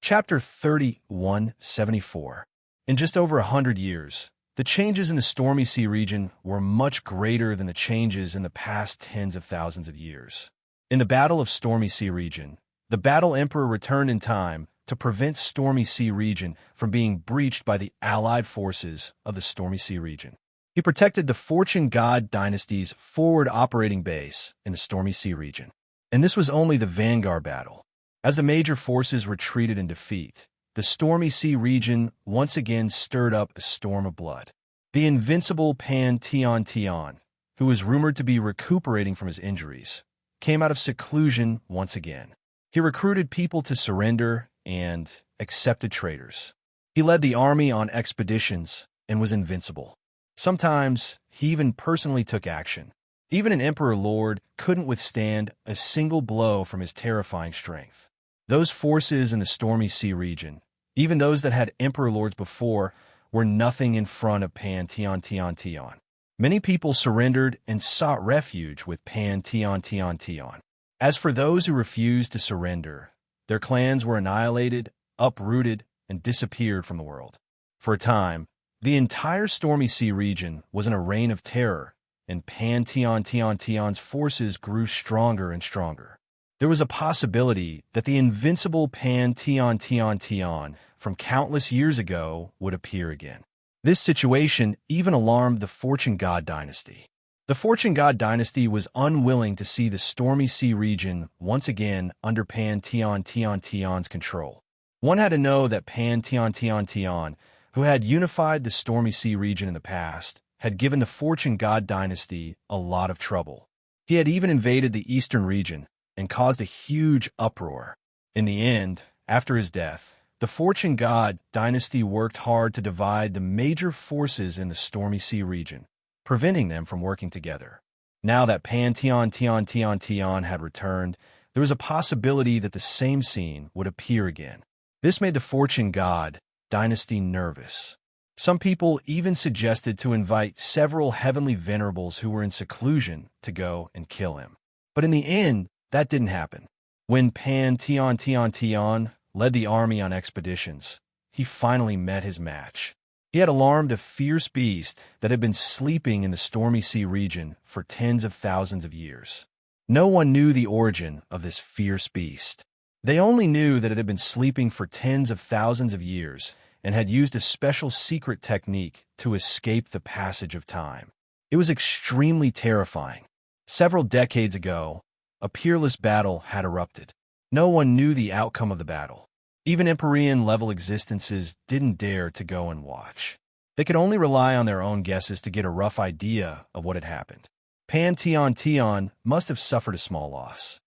Chapter 3174. In just over 100 years, the changes in the Stormy Sea region were much greater than the changes in the past tens of thousands of years. In the Battle of Stormy Sea region, the Battle Emperor returned in time to prevent Stormy Sea region from being breached by the allied forces of the Stormy Sea region. He protected the Fortune God dynasty's forward operating base in the Stormy Sea region. And this was only the vanguard battle. As the major forces retreated in defeat, the Stormy Sea region once again stirred up a storm of blood. The invincible Pan Tian Tian, who was rumored to be recuperating from his injuries, came out of seclusion once again. He recruited people to surrender and accepted traitors. He led the army on expeditions and was invincible. Sometimes he even personally took action. Even an emperor lord couldn't withstand a single blow from his terrifying strength. Those forces in the stormy sea region, even those that had emperor lords before, were nothing in front of Pan-Tian-Tian-Tian. Many people surrendered and sought refuge with Pan-Tian-Tian-Tian. As for those who refused to surrender, their clans were annihilated, uprooted, and disappeared from the world. For a time, the entire stormy sea region was in a reign of terror, and Pan-Tian-Tian-Tian's forces grew stronger and stronger. There was a possibility that the invincible Pan-Tian-Tian-Tian from countless years ago would appear again. This situation even alarmed the Fortune God dynasty. The Fortune God dynasty was unwilling to see the stormy sea region once again under Pan-Tian-Tian-Tian's control. One had to know that Pan-Tian-Tian-Tian, who had unified the stormy sea region in the past, had given the Fortune God dynasty a lot of trouble. He had even invaded the eastern region and caused a huge uproar. In the end, after his death, the Fortune God dynasty worked hard to divide the major forces in the stormy sea region, preventing them from working together. Now that Pan-Tian-Tian-Tian-Tian had returned, there was a possibility that the same scene would appear again. This made the Fortune God dynasty nervous. Some people even suggested to invite several heavenly venerables who were in seclusion to go and kill him. But in the end, that didn't happen. When Pan-Tian-Tian-Tian led the army on expeditions, he finally met his match. He had alarmed a fierce beast that had been sleeping in the stormy sea region for tens of thousands of years. No one knew the origin of this fierce beast. They only knew that it had been sleeping for tens of thousands of years and had used a special secret technique to escape the passage of time. It was extremely terrifying. Several decades ago, a peerless battle had erupted. No one knew the outcome of the battle. Even Empyrean-level existences didn't dare to go and watch. They could only rely on their own guesses to get a rough idea of what had happened. Pan-Tian-Tian must have suffered a small loss.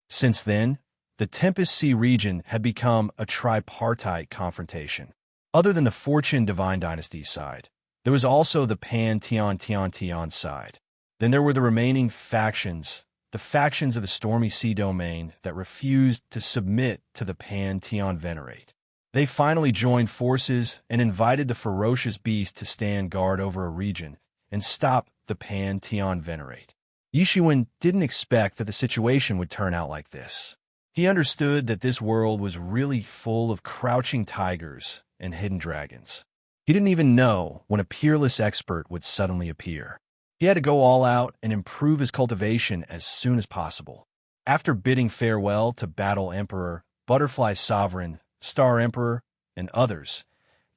Since then, the Tempest Sea region had become a tripartite confrontation. Other than the Fortune Divine Dynasty's side, there was also the Pan-Tian-Tian-Tian side. Then there were the remaining factions, the factions of the Stormy Sea domain that refused to submit to the Pan-Tian Venerate. They finally joined forces and invited the ferocious beast to stand guard over a region and stop the Pan-Tian Venerate. Yishuan didn't expect that the situation would turn out like this. He understood that this world was really full of crouching tigers and hidden dragons. He didn't even know when a peerless expert would suddenly appear. He had to go all out and improve his cultivation as soon as possible. After bidding farewell to Battle Emperor, Butterfly Sovereign, Star Emperor, and others,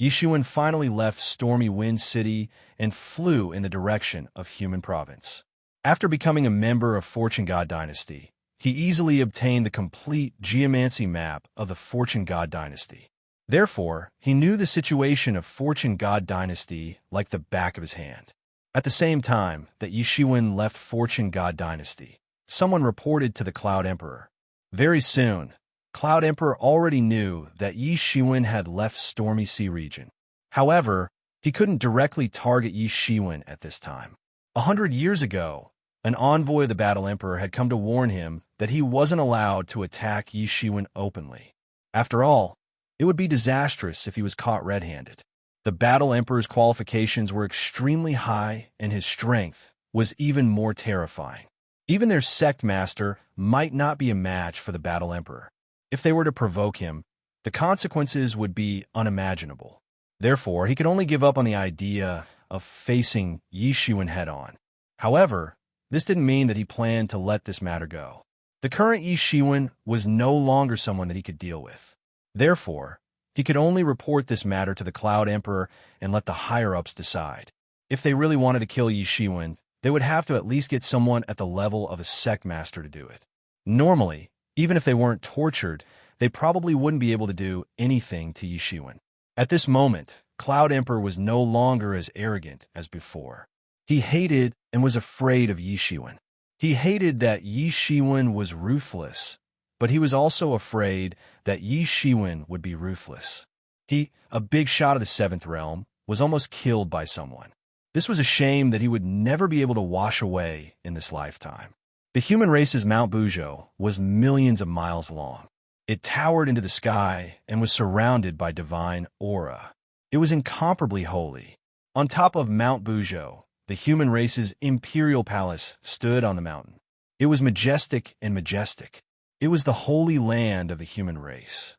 Yishuan finally left Stormy Wind City and flew in the direction of Human Province. After becoming a member of Fortune God Dynasty, he easily obtained the complete geomancy map of the Fortune God Dynasty. Therefore, he knew the situation of Fortune God Dynasty like the back of his hand. At the same time that Yishuan left Fortune God Dynasty, someone reported to the Cloud Emperor. Very soon, Cloud Emperor already knew that Yishuan had left Stormy Sea region. However, he couldn't directly target Yishuan at this time. 100 years ago, an envoy of the Battle Emperor had come to warn him that he wasn't allowed to attack Yishuan openly. After all, it would be disastrous if he was caught red-handed. The Battle Emperor's qualifications were extremely high, and his strength was even more terrifying. Even their sect master might not be a match for the Battle Emperor. If they were to provoke him, the consequences would be unimaginable. Therefore, he could only give up on the idea of facing Yishuan head-on. However, this didn't mean that he planned to let this matter go. The current Yishuan was no longer someone that he could deal with. Therefore, he could only report this matter to the Cloud Emperor and let the higher-ups decide. If they really wanted to kill Yishuan, they would have to at least get someone at the level of a sect master to do it. Normally, even if they weren't tortured, they probably wouldn't be able to do anything to Yishuan. At this moment, Cloud Emperor was no longer as arrogant as before. He hated and was afraid of Yishuan. He hated that Yishuan was ruthless, but he was also afraid that Yishuan would be ruthless. He, a big shot of the seventh realm, was almost killed by someone. This was a shame that he would never be able to wash away in this lifetime. The human race's Mount Bujo was millions of miles long. It towered into the sky and was surrounded by divine aura. It was incomparably holy. On top of Mount Bujo, the human race's imperial palace stood on the mountain. It was majestic and majestic. It was the holy land of the human race.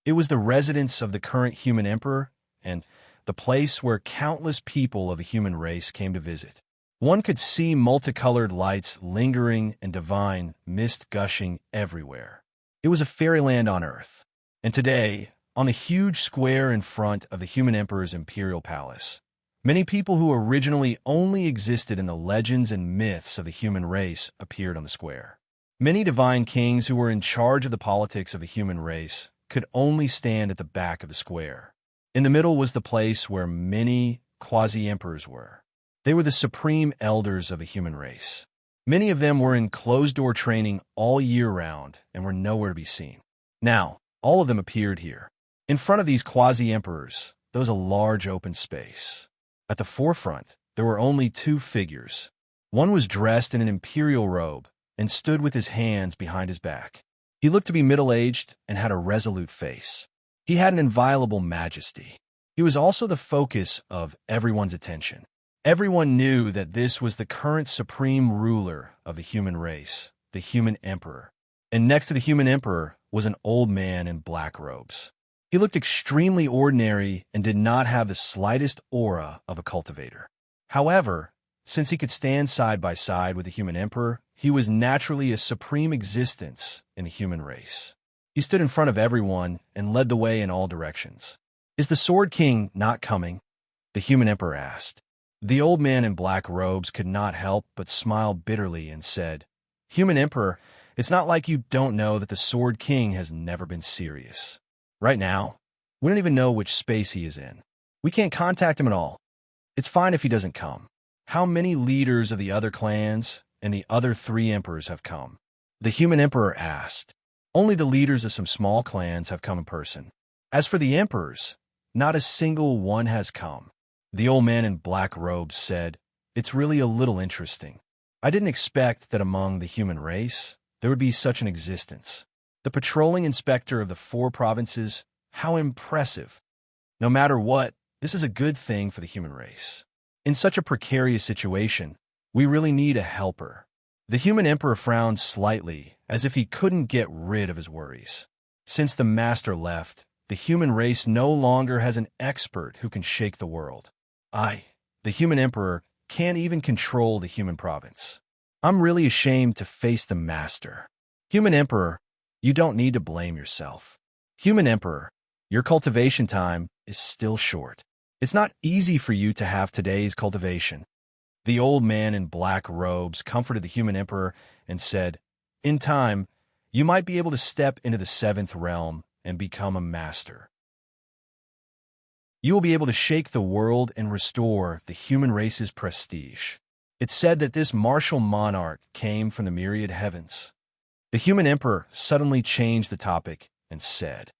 It was the residence of the current human emperor and the place where countless people of the human race came to visit. One could see multicolored lights lingering and divine mist gushing everywhere. It was a fairyland on earth. And today, on the huge square in front of the human emperor's imperial palace, many people who originally only existed in the legends and myths of the human race appeared on the square. Many divine kings who were in charge of the politics of the human race could only stand at the back of the square. In the middle was the place where many quasi-emperors were. They were the supreme elders of the human race. Many of them were in closed-door training all year round and were nowhere to be seen. Now, all of them appeared here. In front of these quasi-emperors, there was a large open space. At the forefront, there were only two figures. One was dressed in an imperial robe and stood with his hands behind his back. He looked to be middle-aged and had a resolute face. He had an inviolable majesty. He was also the focus of everyone's attention. Everyone knew that this was the current supreme ruler of the human race, the human emperor. And next to the human emperor was an old man in black robes. He looked extremely ordinary and did not have the slightest aura of a cultivator. However, since he could stand side by side with the human emperor, he was naturally a supreme existence in the human race. He stood in front of everyone and led the way in all directions. "Is the Sword King not coming?" the human emperor asked. The old man in black robes could not help but smile bitterly and said, "Human emperor, it's not like you don't know that the Sword King has never been serious. Right now, we don't even know which space he is in. We can't contact him at all. It's fine if he doesn't come. How many leaders of the other clans and the other three emperors have come?" the human emperor asked. "Only the leaders of some small clans have come in person. As for the emperors, not a single one has come." The old man in black robes said, "It's really a little interesting. I didn't expect that among the human race there would be such an existence. The patrolling inspector of the 4 provinces, how impressive. No matter what, this is a good thing for the human race. In such a precarious situation, we really need a helper." The human emperor frowned slightly, as if he couldn't get rid of his worries. Since the master left, the human race no longer has an expert who can shake the world. The human emperor, can't even control the human province. I'm really ashamed to face the master. Human emperor, you don't need to blame yourself. Human emperor, your cultivation time is still short. It's not easy for you to have today's cultivation. The old man in black robes comforted the human emperor and said, "In time, you might be able to step into the 7th realm and become a master. You will be able to shake the world and restore the human race's prestige." It's said that this martial monarch came from the myriad heavens. The human emperor suddenly changed the topic and said,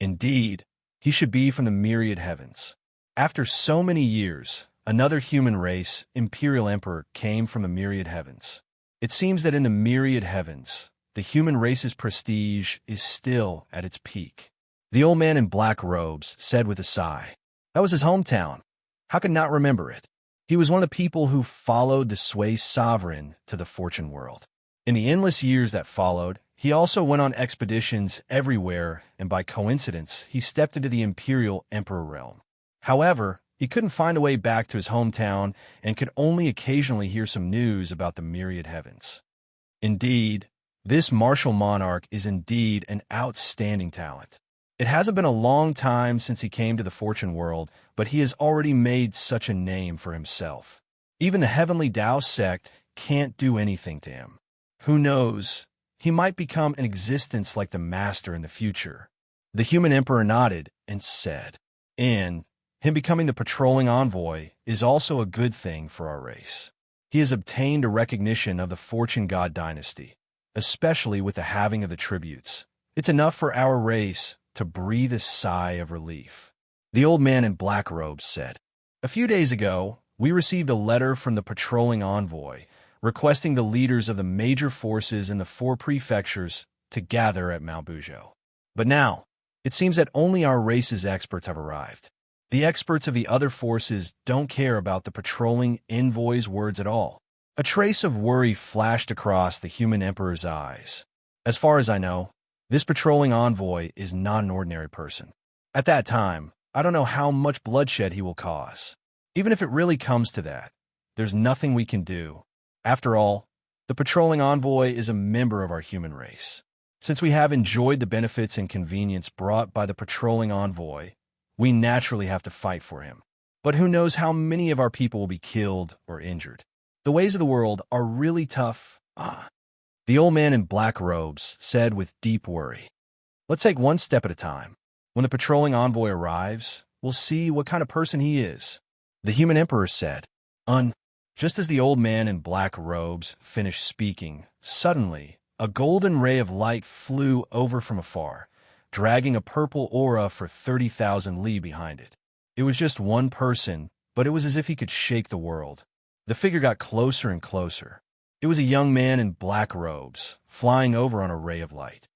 "Indeed, he should be from the myriad heavens." After so many years, another human race, imperial emperor, came from the myriad heavens. It seems that in the myriad heavens, the human race's prestige is still at its peak. The old man in black robes said with a sigh, "That was his hometown. How could not remember it?" He was one of the people who followed the Sway sovereign to the fortune world. In the endless years that followed, he also went on expeditions everywhere, and by coincidence, he stepped into the imperial emperor realm. However, he couldn't find a way back to his hometown and could only occasionally hear some news about the myriad heavens. Indeed, this martial monarch is indeed an outstanding talent. It hasn't been a long time since he came to the fortune world, but he has already made such a name for himself. Even the heavenly Tao sect can't do anything to him. Who knows? He might become an existence like the master in the future. The human emperor nodded and said, "And him becoming the patrolling envoy is also a good thing for our race. He has obtained a recognition of the fortune god dynasty, especially with the halving of the tributes. It's enough for our race, to breathe a sigh of relief. The old man in black robes said, "A few days ago, we received a letter from the patrolling envoy requesting the leaders of the major forces in the 4 prefectures to gather at Mount Bujo. But now, it seems that only our race's experts have arrived. The experts of the other forces don't care about the patrolling envoy's words at all." A trace of worry flashed across the human emperor's eyes. "As far as I know, this patrolling envoy is not an ordinary person. At that time, I don't know how much bloodshed he will cause. Even if it really comes to that, there's nothing we can do. After all, the patrolling envoy is a member of our human race. Since we have enjoyed the benefits and convenience brought by the patrolling envoy, we naturally have to fight for him. But who knows how many of our people will be killed or injured. The ways of the world are really tough." The old man in black robes said with deep worry, "Let's take one step at a time. When the patrolling envoy arrives, we'll see what kind of person he is." The human emperor said, Just as the old man in black robes finished speaking, suddenly, a golden ray of light flew over from afar, dragging a purple aura for 30,000 li behind it. It was just one person, but it was as if he could shake the world. The figure got closer and closer. It was a young man in black robes, flying over on a ray of light.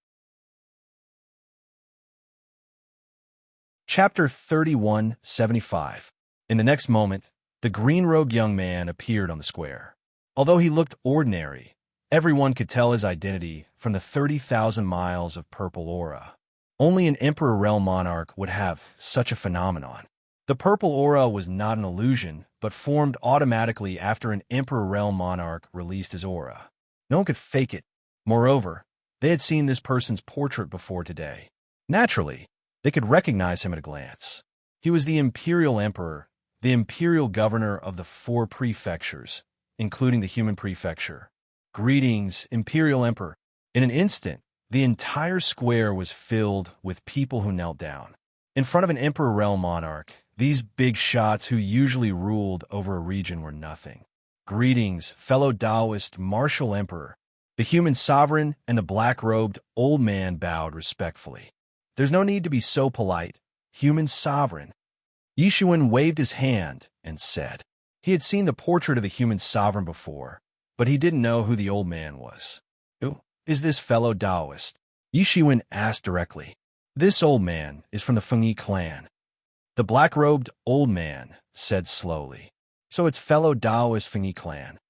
Chapter 3175. In the next moment, the green-robed young man appeared on the square. Although he looked ordinary, everyone could tell his identity from the 30,000 miles of purple aura. Only an Emperor Realm monarch would have such a phenomenon. The purple aura was not an illusion, but formed automatically after an Emperor Realm monarch released his aura. No one could fake it. Moreover, they had seen this person's portrait before today. Naturally, they could recognize him at a glance. He was the Imperial Emperor, the Imperial Governor of the 4 prefectures, including the human prefecture. "Greetings, Imperial Emperor." In an instant, the entire square was filled with people who knelt down. In front of an Emperor Realm monarch, these big shots who usually ruled over a region were nothing. "Greetings, fellow Taoist martial emperor." The human sovereign and the black-robed old man bowed respectfully. "There's no need to be so polite, human sovereign." Yishuan waved his hand and said. He had seen the portrait of the human sovereign before, but he didn't know who the old man was. "Who is this fellow Taoist?" Yishuan asked directly. "This old man is from the Fengyi clan." The black-robed old man said slowly. "So it's fellow Taoist Fengyi clan."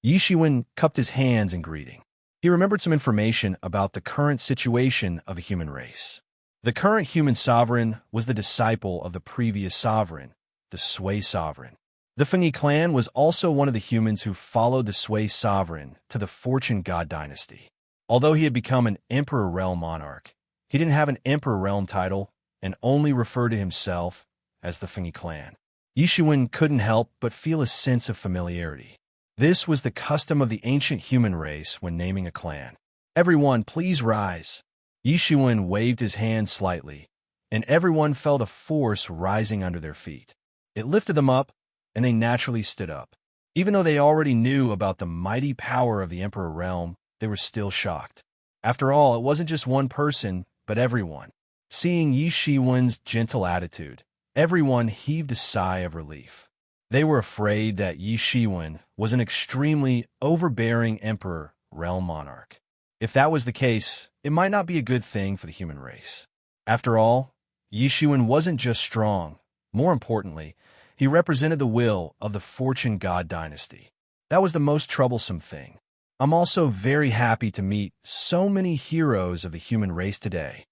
Yishuan cupped his hands in greeting. He remembered some information about the current situation of a human race. The current human sovereign was the disciple of the previous sovereign, the Sui sovereign. The Fengyi clan was also one of the humans who followed the Sui sovereign to the Fortune God dynasty. Although he had become an Emperor Realm monarch, he didn't have an Emperor Realm title and only referred to himself as the Fengyi clan. Yishuan couldn't help but feel a sense of familiarity. This was the custom of the ancient human race when naming a clan. "Everyone, please rise." Yishuan waved his hand slightly, and everyone felt a force rising under their feet. It lifted them up, and they naturally stood up. Even though they already knew about the mighty power of the Emperor Realm, they were still shocked. After all, it wasn't just one person, but everyone. Seeing Yishuan's gentle attitude, everyone heaved a sigh of relief. They were afraid that Yishuan was an extremely overbearing Emperor Realm monarch. If that was the case, it might not be a good thing for the human race. After all, Yishuan wasn't just strong. More importantly, he represented the will of the Fortune God dynasty. That was the most troublesome thing. I'm also very happy to meet so many heroes of the human race today.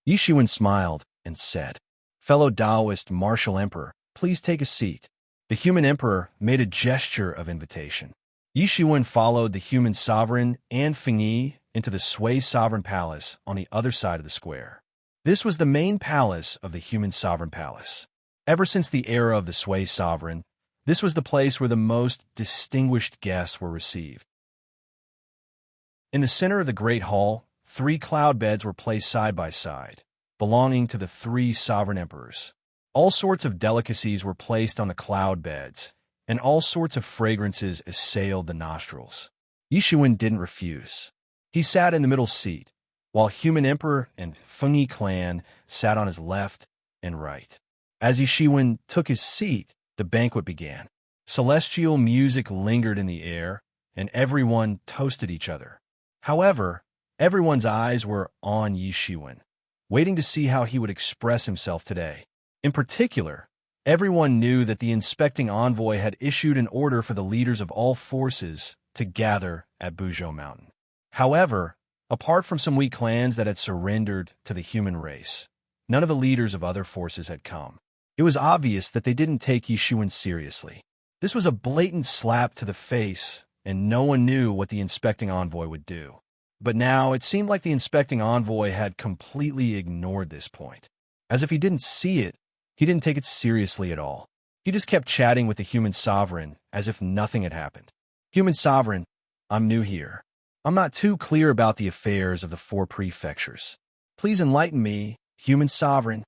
Yishuan smiled and said, "Fellow Taoist martial emperor, please take a seat." The human emperor made a gesture of invitation. Yishuan followed the human sovereign and Fengyi into the Sui sovereign palace on the other side of the square. This was the main palace of the human sovereign palace. Ever since the era of the Sui sovereign, this was the place where the most distinguished guests were received. In the center of the great hall, 3 cloud beds were placed side by side, belonging to the 3 sovereign emperors. All sorts of delicacies were placed on the cloud beds, and all sorts of fragrances assailed the nostrils. Yishuan didn't refuse. He sat in the middle seat, while Human Emperor and Fungi clan sat on his left and right. As Yishiwen took his seat, the banquet began. Celestial music lingered in the air, and everyone toasted each other. However, everyone's eyes were on Yishiwen, waiting to see how he would express himself today. In particular, everyone knew that the inspecting envoy had issued an order for the leaders of all forces to gather at Buzhou Mountain. However, apart from some weak clans that had surrendered to the human race, none of the leaders of other forces had come. It was obvious that they didn't take Yishiwen seriously. This was a blatant slap to the face, and no one knew what the inspecting envoy would do. But now it seemed like the inspecting envoy had completely ignored this point. As if he didn't see it, he didn't take it seriously at all. He just kept chatting with the human sovereign as if nothing had happened. Human sovereign, I'm new here. I'm not too clear about the affairs of the 4 prefectures. Please enlighten me, human sovereign.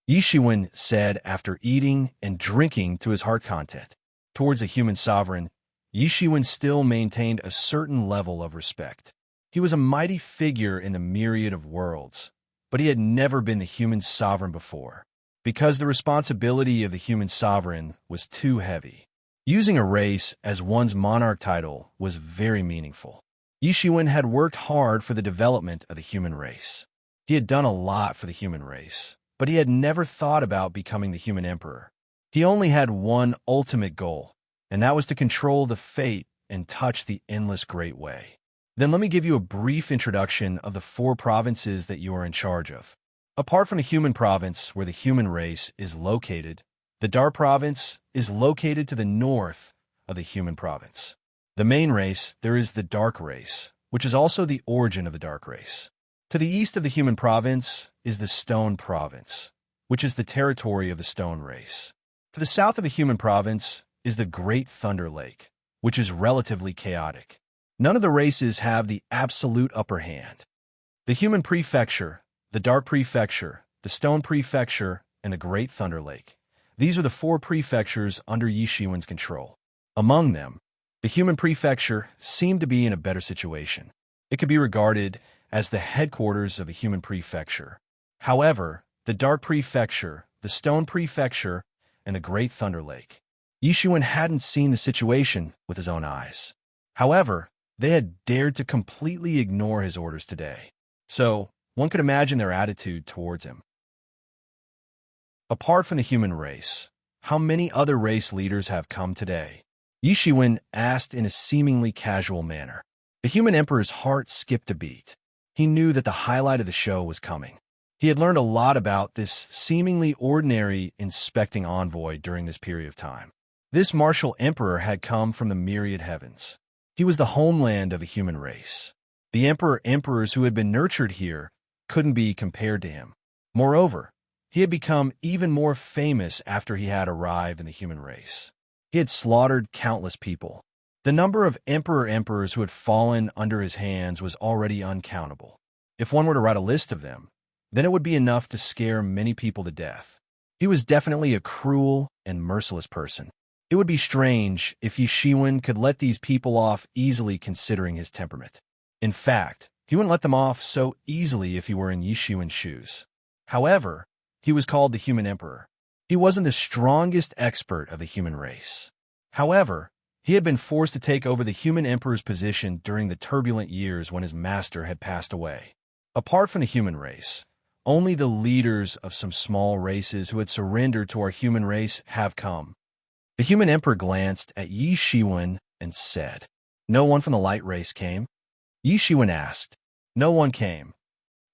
Yishiwen said after eating and drinking to his heart content. Towards the human sovereign, Yishiwen still maintained a certain level of respect. He was a mighty figure in the myriad of worlds, but he had never been the human sovereign before, because the responsibility of the human sovereign was too heavy. Using a race as one's monarch title was very meaningful. Yishiwen had worked hard for the development of the human race. He had done a lot for the human race, but he had never thought about becoming the human emperor. He only had one ultimate goal, and that was to control the fate and touch the endless great way. Then let me give you a brief introduction of the 4 provinces that you are in charge of. Apart from the human province, where the human race is located, the dark province is located to the north of the human province. The main race, there is the dark race, which is also the origin of the dark race. To the east of the human province is the stone province, which is the territory of the stone race. To the south of the human province is the Great Thunder Lake, which is relatively chaotic. None of the races have the absolute upper hand. The human prefecture, the dark prefecture, the stone prefecture, and the Great Thunder Lake. These are the 4 prefectures under Yishiwen's control. Among them, the human prefecture seemed to be in a better situation. It could be regarded as the headquarters of a human prefecture. However, the dark prefecture, the stone prefecture, and the Great Thunder Lake, Yishiwen hadn't seen the situation with his own eyes. However, they had dared to completely ignore his orders today. So, one could imagine their attitude towards him. Apart from the human race, how many other race leaders have come today? Yishiwen asked in a seemingly casual manner. The human emperor's heart skipped a beat. He knew that the highlight of the show was coming. He had learned a lot about this seemingly ordinary inspecting envoy during this period of time. This martial emperor had come from the myriad heavens. He was the homeland of the human race. The emperors who had been nurtured here couldn't be compared to him. Moreover, he had become even more famous after he had arrived in the human race. He had slaughtered countless people. The number of emperors who had fallen under his hands was already uncountable. If one were to write a list of them, then it would be enough to scare many people to death. He was definitely a cruel and merciless person. It would be strange if Yishiwen could let these people off easily considering his temperament. In fact, he wouldn't let them off so easily if he were in Yishiwen's shoes. However, he was called the human emperor. He wasn't the strongest expert of the human race. However, he had been forced to take over the human emperor's position during the turbulent years when his master had passed away. Apart from the human race, only the leaders of some small races who had surrendered to our human race have come. The human emperor glanced at Yishiwen and said, "No one from the light race came?" Yishiwen asked. "No one came."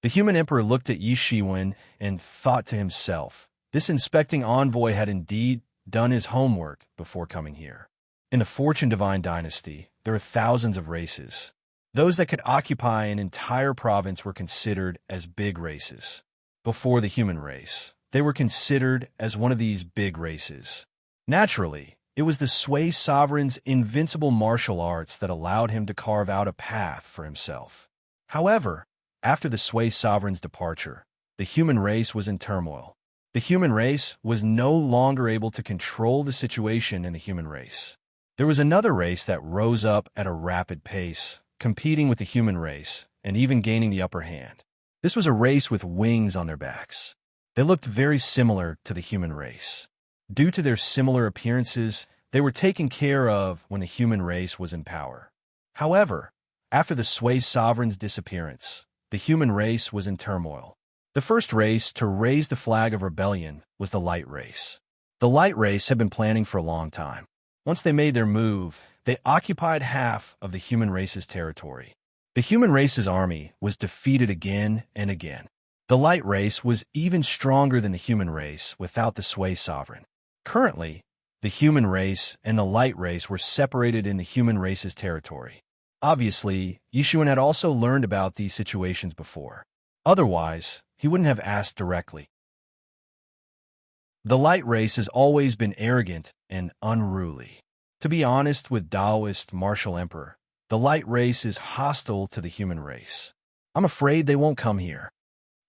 The human emperor looked at Yishiwen and thought to himself, this inspecting envoy had indeed done his homework before coming here. In the Fortune Divine dynasty, there are thousands of races. Those that could occupy an entire province were considered as big races. Before the human race, they were considered as one of these big races. Naturally, it was the Sui sovereign's invincible martial arts that allowed him to carve out a path for himself. However, after the Sui sovereign's departure, the human race was in turmoil. The human race was no longer able to control the situation in the human race. There was another race that rose up at a rapid pace, competing with the human race and even gaining the upper hand. This was a race with wings on their backs. They looked very similar to the human race. Due to their similar appearances, they were taken care of when the human race was in power. However, after the Sway sovereign's disappearance, the human race was in turmoil. The first race to raise the flag of rebellion was the light race. The light race had been planning for a long time. Once they made their move, they occupied half of the human race's territory. The human race's army was defeated again and again. The light race was even stronger than the human race without the Sway sovereign. Currently, the human race and the light race were separated in the human race's territory. Obviously, Yishuan had also learned about these situations before. Otherwise, he wouldn't have asked directly. The light race has always been arrogant and unruly. To be honest with Taoist martial emperor, the light race is hostile to the human race. I'm afraid they won't come here.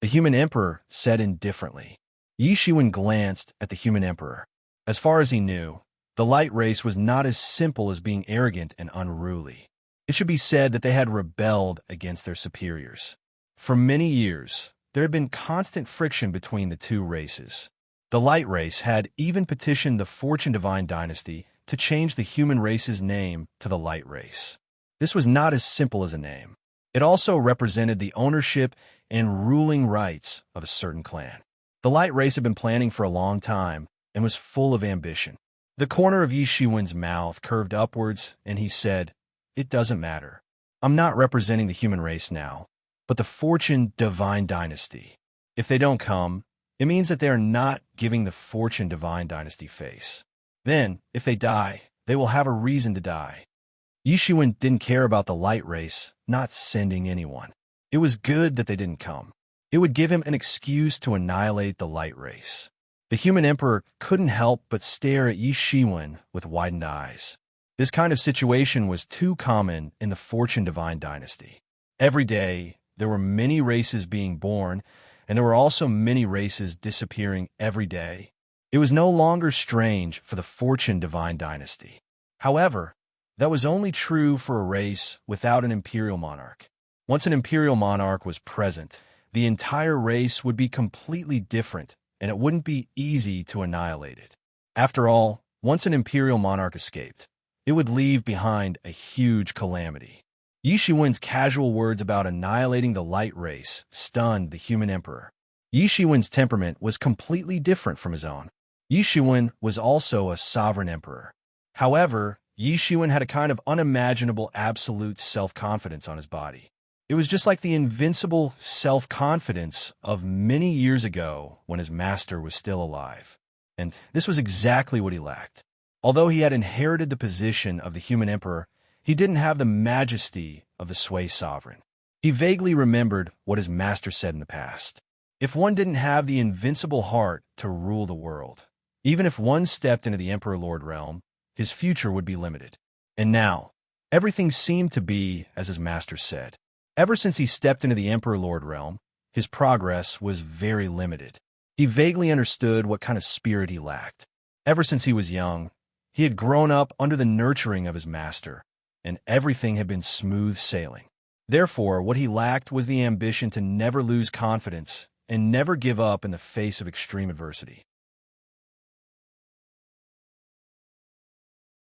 The human emperor said indifferently. Yishuan glanced at the human emperor. As far as he knew, the light race was not as simple as being arrogant and unruly. It should be said that they had rebelled against their superiors. For many years, there had been constant friction between the two races. The light race had even petitioned the Fortune Divine Dynasty to change the human race's name to the light race. This was not as simple as a name. It also represented the ownership and ruling rights of a certain clan. The light race had been planning for a long time and was full of ambition. The corner of Yishuan's mouth curved upwards, and he said, "It doesn't matter. I'm not representing the human race now, but the Fortune Divine Dynasty. If they don't come, it means that they are not giving the Fortune Divine Dynasty face. Then, if they die, they will have a reason to die." Yishuan didn't care about the light race not sending anyone. It was good that they didn't come. It would give him an excuse to annihilate the light race. The human emperor couldn't help but stare at Yishuan with widened eyes. This kind of situation was too common in the Fortune Divine Dynasty. Every day, there were many races being born, and there were also many races disappearing every day. It was no longer strange for the Fortune Divine Dynasty. However, that was only true for a race without an imperial monarch. Once an imperial monarch was present, the entire race would be completely different, and it wouldn't be easy to annihilate it. After all, once an imperial monarch escaped, it would leave behind a huge calamity. Yishuan's casual words about annihilating the light race stunned the human emperor. Yishuan's temperament was completely different from his own. Yishuan was also a sovereign emperor. However, Yishuan had a kind of unimaginable absolute self-confidence on his body. It was just like the invincible self-confidence of many years ago when his master was still alive. And this was exactly what he lacked. Although he had inherited the position of the human emperor, he didn't have the majesty of the Sway sovereign. He vaguely remembered what his master said in the past. If one didn't have the invincible heart to rule the world, even if one stepped into the Emperor-Lord realm, his future would be limited. And now, everything seemed to be as his master said. Ever since he stepped into the Emperor-Lord realm, his progress was very limited. He vaguely understood what kind of spirit he lacked. Ever since he was young, he had grown up under the nurturing of his master, and everything had been smooth sailing. Therefore, what he lacked was the ambition to never lose confidence and never give up in the face of extreme adversity.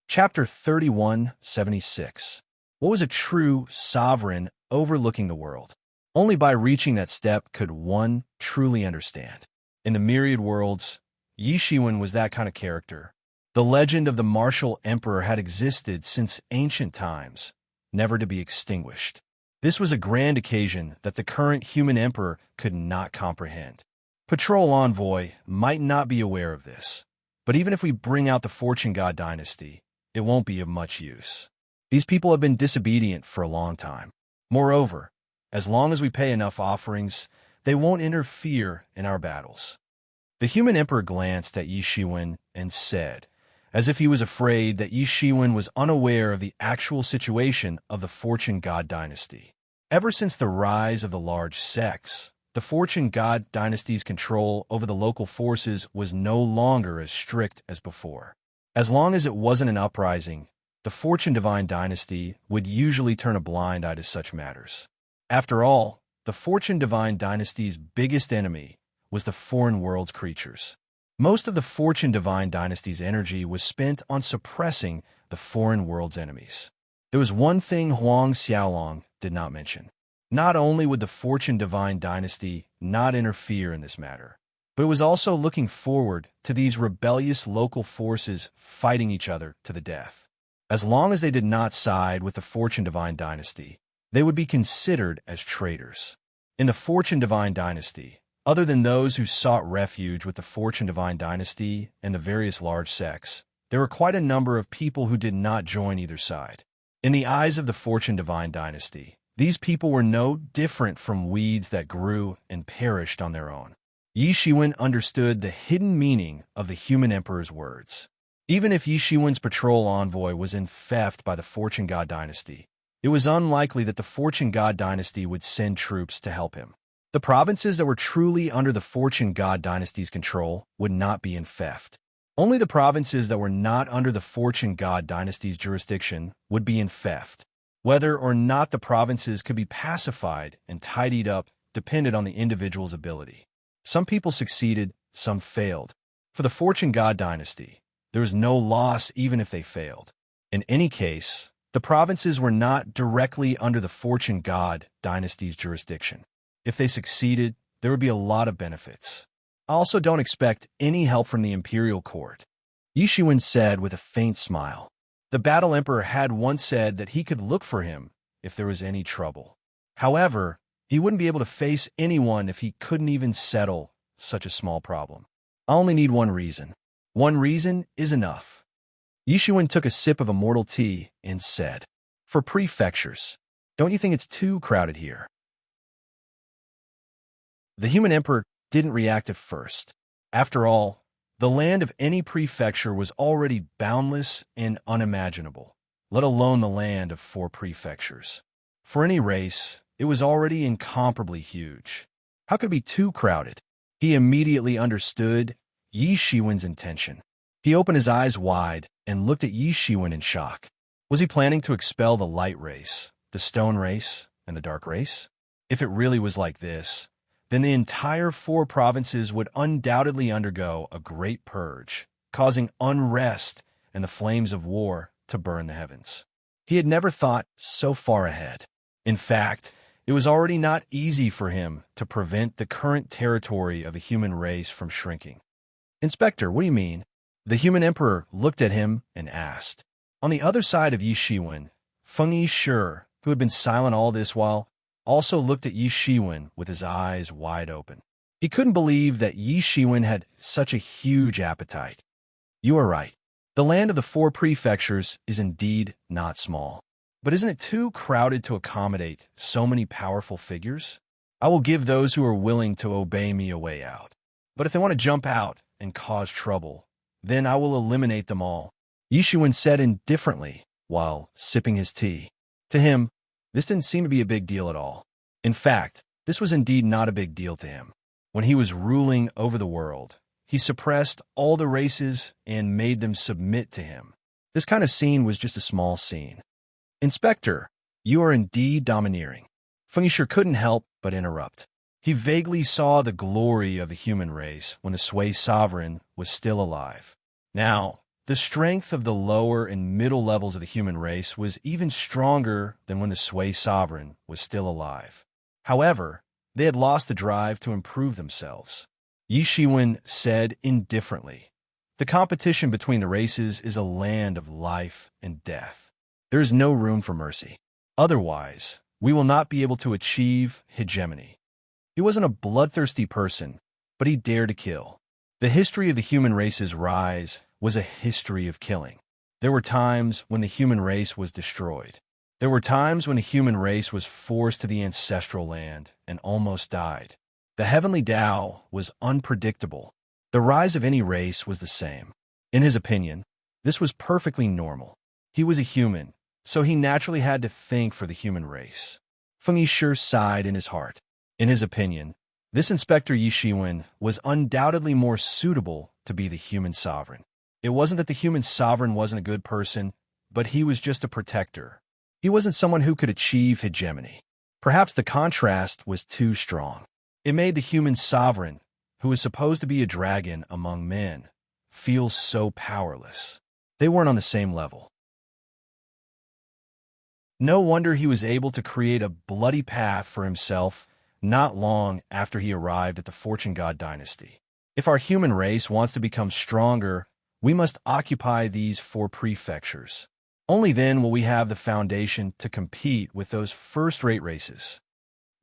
Chapter 3176. What was a true sovereign overlooking the world? Only by reaching that step could one truly understand. In the myriad worlds, Yishuan was that kind of character. The legend of the martial emperor had existed since ancient times, never to be extinguished. This was a grand occasion that the current human emperor could not comprehend. Patrol Envoy might not be aware of this, but even if we bring out the Fortune God dynasty, it won't be of much use. These people have been disobedient for a long time. Moreover, as long as we pay enough offerings, they won't interfere in our battles. The human emperor glanced at Yishuan and said, as if he was afraid that Yishuan was unaware of the actual situation of the Fortune God dynasty. Ever since the rise of the large sects, the Fortune God dynasty's control over the local forces was no longer as strict as before. As long as it wasn't an uprising, the Fortune Divine Dynasty would usually turn a blind eye to such matters. After all, the the Fortune Divine Dynasty's biggest enemy was the foreign world's creatures. Most of the Fortune Divine Dynasty's energy was spent on suppressing the foreign world's enemies. There was one thing Huang Xiaolong did not mention. Not only would the Fortune Divine Dynasty not interfere in this matter, but it was also looking forward to these rebellious local forces fighting each other to the death. As long as they did not side with the Fortune Divine Dynasty, they would be considered as traitors. In the Fortune Divine Dynasty, other than those who sought refuge with the Fortune Divine Dynasty and the various large sects, there were quite a number of people who did not join either side. In the eyes of the Fortune Divine Dynasty, these people were no different from weeds that grew and perished on their own. Yi Shiwen understood the hidden meaning of the human emperor's words. Even if Yi Shiwen's patrol envoy was in theft by the Fortune God Dynasty, it was unlikely that the Fortune God Dynasty would send troops to help him. The provinces that were truly under the Fortune God Dynasty's control would not be in theft. Only the provinces that were not under the Fortune God Dynasty's jurisdiction would be in theft. Whether or not the provinces could be pacified and tidied up depended on the individual's ability. Some people succeeded, some failed. For the Fortune God Dynasty, there was no loss even if they failed. In any case, the provinces were not directly under the Fortune God Dynasty's jurisdiction. If they succeeded, there would be a lot of benefits. I also don't expect any help from the imperial court, Yi Shiwen said with a faint smile. The Battle Emperor had once said that he could look for him if there was any trouble. However, he wouldn't be able to face anyone if he couldn't even settle such a small problem. I only need one reason. One reason is enough. Yi Shiwen took a sip of immortal tea and said, "For prefectures, don't you think it's too crowded here?" The human emperor didn't react at first. After all, the land of any prefecture was already boundless and unimaginable, let alone the land of 4 prefectures. For any race, it was already incomparably huge. How could it be too crowded? He immediately understood Yi Shiwen's intention. He opened his eyes wide and looked at Yi Shiwen in shock. Was he planning to expel the light race, the stone race, and the dark race? If it really was like this, then the entire 4 provinces would undoubtedly undergo a great purge, causing unrest and the flames of war to burn the heavens. He had never thought so far ahead. In fact, it was already not easy for him to prevent the current territory of the human race from shrinking. "Inspector, what do you mean?" The human emperor looked at him and asked. On the other side of Yi Shiwen, Feng Yishe, who had been silent all this while, also looked at Yi Shiwen with his eyes wide open. He couldn't believe that Yi Shiwen had such a huge appetite. "You are right. The land of the 4 prefectures is indeed not small. But isn't it too crowded to accommodate so many powerful figures? I will give those who are willing to obey me a way out. But if they want to jump out and cause trouble, then I will eliminate them all," Yi Shiwen said indifferently while sipping his tea. To him, this didn't seem to be a big deal at all. In fact, this was indeed not a big deal to him. When he was ruling over the world, he suppressed all the races and made them submit to him. This kind of scene was just a small scene. "Inspector, you are indeed domineering." Feng Yishe couldn't help but interrupt. He vaguely saw the glory of the human race when the Sui sovereign was still alive. Now, the strength of the lower and middle levels of the human race was even stronger than when the Sui sovereign was still alive. However, they had lost the drive to improve themselves. Yi Shiwen said indifferently, "The competition between the races is a land of life and death. There is no room for mercy. Otherwise, we will not be able to achieve hegemony." He wasn't a bloodthirsty person, but he dared to kill. The history of the human race's rise was a history of killing. There were times when the human race was destroyed. There were times when the human race was forced to the ancestral land and almost died. The heavenly Tao was unpredictable. The rise of any race was the same. In his opinion, this was perfectly normal. He was a human, so he naturally had to think for the human race. Feng Yishe sighed in his heart. In his opinion, this Inspector Yi Shiwen was undoubtedly more suitable to be the human sovereign. It wasn't that the human sovereign wasn't a good person, but he was just a protector. He wasn't someone who could achieve hegemony. Perhaps the contrast was too strong. It made the human sovereign, who was supposed to be a dragon among men, feel so powerless. They weren't on the same level. No wonder he was able to create a bloody path for himself not long after he arrived at the Fortune God dynasty. If our human race wants to become stronger, we must occupy these 4 prefectures. Only then will we have the foundation to compete with those first-rate races.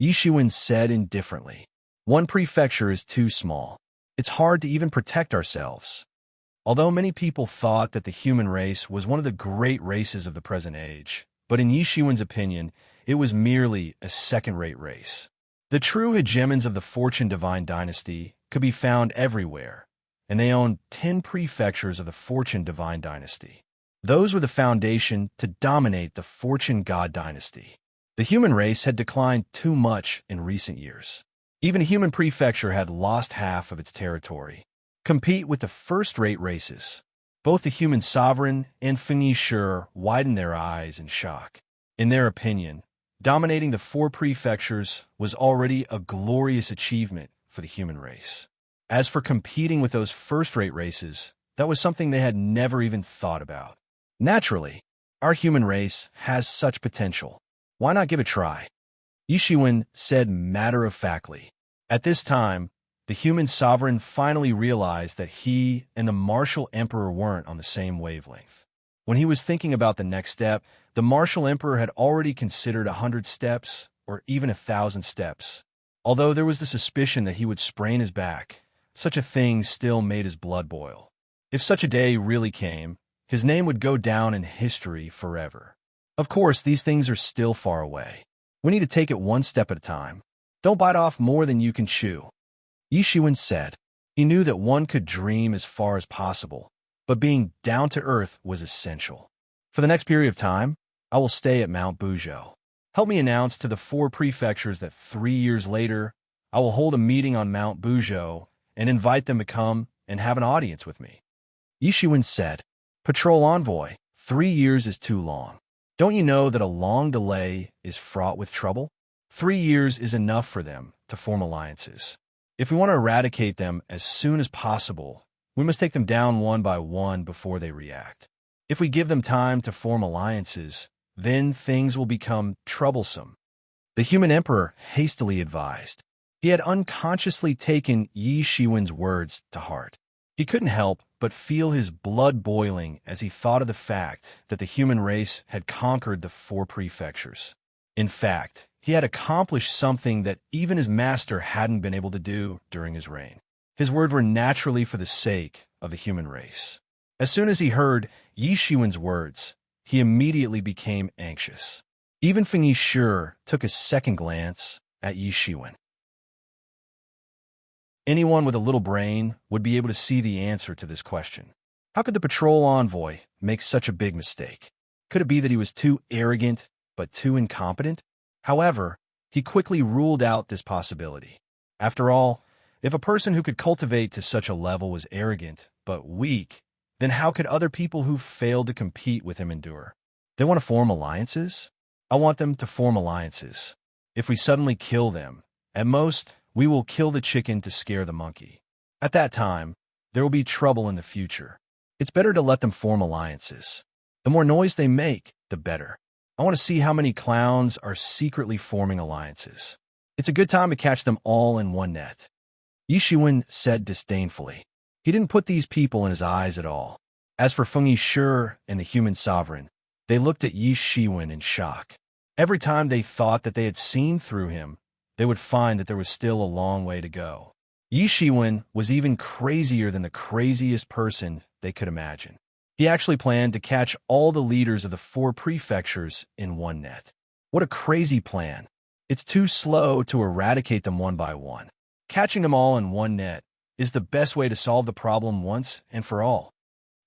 Yishuin said indifferently, "One prefecture is too small. It's hard to even protect ourselves." Although many people thought that the human race was one of the great races of the present age, but in Yishuin's opinion, it was merely a second-rate race. The true hegemons of the Fortune Divine Dynasty could be found everywhere, and they owned 10 prefectures of the Fortune Divine Dynasty. Those were the foundation to dominate the Fortune God Dynasty. The human race had declined too much in recent years. Even a human prefecture had lost half of its territory. Compete with the first-rate races. Both the human sovereign and Feng Shi widened their eyes in shock. In their opinion, dominating the 4 prefectures was already a glorious achievement for the human race. As for competing with those first-rate races, that was something they had never even thought about. Naturally, our human race has such potential. Why not give it a try? Yishuin said matter-of-factly. At this time, the human sovereign finally realized that he and the martial emperor weren't on the same wavelength. When he was thinking about the next step, the martial emperor had already considered 100 steps or even 1,000 steps. Although there was the suspicion that he would sprain his back, such a thing still made his blood boil. If such a day really came, his name would go down in history forever. Of course, these things are still far away. We need to take it one step at a time. Don't bite off more than you can chew. Yishuin said. He knew that one could dream as far as possible, but being down to earth was essential. For the next period of time, I will stay at Mount Buzhou. Help me announce to the 4 prefectures that 3 years later, I will hold a meeting on Mount Buzhou and invite them to come and have an audience with me. Yishuin said, Patrol Envoy, 3 years is too long. Don't you know that a long delay is fraught with trouble? 3 years is enough for them to form alliances. If we want to eradicate them as soon as possible, we must take them down one by one before they react. If we give them time to form alliances, then things will become troublesome. The human emperor hastily advised. He had unconsciously taken Yishuin's words to heart. He couldn't help but feel his blood boiling as he thought of the fact that the human race had conquered the 4 prefectures. In fact, he had accomplished something that even his master hadn't been able to do during his reign. His words were naturally for the sake of the human race. As soon as he heard Yishuin's words, he immediately became anxious. Even Feng Shi took a second glance at Yishuin. Anyone with a little brain would be able to see the answer to this question. How could the patrol envoy make such a big mistake? Could it be that he was too arrogant, but too incompetent? However, he quickly ruled out this possibility. After all, if a person who could cultivate to such a level was arrogant, but weak, then how could other people who failed to compete with him endure? They want to form alliances? I want them to form alliances. If we suddenly kill them, at most, we will kill the chicken to scare the monkey. At that time, there will be trouble in the future. It's better to let them form alliances. The more noise they make, the better. I want to see how many clowns are secretly forming alliances. It's a good time to catch them all in one net. Yishuin said disdainfully. He didn't put these people in his eyes at all. As for Feng Shi and the human sovereign, they looked at Yishuin in shock. Every time they thought that they had seen through him, they would find that there was still a long way to go. Yishuin was even crazier than the craziest person they could imagine. He actually planned to catch all the leaders of the 4 prefectures in one net. What a crazy plan. It's too slow to eradicate them one by one. Catching them all in one net is the best way to solve the problem once and for all.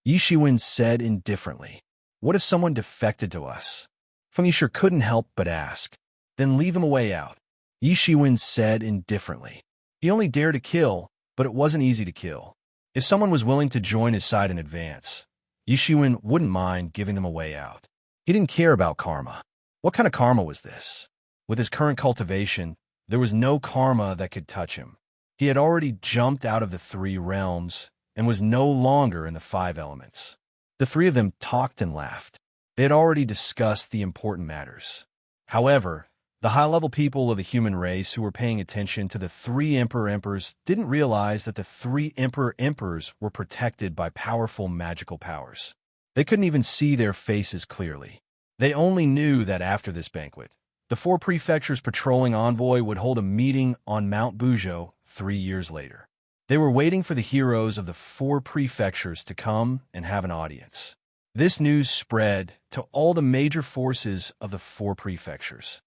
Yishuin said indifferently, What if someone defected to us? Feng Shi couldn't help but ask. Then leave them a way out. Yishuin said indifferently. He only dared to kill, but it wasn't easy to kill. If someone was willing to join his side in advance, Yishuin wouldn't mind giving them a way out. He didn't care about karma. What kind of karma was this? With his current cultivation, there was no karma that could touch him. He had already jumped out of the three realms and was no longer in the five elements. The three of them talked and laughed. They had already discussed the important matters. However, the high-level people of the human race who were paying attention to the three Emperors didn't realize that the three Emperors were protected by powerful magical powers. They couldn't even see their faces clearly. They only knew that after this banquet, the four prefectures' patrolling envoy would hold a meeting on Mount Bujo 3 years later. They were waiting for the heroes of the four prefectures to come and have an audience. This news spread to all the major forces of the four prefectures.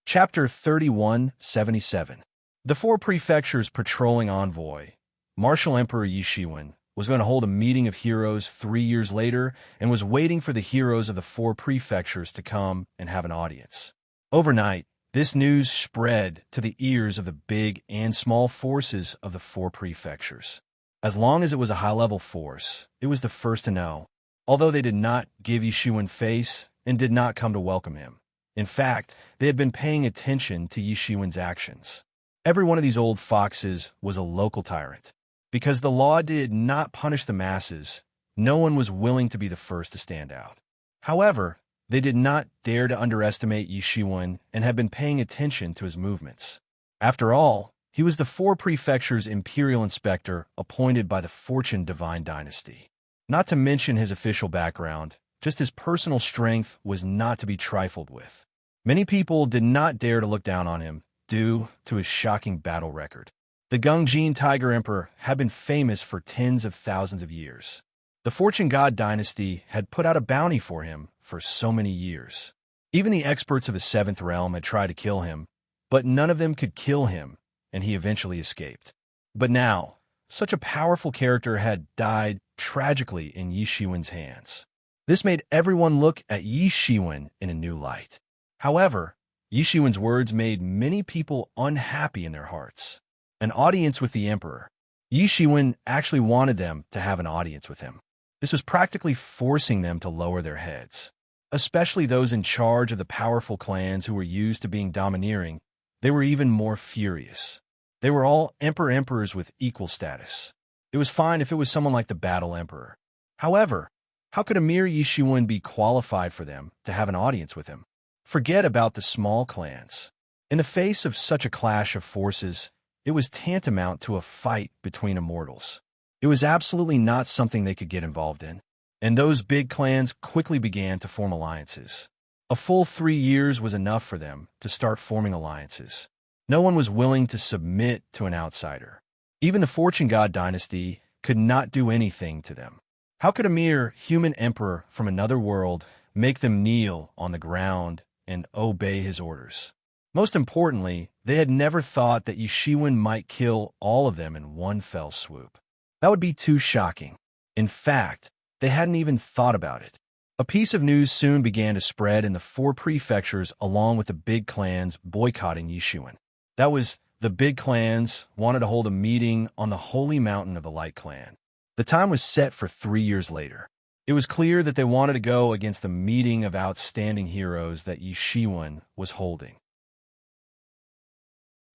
Chapter 3177. The four prefectures' patrolling envoy, Martial Emperor Yishiwen, was going to hold a meeting of heroes 3 years later and was waiting for the heroes of the four prefectures to come and have an audience. Overnight, this news spread to the ears of the big and small forces of the four prefectures. As long as it was a high-level force, it was the first to know, although they did not give Yishiwen face and did not come to welcome him. In fact, they had been paying attention to Yishiwen's actions. Every one of these old foxes was a local tyrant. Because the law did not punish the masses, no one was willing to be the first to stand out. However, they did not dare to underestimate Yishiwen and had been paying attention to his movements. After all, he was the four prefectures' imperial inspector appointed by the Fortune Divine Dynasty. Not to mention his official background, just his personal strength was not to be trifled with. Many people did not dare to look down on him due to his shocking battle record. The Gungjin Tiger Emperor had been famous for tens of thousands of years. The Fortune God Dynasty had put out a bounty for him for so many years. Even the experts of the Seventh Realm had tried to kill him, but none of them could kill him, and he eventually escaped. But now, such a powerful character had died tragically in Yishiwen's hands. This made everyone look at Yishiwen in a new light. However, Yishiwen's words made many people unhappy in their hearts. An audience with the emperor. Yishiwen actually wanted them to have an audience with him. This was practically forcing them to lower their heads. Especially those in charge of the powerful clans who were used to being domineering, they were even more furious. They were all emperors with equal status. It was fine if it was someone like the Battle Emperor. However, how could a mere Yishiwen be qualified for them to have an audience with him? Forget about the small clans. In the face of such a clash of forces, it was tantamount to a fight between immortals. It was absolutely not something they could get involved in. And those big clans quickly began to form alliances. A full 3 years was enough for them to start forming alliances. No one was willing to submit to an outsider. Even the Fortune God Dynasty could not do anything to them. How could a mere human emperor from another world make them kneel on the ground and obey his orders? Most importantly, they had never thought that Yishiwen might kill all of them in one fell swoop. That would be too shocking. In fact, they hadn't even thought about it. A piece of news soon began to spread in the four prefectures along with the big clans boycotting Yishiwen. That was, the big clans wanted to hold a meeting on the holy mountain of the Light Clan. The time was set for 3 years later. It was clear that they wanted to go against the meeting of outstanding heroes that Yishiwen was holding.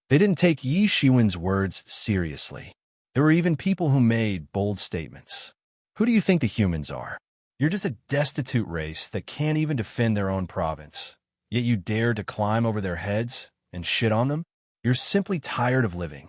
They didn't take Yishiwen's words seriously. There were even people who made bold statements. Who do you think the humans are? You're just a destitute race that can't even defend their own province. Yet you dare to climb over their heads and shit on them? You're simply tired of living.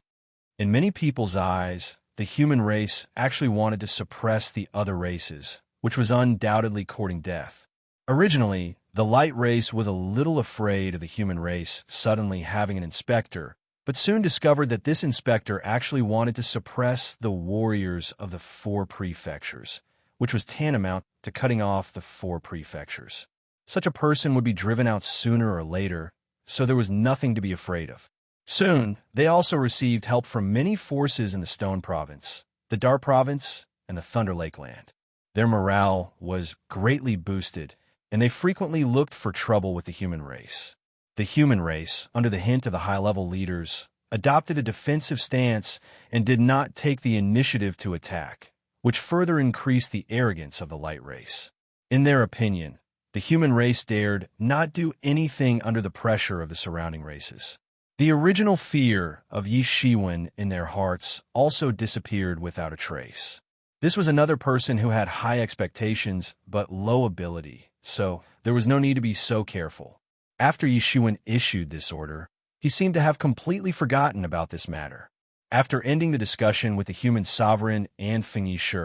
In many people's eyes, the human race actually wanted to suppress the other races, which was undoubtedly courting death. Originally, the light race was a little afraid of the human race suddenly having an inspector, but soon discovered that this inspector actually wanted to suppress the warriors of the four prefectures, which was tantamount to cutting off the four prefectures. Such a person would be driven out sooner or later, so there was nothing to be afraid of. Soon, they also received help from many forces in the Stone Province, the Dark Province, and the Thunder Lake Land. Their morale was greatly boosted, and they frequently looked for trouble with the human race. The human race, under the hint of the high-level leaders, adopted a defensive stance and did not take the initiative to attack, which further increased the arrogance of the light race. In their opinion, the human race dared not do anything under the pressure of the surrounding races. The original fear of Yi Shiwen in their hearts also disappeared without a trace. This was another person who had high expectations but low ability, so there was no need to be so careful. After Yi Shiwen issued this order, he seemed to have completely forgotten about this matter. After ending the discussion with the human sovereign and Feng Shi,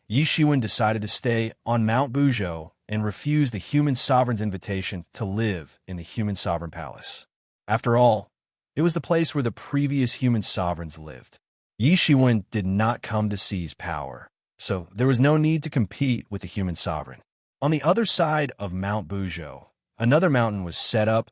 Yi Shiwen decided to stay on Mount Buzhou and refuse the human sovereign's invitation to live in the human sovereign palace. After all, it was the place where the previous human sovereigns lived. Yi Shiwen did not come to seize power, so there was no need to compete with the human sovereign. On the other side of Mount Buzhou, another mountain was set up,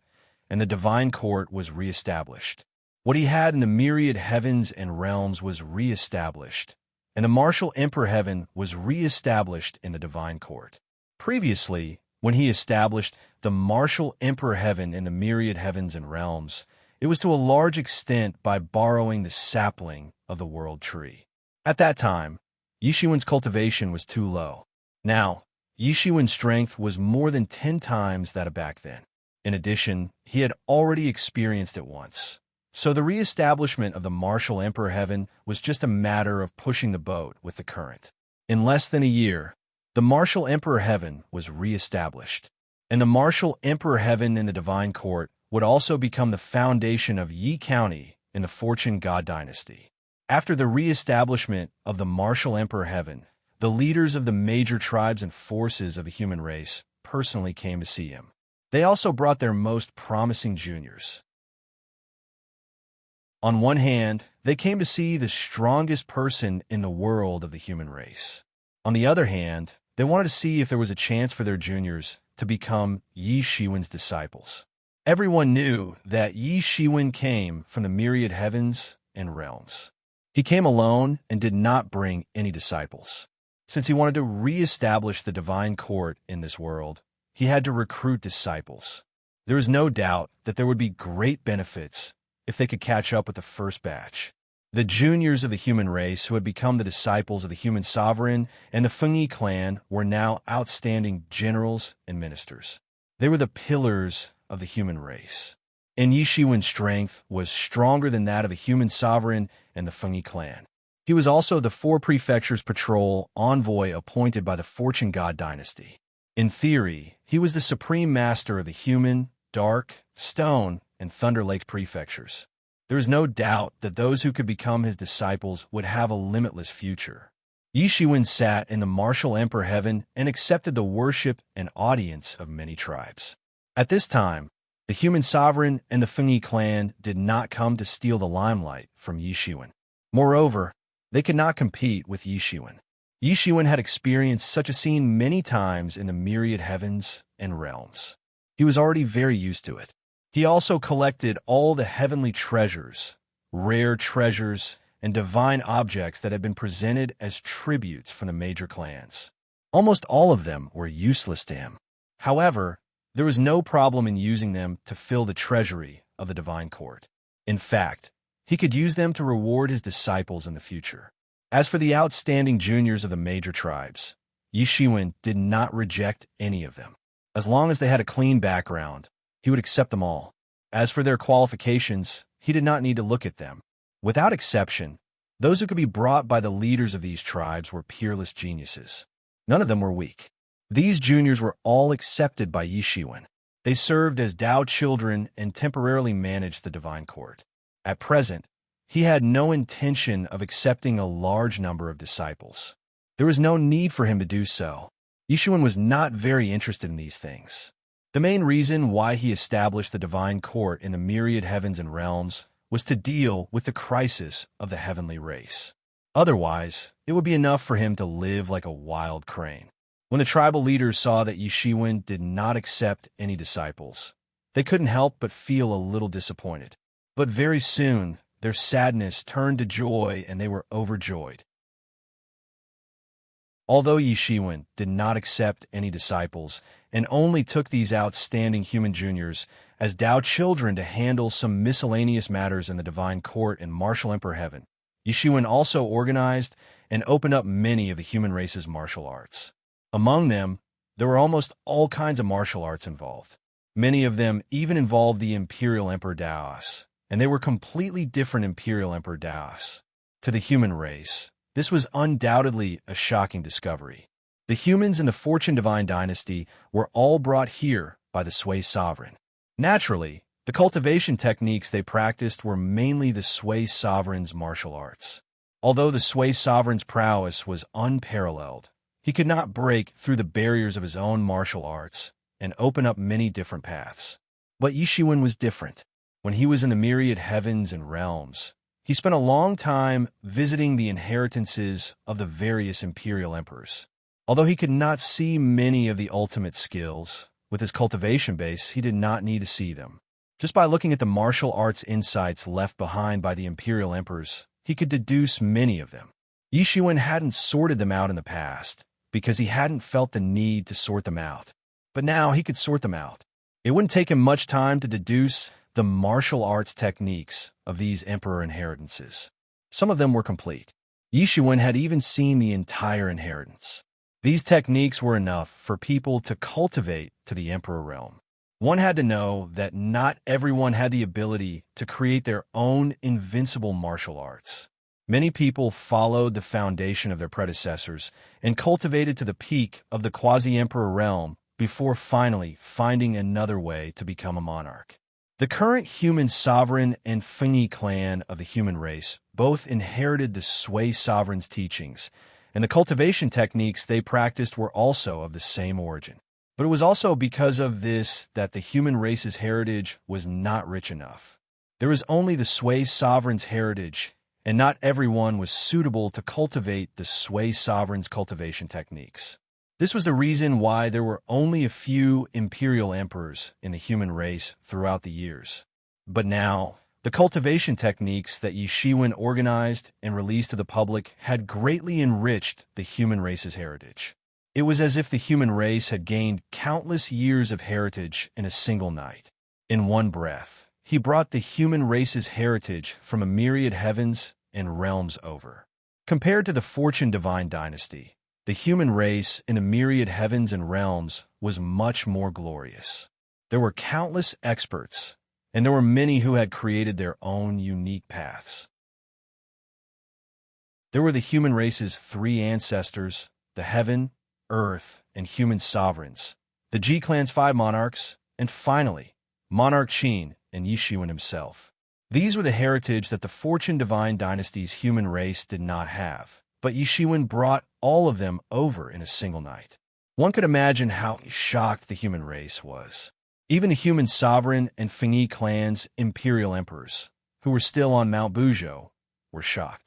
and the divine court was re-established. What he had in the myriad heavens and realms was re-established, and the martial emperor heaven was re-established in the divine court. Previously, when he established the martial emperor heaven in the myriad heavens and realms, it was to a large extent by borrowing the sapling of the world tree. At that time, Yi Shiwen's cultivation was too low. Now, Yi Shiwen's strength was more than 10 times that of back then. In addition, he had already experienced it once. So the re-establishment of the martial emperor heaven was just a matter of pushing the boat with the current. In less than a year, the martial emperor heaven was re-established, and the martial emperor heaven in the divine court would also become the foundation of Yi County in the Fortune God dynasty. After the re-establishment of the martial emperor heaven, the leaders of the major tribes and forces of the human race personally came to see him. They also brought their most promising juniors. On one hand, they came to see the strongest person in the world of the human race. On the other hand, they wanted to see if there was a chance for their juniors to become Yi Shiwen's disciples. Everyone knew that Yi Shiwen came from the myriad heavens and realms. He came alone and did not bring any disciples. Since he wanted to re-establish the divine court in this world, he had to recruit disciples. There is no doubt that there would be great benefits if they could catch up with the first batch. The juniors of the human race who had become the disciples of the human sovereign and the Feng clan were now outstanding generals and ministers. They were the pillars of the human race. And Yi Shiwen's strength was stronger than that of the human sovereign and the Feng clan. He was also the 4 prefectures patrol envoy appointed by the Fortune God dynasty. In theory, he was the supreme master of the human, dark, stone, and Thunder Lake prefectures. There is no doubt that those who could become his disciples would have a limitless future. Yi Shiwen sat in the martial emperor heaven and accepted the worship and audience of many tribes. At this time, the human sovereign and the Feng clan did not come to steal the limelight from Yi Shiwen. Moreover, they could not compete with Yi Shiwen. Yi Shiwen had experienced such a scene many times in the myriad heavens and realms. He was already very used to it. He also collected all the heavenly treasures, rare treasures, and divine objects that had been presented as tributes from the major clans. Almost all of them were useless to him. However, there was no problem in using them to fill the treasury of the divine court. In fact, he could use them to reward his disciples in the future. As for the outstanding juniors of the major tribes, Yi Shiwen did not reject any of them. As long as they had a clean background, he would accept them all. As for their qualifications, he did not need to look at them. Without exception, those who could be brought by the leaders of these tribes were peerless geniuses. None of them were weak. These juniors were all accepted by Yi Shiwen. They served as Dao children and temporarily managed the divine court. At present, he had no intention of accepting a large number of disciples. There was no need for him to do so. Yi Shiwen was not very interested in these things. The main reason why he established the divine court in the myriad heavens and realms was to deal with the crisis of the heavenly race. Otherwise, it would be enough for him to live like a wild crane. When the tribal leaders saw that Yi Shiwen did not accept any disciples, they couldn't help but feel a little disappointed. But very soon, their sadness turned to joy and they were overjoyed. Although Yi Shiwen did not accept any disciples and only took these outstanding human juniors as Dao children to handle some miscellaneous matters in the divine court and martial emperor heaven, Yi Shiwen also organized and opened up many of the human race's martial arts. Among them, There were almost all kinds of martial arts involved. Many of them even involved the Imperial Emperor Daos, and they were completely different Imperial Emperor Daos. To the human race, this was undoubtedly a shocking discovery. The humans in the Fortune Divine dynasty were all brought here by the Sui sovereign. Naturally, the cultivation techniques they practiced were mainly the Sui sovereign's martial arts. Although the Sui sovereign's prowess was unparalleled, he could not break through the barriers of his own martial arts and open up many different paths. But Yishiwen was different. When he was in the myriad heavens and realms, he spent a long time visiting the inheritances of the various imperial emperors. Although he could not see many of the ultimate skills, with his cultivation base, he did not need to see them. Just by looking at the martial arts insights left behind by the imperial emperors, he could deduce many of them. Yishiwen hadn't sorted them out in the past because he hadn't felt the need to sort them out. But now he could sort them out. It wouldn't take him much time to deduce the martial arts techniques of these emperor inheritances. Some of them were complete. Yishiwen had even seen the entire inheritance. These techniques were enough for people to cultivate to the emperor realm. One had to know that not everyone had the ability to create their own invincible martial arts. Many people followed the foundation of their predecessors and cultivated to the peak of the quasi-emperor realm before finally finding another way to become a monarch. The current human sovereign and Fengyi clan of the human race both inherited the Sui sovereign's teachings, and the cultivation techniques they practiced were also of the same origin. But it was also because of this that the human race's heritage was not rich enough. There was only the Sui sovereign's heritage, and not everyone was suitable to cultivate the Sui sovereign's cultivation techniques. This was the reason why there were only a few imperial emperors in the human race throughout the years. But now, the cultivation techniques that Yishiwen organized and released to the public had greatly enriched the human race's heritage. It was as if the human race had gained countless years of heritage in a single night. In one breath, he brought the human race's heritage from a myriad heavens and realms over. Compared to the Fortune Divine dynasty, the human race in a myriad heavens and realms was much more glorious. There were countless experts, and there were many who had created their own unique paths. There were the human race's three ancestors, the heaven, earth, and human sovereigns, the G-Clan's 5 monarchs, and finally, Monarch Qin and Yishiwen himself. These were the heritage that the Fortune Divine dynasty's human race did not have, but Yishiwen brought all of them over in a single night. One could imagine how shocked the human race was. Even the human sovereign and Fengyi clan's imperial emperors, who were still on Mount Buzhou, were shocked.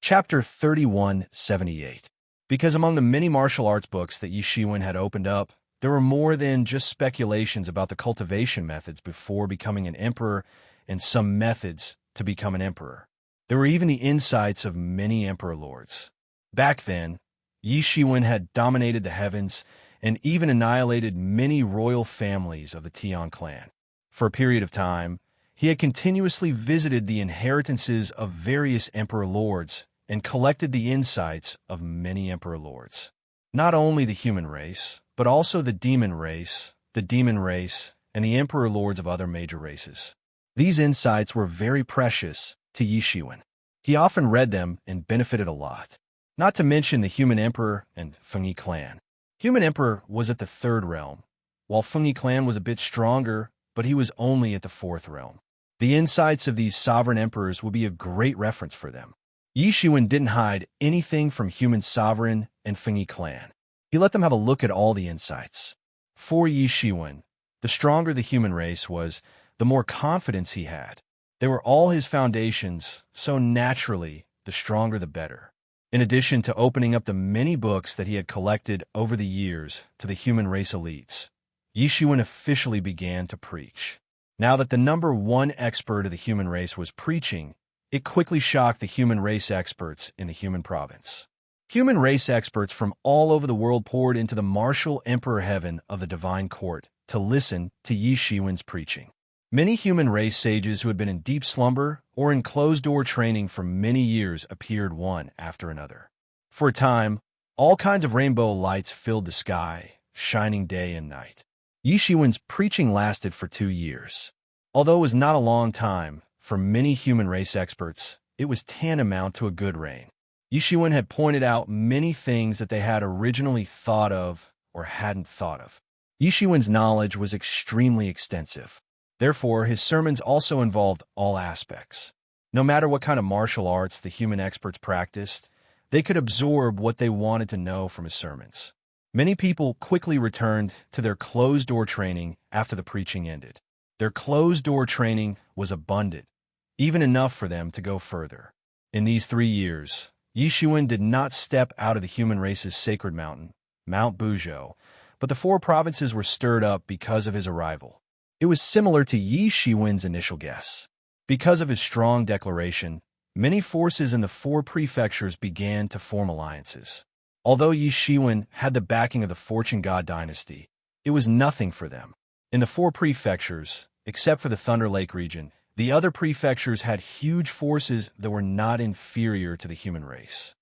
Chapter 3178. Because among the many martial arts books that Yishiwen had opened up, there were more than just speculations about the cultivation methods before becoming an emperor and some methods to become an emperor. There were even the insights of many emperor lords. Back then, Yishiwen had dominated the heavens and even annihilated many royal families of the Tian clan. For a period of time, he had continuously visited the inheritances of various emperor lords and collected the insights of many emperor lords. Not only the human race, but also the demon race, and the emperor lords of other major races. These insights were very precious to Yishiwen. He often read them and benefited a lot. Not to mention the human emperor and Fengyi clan. Human emperor was at the 3rd realm, while Fengyi clan was a bit stronger, but he was only at the 4th realm. The insights of these sovereign emperors would be a great reference for them. Yishiwen didn't hide anything from human sovereign and Fengyi clan. He let them have a look at all the insights. For Yishiwen, the stronger the human race was, the more confidence he had. They were all his foundations, so naturally, the stronger the better. In addition to opening up the many books that he had collected over the years to the human race elites, Yishiwen officially began to preach. Now that the number one expert of the human race was preaching, it quickly shocked the human race experts in the human province. Human race experts from all over the world poured into the martial emperor heaven of the divine court to listen to Yishiwen's preaching. Many human race sages who had been in deep slumber or in closed-door training for many years appeared one after another. For a time, all kinds of rainbow lights filled the sky, shining day and night. Yi Shiwen's preaching lasted for 2 years. Although it was not a long time, for many human race experts, it was tantamount to a good reign. Yi Shiwen had pointed out many things that they had originally thought of or hadn't thought of. Yi Shiwen's knowledge was extremely extensive. Therefore, his sermons also involved all aspects. No matter what kind of martial arts the human experts practiced, they could absorb what they wanted to know from his sermons. Many people quickly returned to their closed-door training after the preaching ended. Their closed-door training was abundant, even enough for them to go further. In these 3 years, Yi Shiwen did not step out of the human race's sacred mountain, Mount Buzhou, but the 4 provinces were stirred up because of his arrival. It was similar to Yi Shiwen's initial guess. Because of his strong declaration, many forces in the 4 prefectures began to form alliances. Although Yi Shiwen had the backing of the Fortune God dynasty, it was nothing for them. In the 4 prefectures, except for the Thunder Lake region, the other prefectures had huge forces that were not inferior to the human race.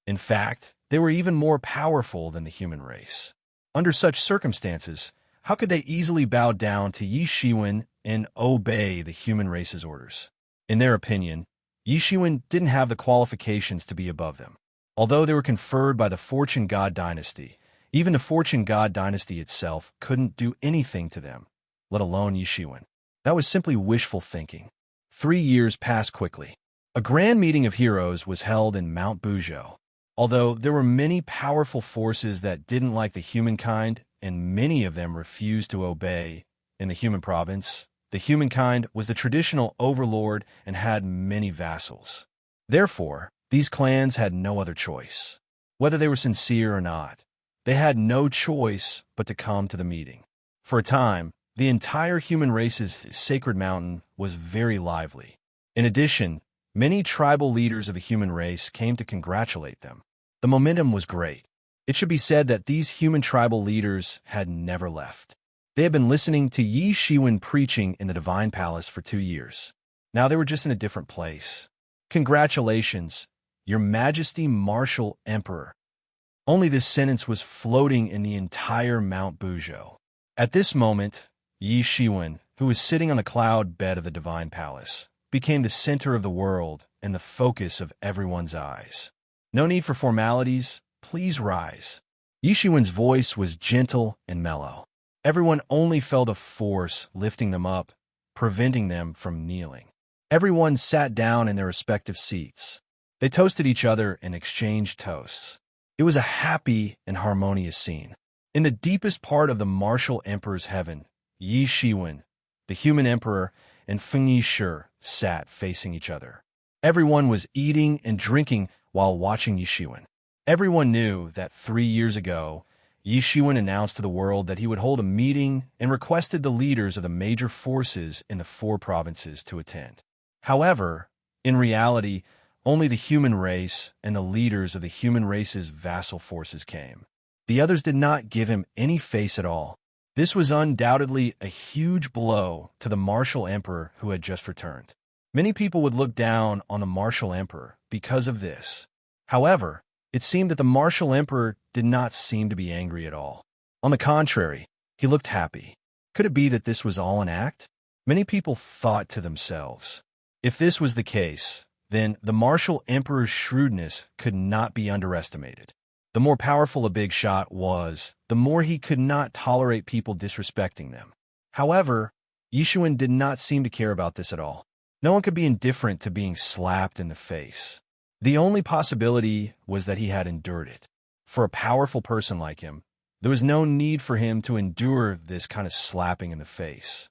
In fact, they were even more powerful than the human race. Under such circumstances, how could they easily bow down to Yi Shiwen and obey the human race's orders? In their opinion, Yi Shiwen didn't have the qualifications to be above them. Although they were conferred by the Fortune God dynasty, even the Fortune God dynasty itself couldn't do anything to them, let alone Yi Shiwen. That was simply wishful thinking. 3 years passed quickly. A grand meeting of heroes was held in Mount Buzhou. Although there were many powerful forces that didn't like the humankind, and many of them refused to obey, in the human province, the humankind was the traditional overlord and had many vassals. Therefore, these clans had no other choice. Whether they were sincere or not, they had no choice but to come to the meeting. For a time, the entire human race's sacred mountain was very lively. In addition, many tribal leaders of the human race came to congratulate them. The momentum was great. It should be said that these human tribal leaders had never left. They had been listening to Yi Shiwen preaching in the Divine Palace for 2 years. Now they were just in a different place. Congratulations, Your Majesty Martial Emperor. Only this sentence was floating in the entire Mount Buzhou. At this moment, Yi Shiwen, who was sitting on the cloud bed of the Divine Palace, became the center of the world and the focus of everyone's eyes. No need for formalities, please rise. Yi Shiwen's voice was gentle and mellow. Everyone only felt a force lifting them up, preventing them from kneeling. Everyone sat down in their respective seats. They toasted each other and exchanged toasts. It was a happy and harmonious scene. In the deepest part of the martial emperor's heaven, Yi Shiwen, the human emperor, and Feng Shi sat facing each other. Everyone was eating and drinking while watching Yi Shiwen. Everyone knew that 3 years ago, Yi Shiwen announced to the world that he would hold a meeting and requested the leaders of the major forces in the 4 provinces to attend. However, in reality, only the human race and the leaders of the human race's vassal forces came. The others did not give him any face at all. This was undoubtedly a huge blow to the martial emperor who had just returned. Many people would look down on the martial emperor because of this. However, it seemed that the martial emperor did not seem to be angry at all. On the contrary, he looked happy. Could it be that this was all an act? Many people thought to themselves, if this was the case, then the martial emperor's shrewdness could not be underestimated. The more powerful a big shot was, the more he could not tolerate people disrespecting them. However, Yi Shiwen did not seem to care about this at all. No one could be indifferent to being slapped in the face. The only possibility was that he had endured it. For a powerful person like him, there was no need for him to endure this kind of slapping in the face.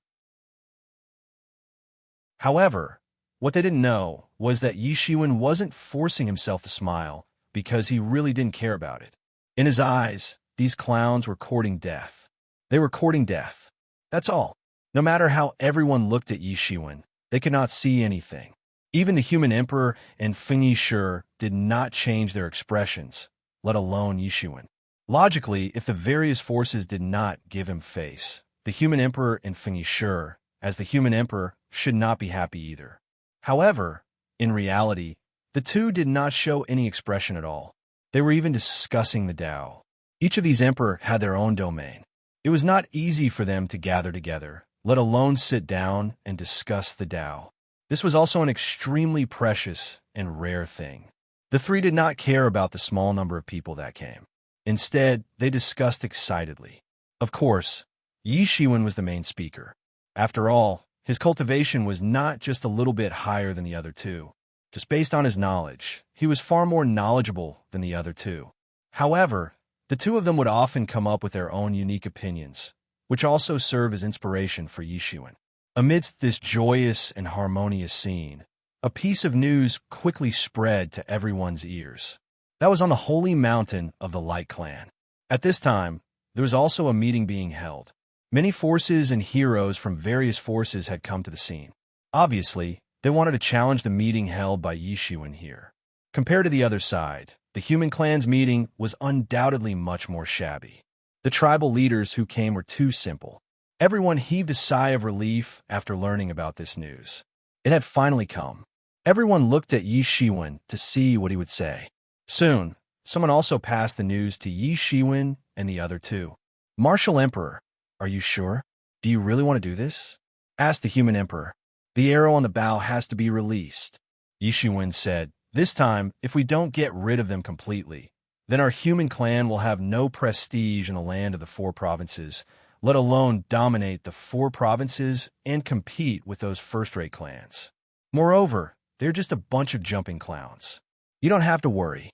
However, what they didn't know was that Yi Shiwen wasn't forcing himself to smile because he really didn't care about it. In his eyes, these clowns were courting death. They were courting death. That's all. No matter how everyone looked at Yi Shiwen, they could not see anything. Even the human emperor and Feng Shi did not change their expressions, let alone Yi Shiwen. Logically, if the various forces did not give him face, the human emperor and Feng Shi, as the human emperor, should not be happy either. However, in reality, The two did not show any expression at all. They were even discussing the Tao. Each of these emperor had their own domain. It was not easy for them to gather together, let alone sit down and discuss the Tao. This was also an extremely precious and rare thing. The three did not care about the small number of people that came. Instead, they discussed excitedly. Of course, Yi Shiwen was the main speaker. After all, his cultivation was not just a little bit higher than the other two. Just based on his knowledge, he was far more knowledgeable than the other two. However, the two of them would often come up with their own unique opinions, which also serve as inspiration for Yi Shiwen. Amidst this joyous and harmonious scene, a piece of news quickly spread to everyone's ears. That was on the holy mountain of the Light Clan. At this time, there was also a meeting being held. Many forces and heroes from various forces had come to the scene. Obviously, they wanted to challenge the meeting held by Yi Shiwen here. Compared to the other side, the human clan's meeting was undoubtedly much more shabby. The tribal leaders who came were too simple. Everyone heaved a sigh of relief after learning about this news. It had finally come. Everyone looked at Yi Shiwen to see what he would say. Soon, someone also passed the news to Yi Shiwen and the other two. Martial Emperor, are you sure? Do you really want to do this? Asked the human emperor. The arrow on the bow has to be released. Yi Shiwen said, this time, if we don't get rid of them completely, then our human clan will have no prestige in the land of the 4 provinces, let alone dominate the 4 provinces and compete with those first-rate clans. Moreover, they're just a bunch of jumping clowns. You don't have to worry.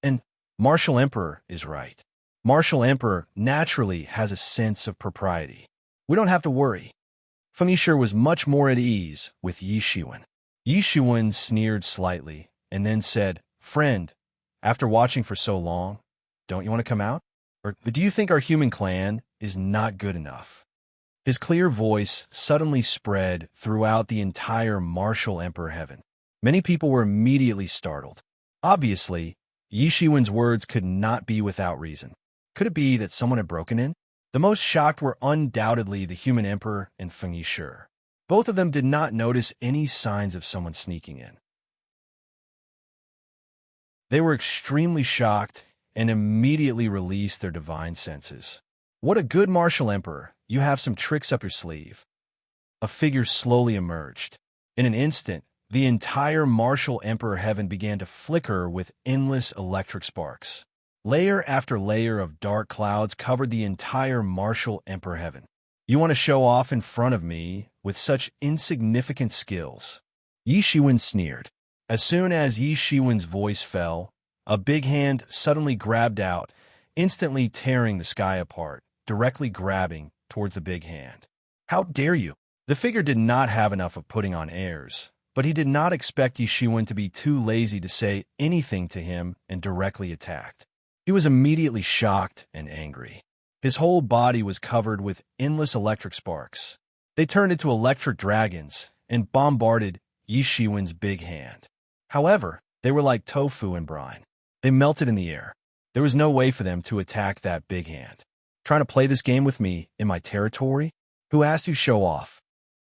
And Martial Emperor is right. Martial Emperor naturally has a sense of propriety. We don't have to worry. Feng Yishe was much more at ease with Yi Shiwen. Yi Shiwen sneered slightly and then said, friend, after watching for so long, don't you want to come out? Or do you think our human clan is not good enough? His clear voice suddenly spread throughout the entire martial emperor heaven. Many people were immediately startled. Obviously, Yi Shiwen's words could not be without reason. Could it be that someone had broken in? The most shocked were undoubtedly the human emperor and Feng Yishe. Both of them did not notice any signs of someone sneaking in. They were extremely shocked and immediately released their divine senses. What a good martial emperor, you have some tricks up your sleeve. A figure slowly emerged. In an instant, the entire martial emperor heaven began to flicker with endless electric sparks. Layer after layer of dark clouds covered the entire martial emperor heaven. You want to show off in front of me with such insignificant skills? Yi Shiwen sneered. As soon as Yi Shiwen's voice fell, a big hand suddenly grabbed out, instantly tearing the sky apart, directly grabbing towards the big hand. How dare you? The figure did not have enough of putting on airs, but he did not expect Yi Shiwen to be too lazy to say anything to him and directly attacked. He was immediately shocked and angry. His whole body was covered with endless electric sparks. They turned into electric dragons and bombarded Yi Shiwen's big hand. However, they were like tofu and brine. They melted in the air. There was no way for them to attack that big hand. Trying to play this game with me in my territory? Who asked you to show off?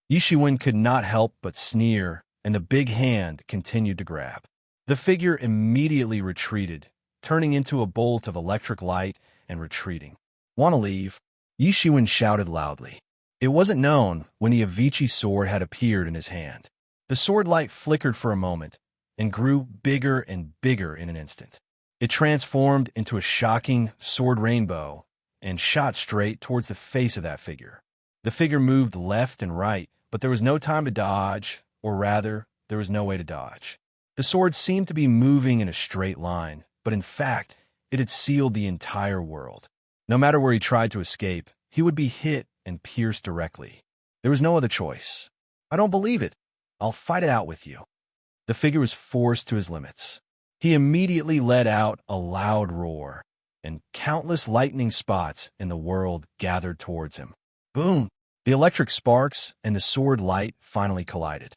Yi Shiwen could not help but sneer, and the big hand continued to grab. The figure immediately retreated, turning into a bolt of electric light and retreating. Want to leave? Yi Shiwen shouted loudly. It wasn't known when the Avicii sword had appeared in his hand. The sword light flickered for a moment and grew bigger and bigger in an instant. It transformed into a shocking sword rainbow and shot straight towards the face of that figure. The figure moved left and right, but there was no time to dodge, or rather, there was no way to dodge. The sword seemed to be moving in a straight line, but in fact, it had sealed the entire world. No matter where he tried to escape, he would be hit and pierced directly. There was no other choice. I don't believe it. I'll fight it out with you. The figure was forced to his limits. He immediately let out a loud roar, and countless lightning spots in the world gathered towards him. Boom! The electric sparks and the sword light finally collided.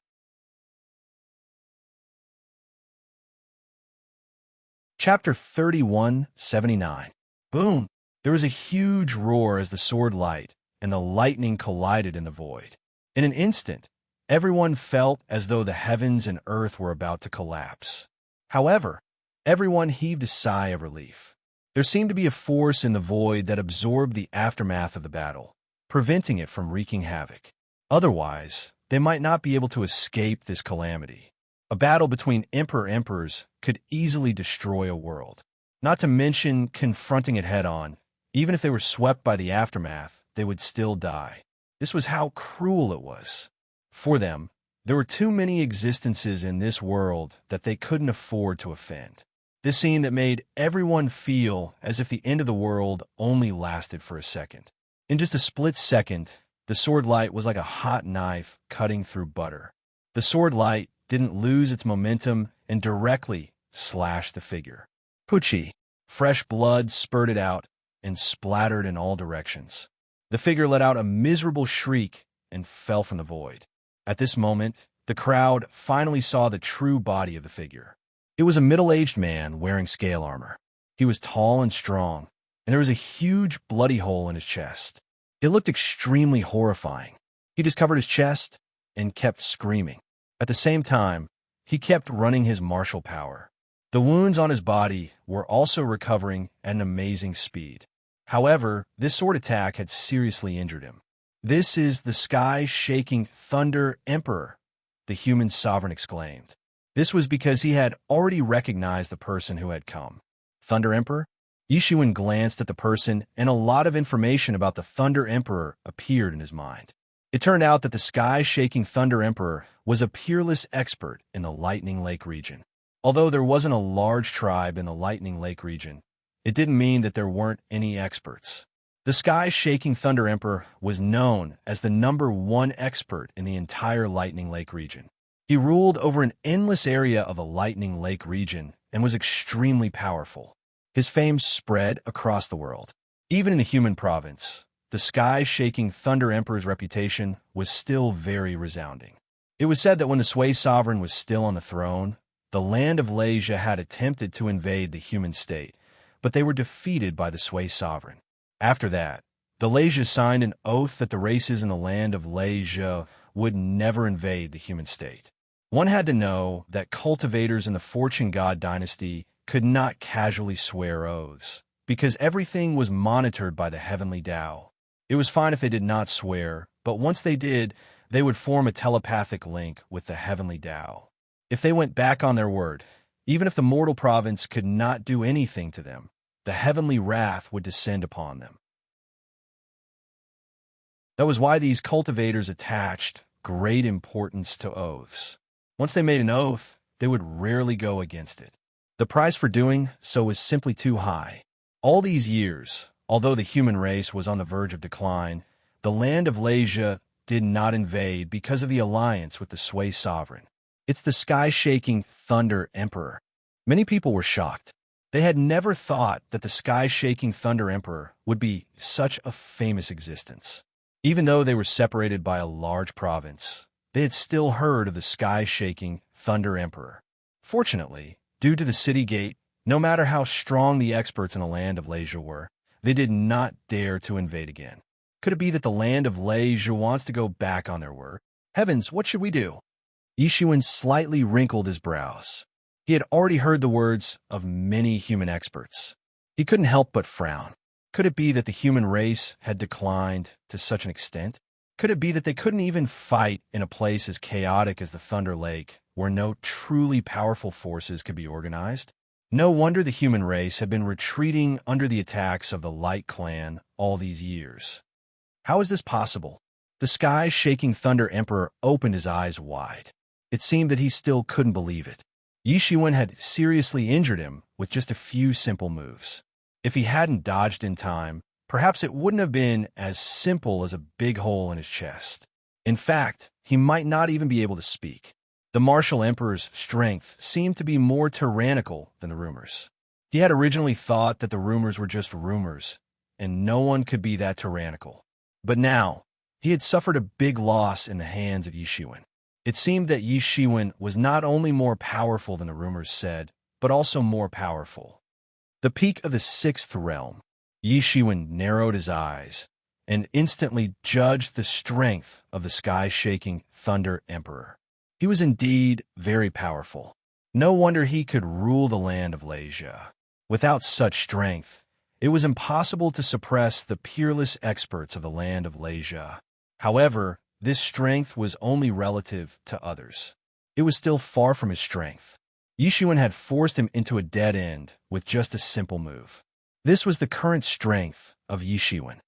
Chapter 3179. Boom! There was a huge roar as the sword light and the lightning collided in the void. In an instant, everyone felt as though the heavens and earth were about to collapse. However, everyone heaved a sigh of relief. There seemed to be a force in the void that absorbed the aftermath of the battle, preventing it from wreaking havoc. Otherwise, they might not be able to escape this calamity. A battle between emperors could easily destroy a world. Not to mention confronting it head-on. Even if they were swept by the aftermath, they would still die. This was how cruel it was. For them, there were too many existences in this world that they couldn't afford to offend. This scene that made everyone feel as if the end of the world only lasted for a second. In just a split second, the sword light was like a hot knife cutting through butter. The sword light didn't lose its momentum and directly slashed the figure. Pucci. Fresh blood spurted out and splattered in all directions. The figure let out a miserable shriek and fell from the void. At this moment, the crowd finally saw the true body of the figure. It was a middle-aged man wearing scale armor. He was tall and strong, and there was a huge bloody hole in his chest. It looked extremely horrifying. He just covered his chest and kept screaming. At the same time, he kept running his martial power. The wounds on his body were also recovering at an amazing speed. However, this sword attack had seriously injured him. "This is the sky-shaking Thunder Emperor," the human sovereign exclaimed. This was because he had already recognized the person who had come. Thunder Emperor? Yishuin glanced at the person, and a lot of information about the Thunder Emperor appeared in his mind. It turned out that the sky-shaking Thunder Emperor was a peerless expert in the Lightning Lake region. Although there wasn't a large tribe in the Lightning Lake region, it didn't mean that there weren't any experts. The sky-shaking Thunder Emperor was known as the #1 expert in the entire Lightning Lake region. He ruled over an endless area of the Lightning Lake region and was extremely powerful. His fame spread across the world. Even in the human province, the sky-shaking Thunder Emperor's reputation was still very resounding. It was said that when the Sui sovereign was still on the throne, the land of Lesia had attempted to invade the human state, but they were defeated by the Sui sovereign. After that, the Lesia signed an oath that the races in the land of Lesia would never invade the human state. One had to know that cultivators in the Fortune God dynasty could not casually swear oaths, because everything was monitored by the heavenly Tao. It was fine if they did not swear, but once they did, they would form a telepathic link with the heavenly Tao. If they went back on their word, even if the mortal province could not do anything to them, the heavenly wrath would descend upon them. That was why these cultivators attached great importance to oaths. Once they made an oath, they would rarely go against it. The price for doing so was simply too high. All these years, although the human race was on the verge of decline, the land of Lesia did not invade because of the alliance with the Sui sovereign. It's the sky-shaking Thunder Emperor. Many people were shocked. They had never thought that the sky-shaking Thunder Emperor would be such a famous existence. Even though they were separated by a large province, they had still heard of the sky-shaking Thunder Emperor. Fortunately, due to the city gate, no matter how strong the experts in the land of Lesia were, they did not dare to invade again. Could it be that the land of Lesia wants to go back on their word? Heavens, what should we do? Yishuin slightly wrinkled his brows. He had already heard the words of many human experts. He couldn't help but frown. Could it be that the human race had declined to such an extent? Could it be that they couldn't even fight in a place as chaotic as the Thunder Lake, where no truly powerful forces could be organized? No wonder the human race had been retreating under the attacks of the Light Clan all these years. How is this possible? The sky-shaking Thunder Emperor opened his eyes wide. It seemed that he still couldn't believe it. Yishuin had seriously injured him with just a few simple moves. If he hadn't dodged in time, perhaps it wouldn't have been as simple as a big hole in his chest. In fact, he might not even be able to speak. The martial emperor's strength seemed to be more tyrannical than the rumors. He had originally thought that the rumors were just rumors, and no one could be that tyrannical. But now, he had suffered a big loss in the hands of Yishuin. It seemed that Yishuin was not only more powerful than the rumors said, but also more powerful. The peak of the 6th realm, Yishuin narrowed his eyes and instantly judged the strength of the sky-shaking Thunder Emperor. He was indeed very powerful. No wonder he could rule the land of Leisure. Without such strength, it was impossible to suppress the peerless experts of the land of Leisure. However, this strength was only relative to others. It was still far from his strength. Yishuan had forced him into a dead end with just a simple move. This was the current strength of Yishuan.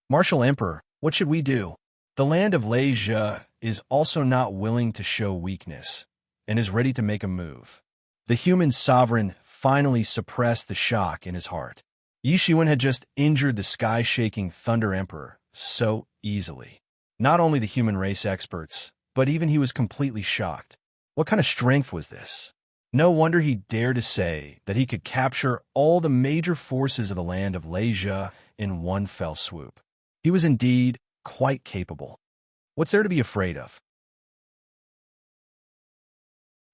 Martial Emperor, what should we do? The land of Leisure is also not willing to show weakness and is ready to make a move. The human sovereign finally suppressed the shock in his heart. Yishuan had just injured the sky-shaking Thunder Emperor so easily. Not only the human race experts, but even he was completely shocked. What kind of strength was this? No wonder he dared to say that he could capture all the major forces of the land of Leisure in one fell swoop. He was indeed quite capable. What's there to be afraid of?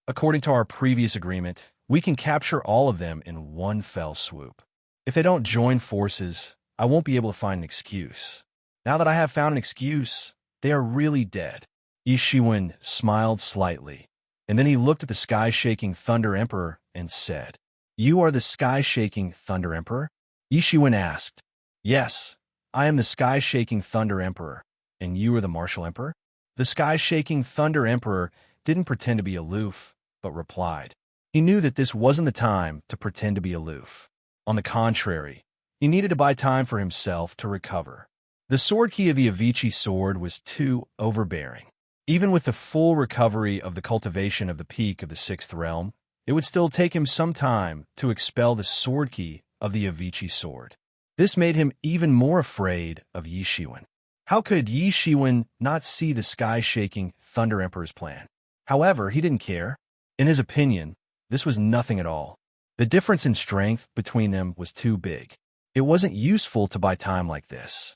According to our previous agreement, we can capture all of them in one fell swoop. If they don't join forces, I won't be able to find an excuse. Now that I have found an excuse, they are really dead. Yishuan smiled slightly, and then he looked at the sky-shaking Thunder Emperor and said, "You are the sky-shaking Thunder Emperor?" Yishuan asked, "Yes, I am the sky-shaking Thunder Emperor, and you are the Martial Emperor?" The sky-shaking Thunder Emperor didn't pretend to be aloof, but replied. He knew that this wasn't the time to pretend to be aloof. On the contrary, he needed to buy time for himself to recover. The sword key of the Avicii sword was too overbearing. Even with the full recovery of the cultivation of the peak of the sixth realm, it would still take him some time to expel the sword key of the Avicii sword. This made him even more afraid of Yishuan. How could Yishuan not see the sky-shaking Thunder Emperor's plan? However, he didn't care. In his opinion, this was nothing at all. The difference in strength between them was too big. It wasn't useful to buy time like this.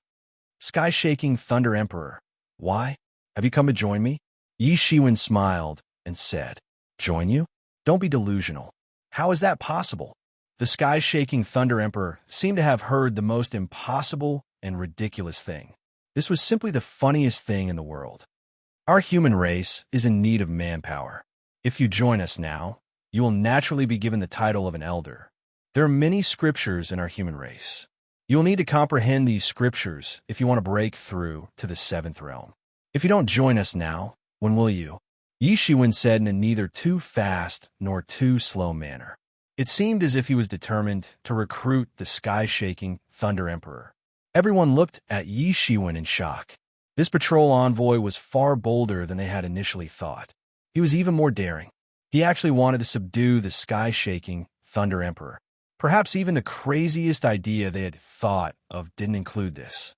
Sky-shaking Thunder Emperor, why? Have you come to join me? Yishuan smiled and said, "Join you? Don't be delusional. How is that possible?" The sky-shaking Thunder Emperor seemed to have heard the most impossible and ridiculous thing. This was simply the funniest thing in the world. Our human race is in need of manpower. If you join us now, you will naturally be given the title of an elder. There are many scriptures in our human race. You will need to comprehend these scriptures if you want to break through to the seventh realm. If you don't join us now, when will you? Yishuan said in a neither too fast nor too slow manner. It seemed as if he was determined to recruit the sky-shaking Thunder Emperor. Everyone looked at Yishuan in shock. This patrol envoy was far bolder than they had initially thought. He was even more daring. He actually wanted to subdue the sky-shaking Thunder Emperor. Perhaps even the craziest idea they had thought of didn't include this.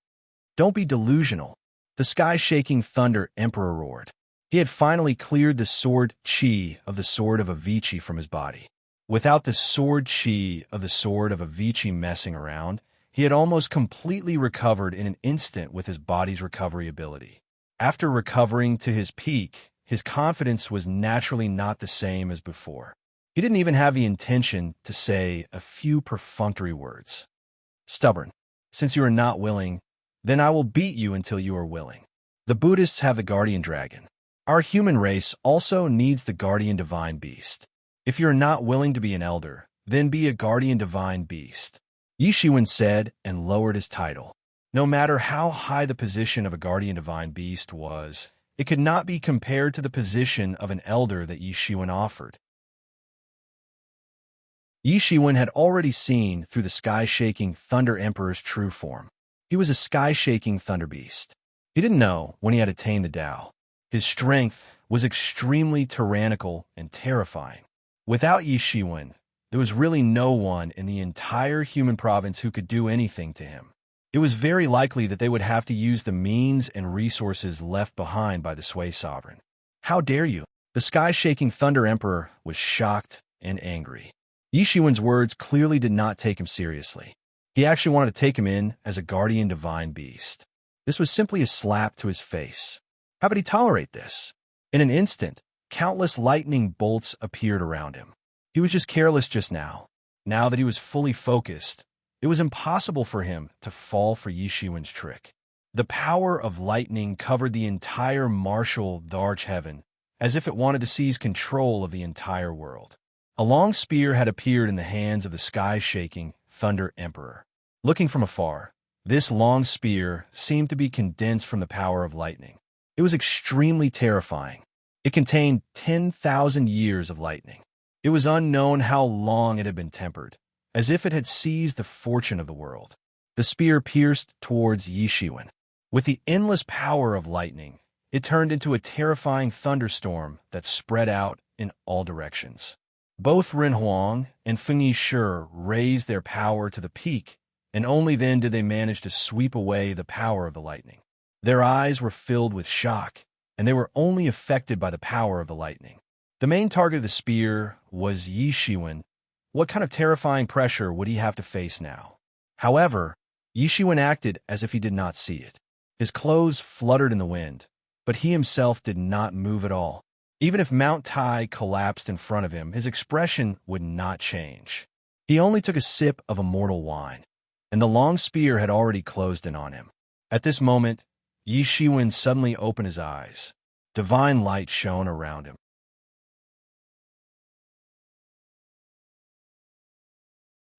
Don't be delusional. The sky-shaking Thunder Emperor roared. He had finally cleared the sword chi of the sword of Avicii from his body. Without the sword chi of the sword of Avicii messing around, he had almost completely recovered in an instant with his body's recovery ability. After recovering to his peak, his confidence was naturally not the same as before. He didn't even have the intention to say a few perfunctory words. "Stubborn. Since you are not willing, then I will beat you until you are willing." The Buddhists have the guardian dragon. Our human race also needs the guardian divine beast. If you are not willing to be an elder, then be a guardian divine beast. Yishuan said and lowered his title. No matter how high the position of a guardian divine beast was, it could not be compared to the position of an elder that Yishuan offered. Yishuan had already seen through the sky-shaking Thunder Emperor's true form. He was a sky-shaking thunder beast. He didn't know when he had attained the Tao. His strength was extremely tyrannical and terrifying. Without Yishuan, there was really no one in the entire human province who could do anything to him. It was very likely that they would have to use the means and resources left behind by the Sui sovereign. "How dare you?" The sky-shaking Thunder Emperor was shocked and angry. Yishuan's words clearly did not take him seriously. He actually wanted to take him in as a guardian divine beast. This was simply a slap to his face. How could he tolerate this? In an instant, countless lightning bolts appeared around him. He was just careless just now. Now that he was fully focused, it was impossible for him to fall for Yishuan's trick. The power of lightning covered the entire martial Darch heaven, as if it wanted to seize control of the entire world. A long spear had appeared in the hands of the sky-shaking Thunder Emperor. Looking from afar, this long spear seemed to be condensed from the power of lightning. It was extremely terrifying. It contained 10,000 years of lightning. It was unknown how long it had been tempered, as if it had seized the fortune of the world. The spear pierced towards Yishiwen. With the endless power of lightning, it turned into a terrifying thunderstorm that spread out in all directions. Both Ren Huang and Feng Yishe raised their power to the peak, and only then did they manage to sweep away the power of the lightning. Their eyes were filled with shock, and they were only affected by the power of the lightning. The main target of the spear was Yishiwen. What kind of terrifying pressure would he have to face now? However, Yishiwen acted as if he did not see it. His clothes fluttered in the wind, but he himself did not move at all. Even if Mount Tai collapsed in front of him, his expression would not change. He only took a sip of immortal wine, and the long spear had already closed in on him. At this moment, Yishiwen suddenly opened his eyes. Divine light shone around him.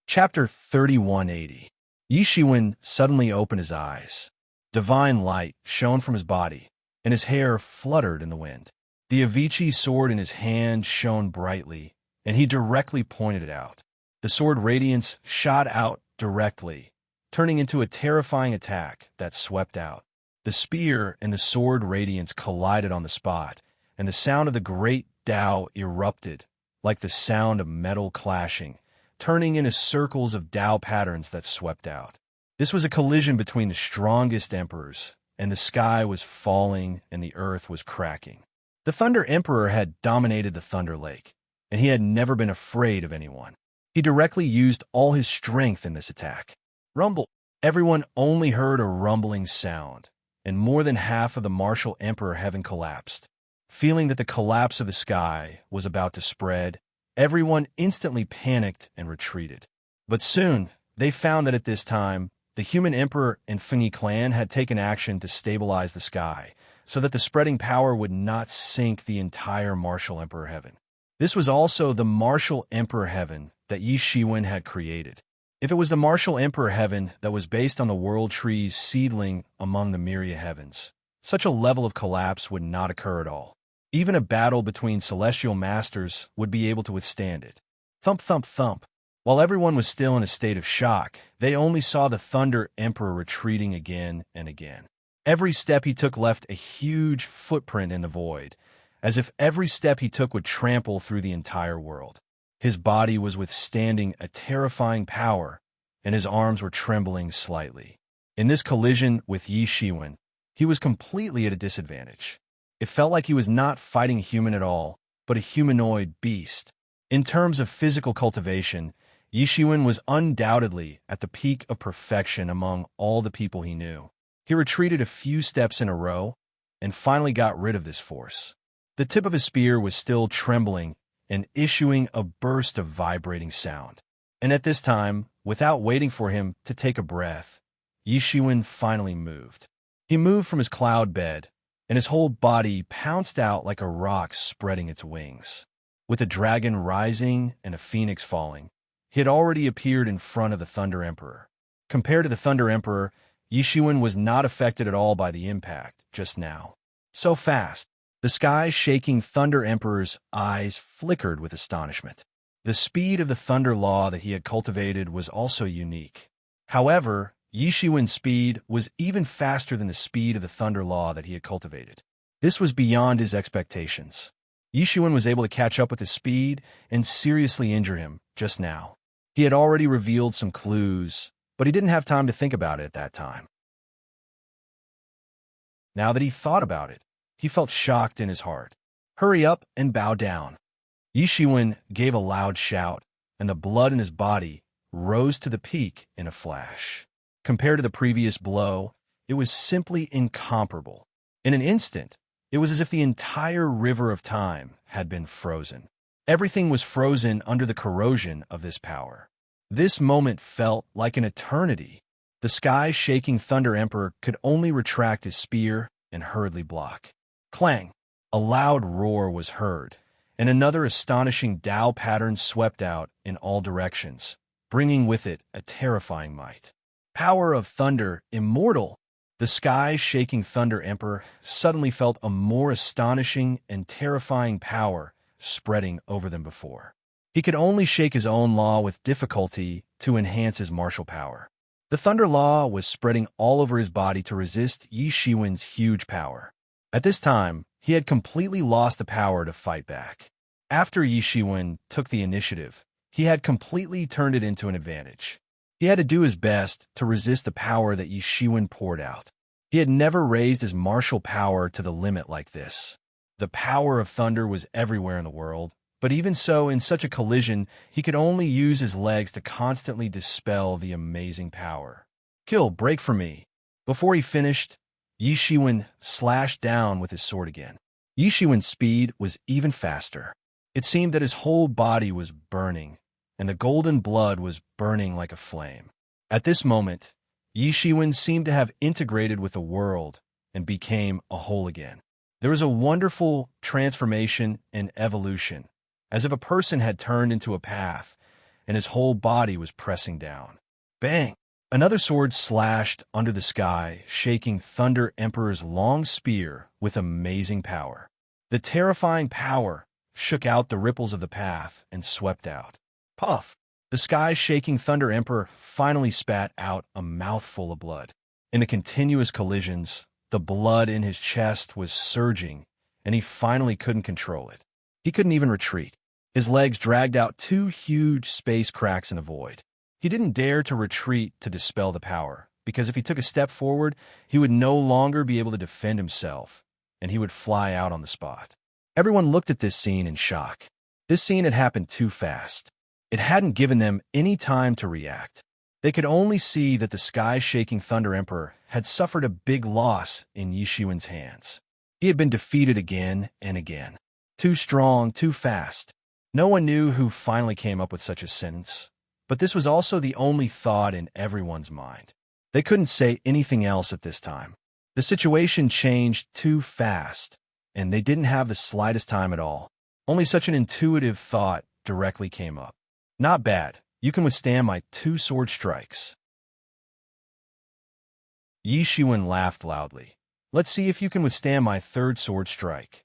Chapter 3180. Yishiwen suddenly opened his eyes. Divine light shone from his body, and his hair fluttered in the wind. The Avicii sword in his hand shone brightly, and he directly pointed it out. The sword radiance shot out directly, turning into a terrifying attack that swept out. The spear and the sword radiance collided on the spot, and the sound of the great Tao erupted, like the sound of metal clashing, turning into circles of Tao patterns that swept out. This was a collision between the strongest emperors, and the sky was falling and the earth was cracking. The Thunder Emperor had dominated the Thunder Lake, and he had never been afraid of anyone. He directly used all his strength in this attack. Rumble! Everyone only heard a rumbling sound, and more than half of the martial Emperor heaven collapsed. Feeling that the collapse of the sky was about to spread, everyone instantly panicked and retreated. But soon, they found that at this time, the human Emperor and Fengyi clan had taken action to stabilize the sky, so that the spreading power would not sink the entire martial Emperor heaven. This was also the martial Emperor heaven that Yishiwen had created. If it was the martial Emperor heaven that was based on the world tree's seedling among the myriad heavens, such a level of collapse would not occur at all. Even a battle between celestial masters would be able to withstand it. Thump, thump, thump. While everyone was still in a state of shock, they only saw the Thunder Emperor retreating again and again. Every step he took left a huge footprint in the void, as if every step he took would trample through the entire world. His body was withstanding a terrifying power, and his arms were trembling slightly. In this collision with Yishiwen, he was completely at a disadvantage. It felt like he was not fighting a human at all, but a humanoid beast. In terms of physical cultivation, Yishiwen was undoubtedly at the peak of perfection among all the people he knew. He retreated a few steps in a row, and finally got rid of this force. The tip of his spear was still trembling and issuing a burst of vibrating sound. And at this time, without waiting for him to take a breath, Yishiwen finally moved. He moved from his cloud bed, and his whole body pounced out like a rock spreading its wings. With a dragon rising and a phoenix falling, he had already appeared in front of the Thunder Emperor. Compared to the Thunder Emperor, Yishiwen was not affected at all by the impact just now. So fast, the sky-shaking Thunder Emperor's eyes flickered with astonishment. The speed of the Thunder Law that he had cultivated was also unique. However, Yishiwen's speed was even faster than the speed of the Thunder Law that he had cultivated. This was beyond his expectations. Yishiwen was able to catch up with his speed and seriously injure him just now. He had already revealed some clues, but he didn't have time to think about it at that time. Now that he thought about it, he felt shocked in his heart. Hurry up and bow down. Yishiwen gave a loud shout, and the blood in his body rose to the peak in a flash. Compared to the previous blow, it was simply incomparable. In an instant, it was as if the entire river of time had been frozen. Everything was frozen under the corrosion of this power. This moment felt like an eternity. The sky-shaking Thunder Emperor could only retract his spear and hurriedly block. Clang! A loud roar was heard, and another astonishing Tao pattern swept out in all directions, bringing with it a terrifying might. Power of thunder, immortal! The sky-shaking Thunder Emperor suddenly felt a more astonishing and terrifying power spreading over than before. He could only shake his own law with difficulty to enhance his martial power. The Thunder Law was spreading all over his body to resist Yi Shiwen's huge power. At this time, he had completely lost the power to fight back. After Yi Shiwen took the initiative, he had completely turned it into an advantage. He had to do his best to resist the power that Yi Shiwen poured out. He had never raised his martial power to the limit like this. The power of thunder was everywhere in the world, but even so, in such a collision, he could only use his legs to constantly dispel the amazing power. Kill, break for me. Before he finished, Yi Shiwen slashed down with his sword again. Yi Shiwen's speed was even faster. It seemed that his whole body was burning, and the golden blood was burning like a flame. At this moment, Yi Shiwen seemed to have integrated with the world and became a whole again. There was a wonderful transformation and evolution, as if a person had turned into a path, and his whole body was pressing down. Bang! Another sword slashed under the sky, shaking Thunder Emperor's long spear with amazing power. The terrifying power shook out the ripples of the path and swept out. Puff! The sky-shaking Thunder Emperor finally spat out a mouthful of blood. In the continuous collisions, the blood in his chest was surging, and he finally couldn't control it. He couldn't even retreat. His legs dragged out two huge space cracks in the void. He didn't dare to retreat to dispel the power, because if he took a step forward, he would no longer be able to defend himself, and he would fly out on the spot. Everyone looked at this scene in shock. This scene had happened too fast. It hadn't given them any time to react. They could only see that the sky-shaking Thunder Emperor had suffered a big loss in Yi Shiwen's hands. He had been defeated again and again. Too strong, too fast. No one knew who finally came up with such a sentence, but this was also the only thought in everyone's mind. They couldn't say anything else at this time. The situation changed too fast, and they didn't have the slightest time at all. Only such an intuitive thought directly came up. Not bad. You can withstand my 2 sword strikes. Yi Shiwen laughed loudly. Let's see if you can withstand my 3rd sword strike.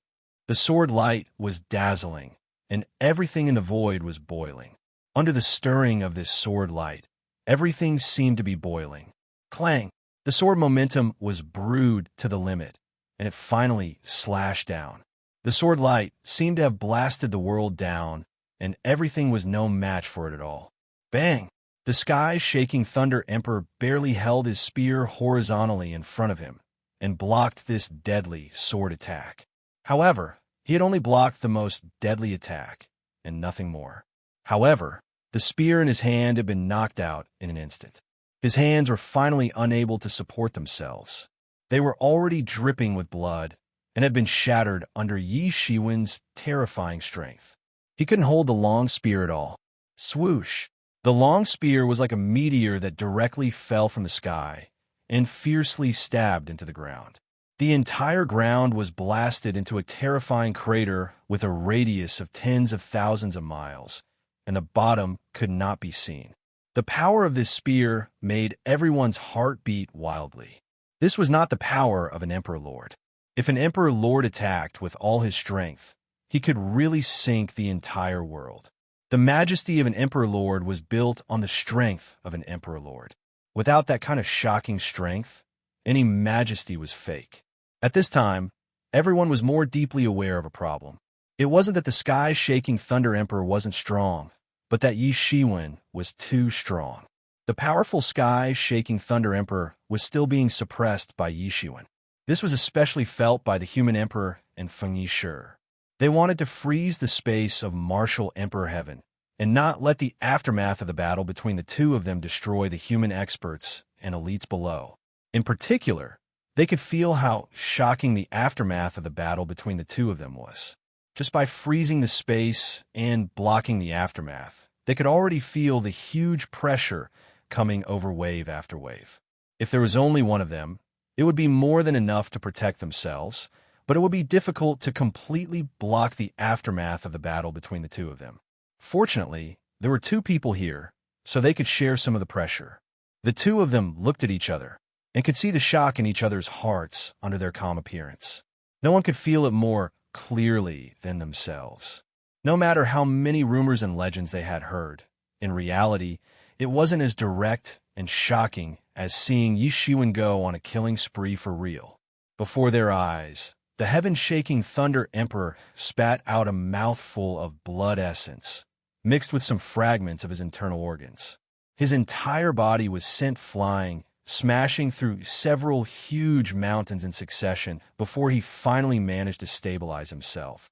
The sword light was dazzling, and everything in the void was boiling. Under the stirring of this sword light, everything seemed to be boiling. Clang! The sword momentum was brewed to the limit, and it finally slashed down. The sword light seemed to have blasted the world down, and everything was no match for it at all. Bang! The sky-shaking Thunder Emperor barely held his spear horizontally in front of him and blocked this deadly sword attack. However, he had only blocked the most deadly attack, and nothing more. However, the spear in his hand had been knocked out in an instant. His hands were finally unable to support themselves. They were already dripping with blood and had been shattered under Yi Shiwen's terrifying strength. He couldn't hold the long spear at all. Swoosh! The long spear was like a meteor that directly fell from the sky and fiercely stabbed into the ground. The entire ground was blasted into a terrifying crater with a radius of tens of thousands of miles, and the bottom could not be seen. The power of this spear made everyone's heart beat wildly. This was not the power of an Emperor Lord. If an Emperor Lord attacked with all his strength, he could really sink the entire world. The majesty of an Emperor Lord was built on the strength of an Emperor Lord. Without that kind of shocking strength, any majesty was fake. At this time, everyone was more deeply aware of a problem. It wasn't that the sky-shaking Thunder Emperor wasn't strong, but that Yi Shiwen was too strong. The powerful sky-shaking Thunder Emperor was still being suppressed by Yi Shiwen. This was especially felt by the human emperor and Feng Yixi. They wanted to freeze the space of martial Emperor Heaven and not let the aftermath of the battle between the two of them destroy the human experts and elites below. In particular, they could feel how shocking the aftermath of the battle between the two of them was. Just by freezing the space and blocking the aftermath, they could already feel the huge pressure coming over wave after wave. If there was only one of them, it would be more than enough to protect themselves, but it would be difficult to completely block the aftermath of the battle between the two of them. Fortunately, there were two people here, so they could share some of the pressure. The two of them looked at each other and could see the shock in each other's hearts under their calm appearance. No one could feel it more clearly than themselves. No matter how many rumors and legends they had heard, in reality, it wasn't as direct and shocking as seeing Yi Shiwen go on a killing spree for real. Before their eyes, the heaven-shaking Thunder Emperor spat out a mouthful of blood essence, mixed with some fragments of his internal organs. His entire body was sent flying, smashing through several huge mountains in succession before he finally managed to stabilize himself.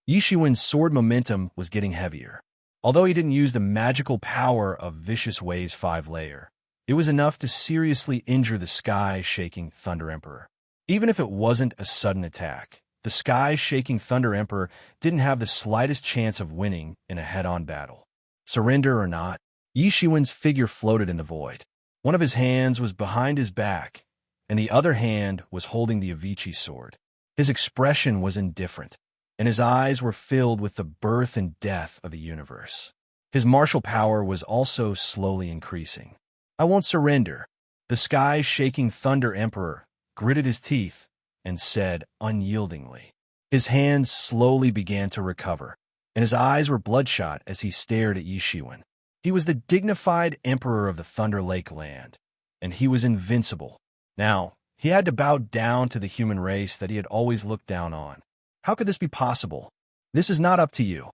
Yi Shiwen's sword momentum was getting heavier. Although he didn't use the magical power of Vicious Wave's 5-layer, it was enough to seriously injure the sky-shaking Thunder Emperor. Even if it wasn't a sudden attack, the sky-shaking Thunder Emperor didn't have the slightest chance of winning in a head-on battle. Surrender or not, Yi Shiwen's figure floated in the void. One of his hands was behind his back, and the other hand was holding the Avicii sword. His expression was indifferent, and his eyes were filled with the birth and death of the universe. His martial power was also slowly increasing. "I won't surrender." The sky-shaking Thunder Emperor gritted his teeth and said unyieldingly. His hands slowly began to recover, and his eyes were bloodshot as he stared at Yi Shiwen. He was the dignified emperor of the Thunder Lake land, and he was invincible. Now, he had to bow down to the human race that he had always looked down on. How could this be possible? "This is not up to you."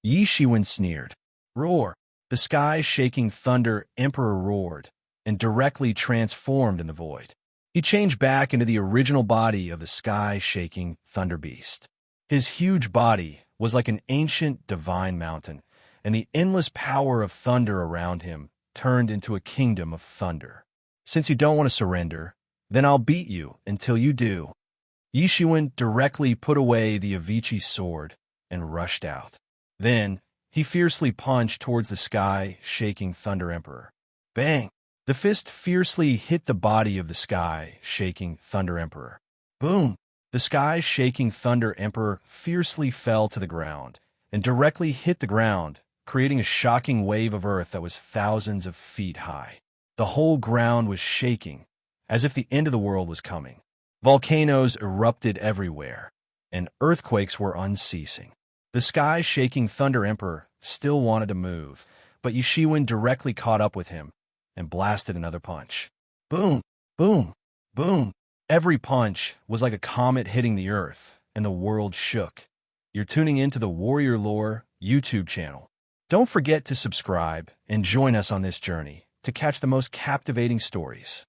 Yi Shiwen sneered. "Roar!" The sky-shaking Thunder Emperor roared and directly transformed in the void. He changed back into the original body of the sky-shaking Thunder Beast. His huge body was like an ancient divine mountain, and the endless power of thunder around him turned into a kingdom of thunder. "Since you don't want to surrender, then I'll beat you until you do." Yi Shiwen directly put away the Avicii sword and rushed out. Then, he fiercely punched towards the sky-shaking Thunder Emperor. Bang! The fist fiercely hit the body of the sky-shaking Thunder Emperor. Boom! The sky-shaking Thunder Emperor fiercely fell to the ground and directly hit the ground, creating a shocking wave of earth that was thousands of feet high. The whole ground was shaking, as if the end of the world was coming. Volcanoes erupted everywhere, and earthquakes were unceasing. The sky-shaking Thunder Emperor still wanted to move, but Yi Shiwen directly caught up with him and blasted another punch. Boom! Boom! Boom! Every punch was like a comet hitting the earth, and the world shook. You're tuning into the Warrior Lore YouTube channel. Don't forget to subscribe and join us on this journey to catch the most captivating stories.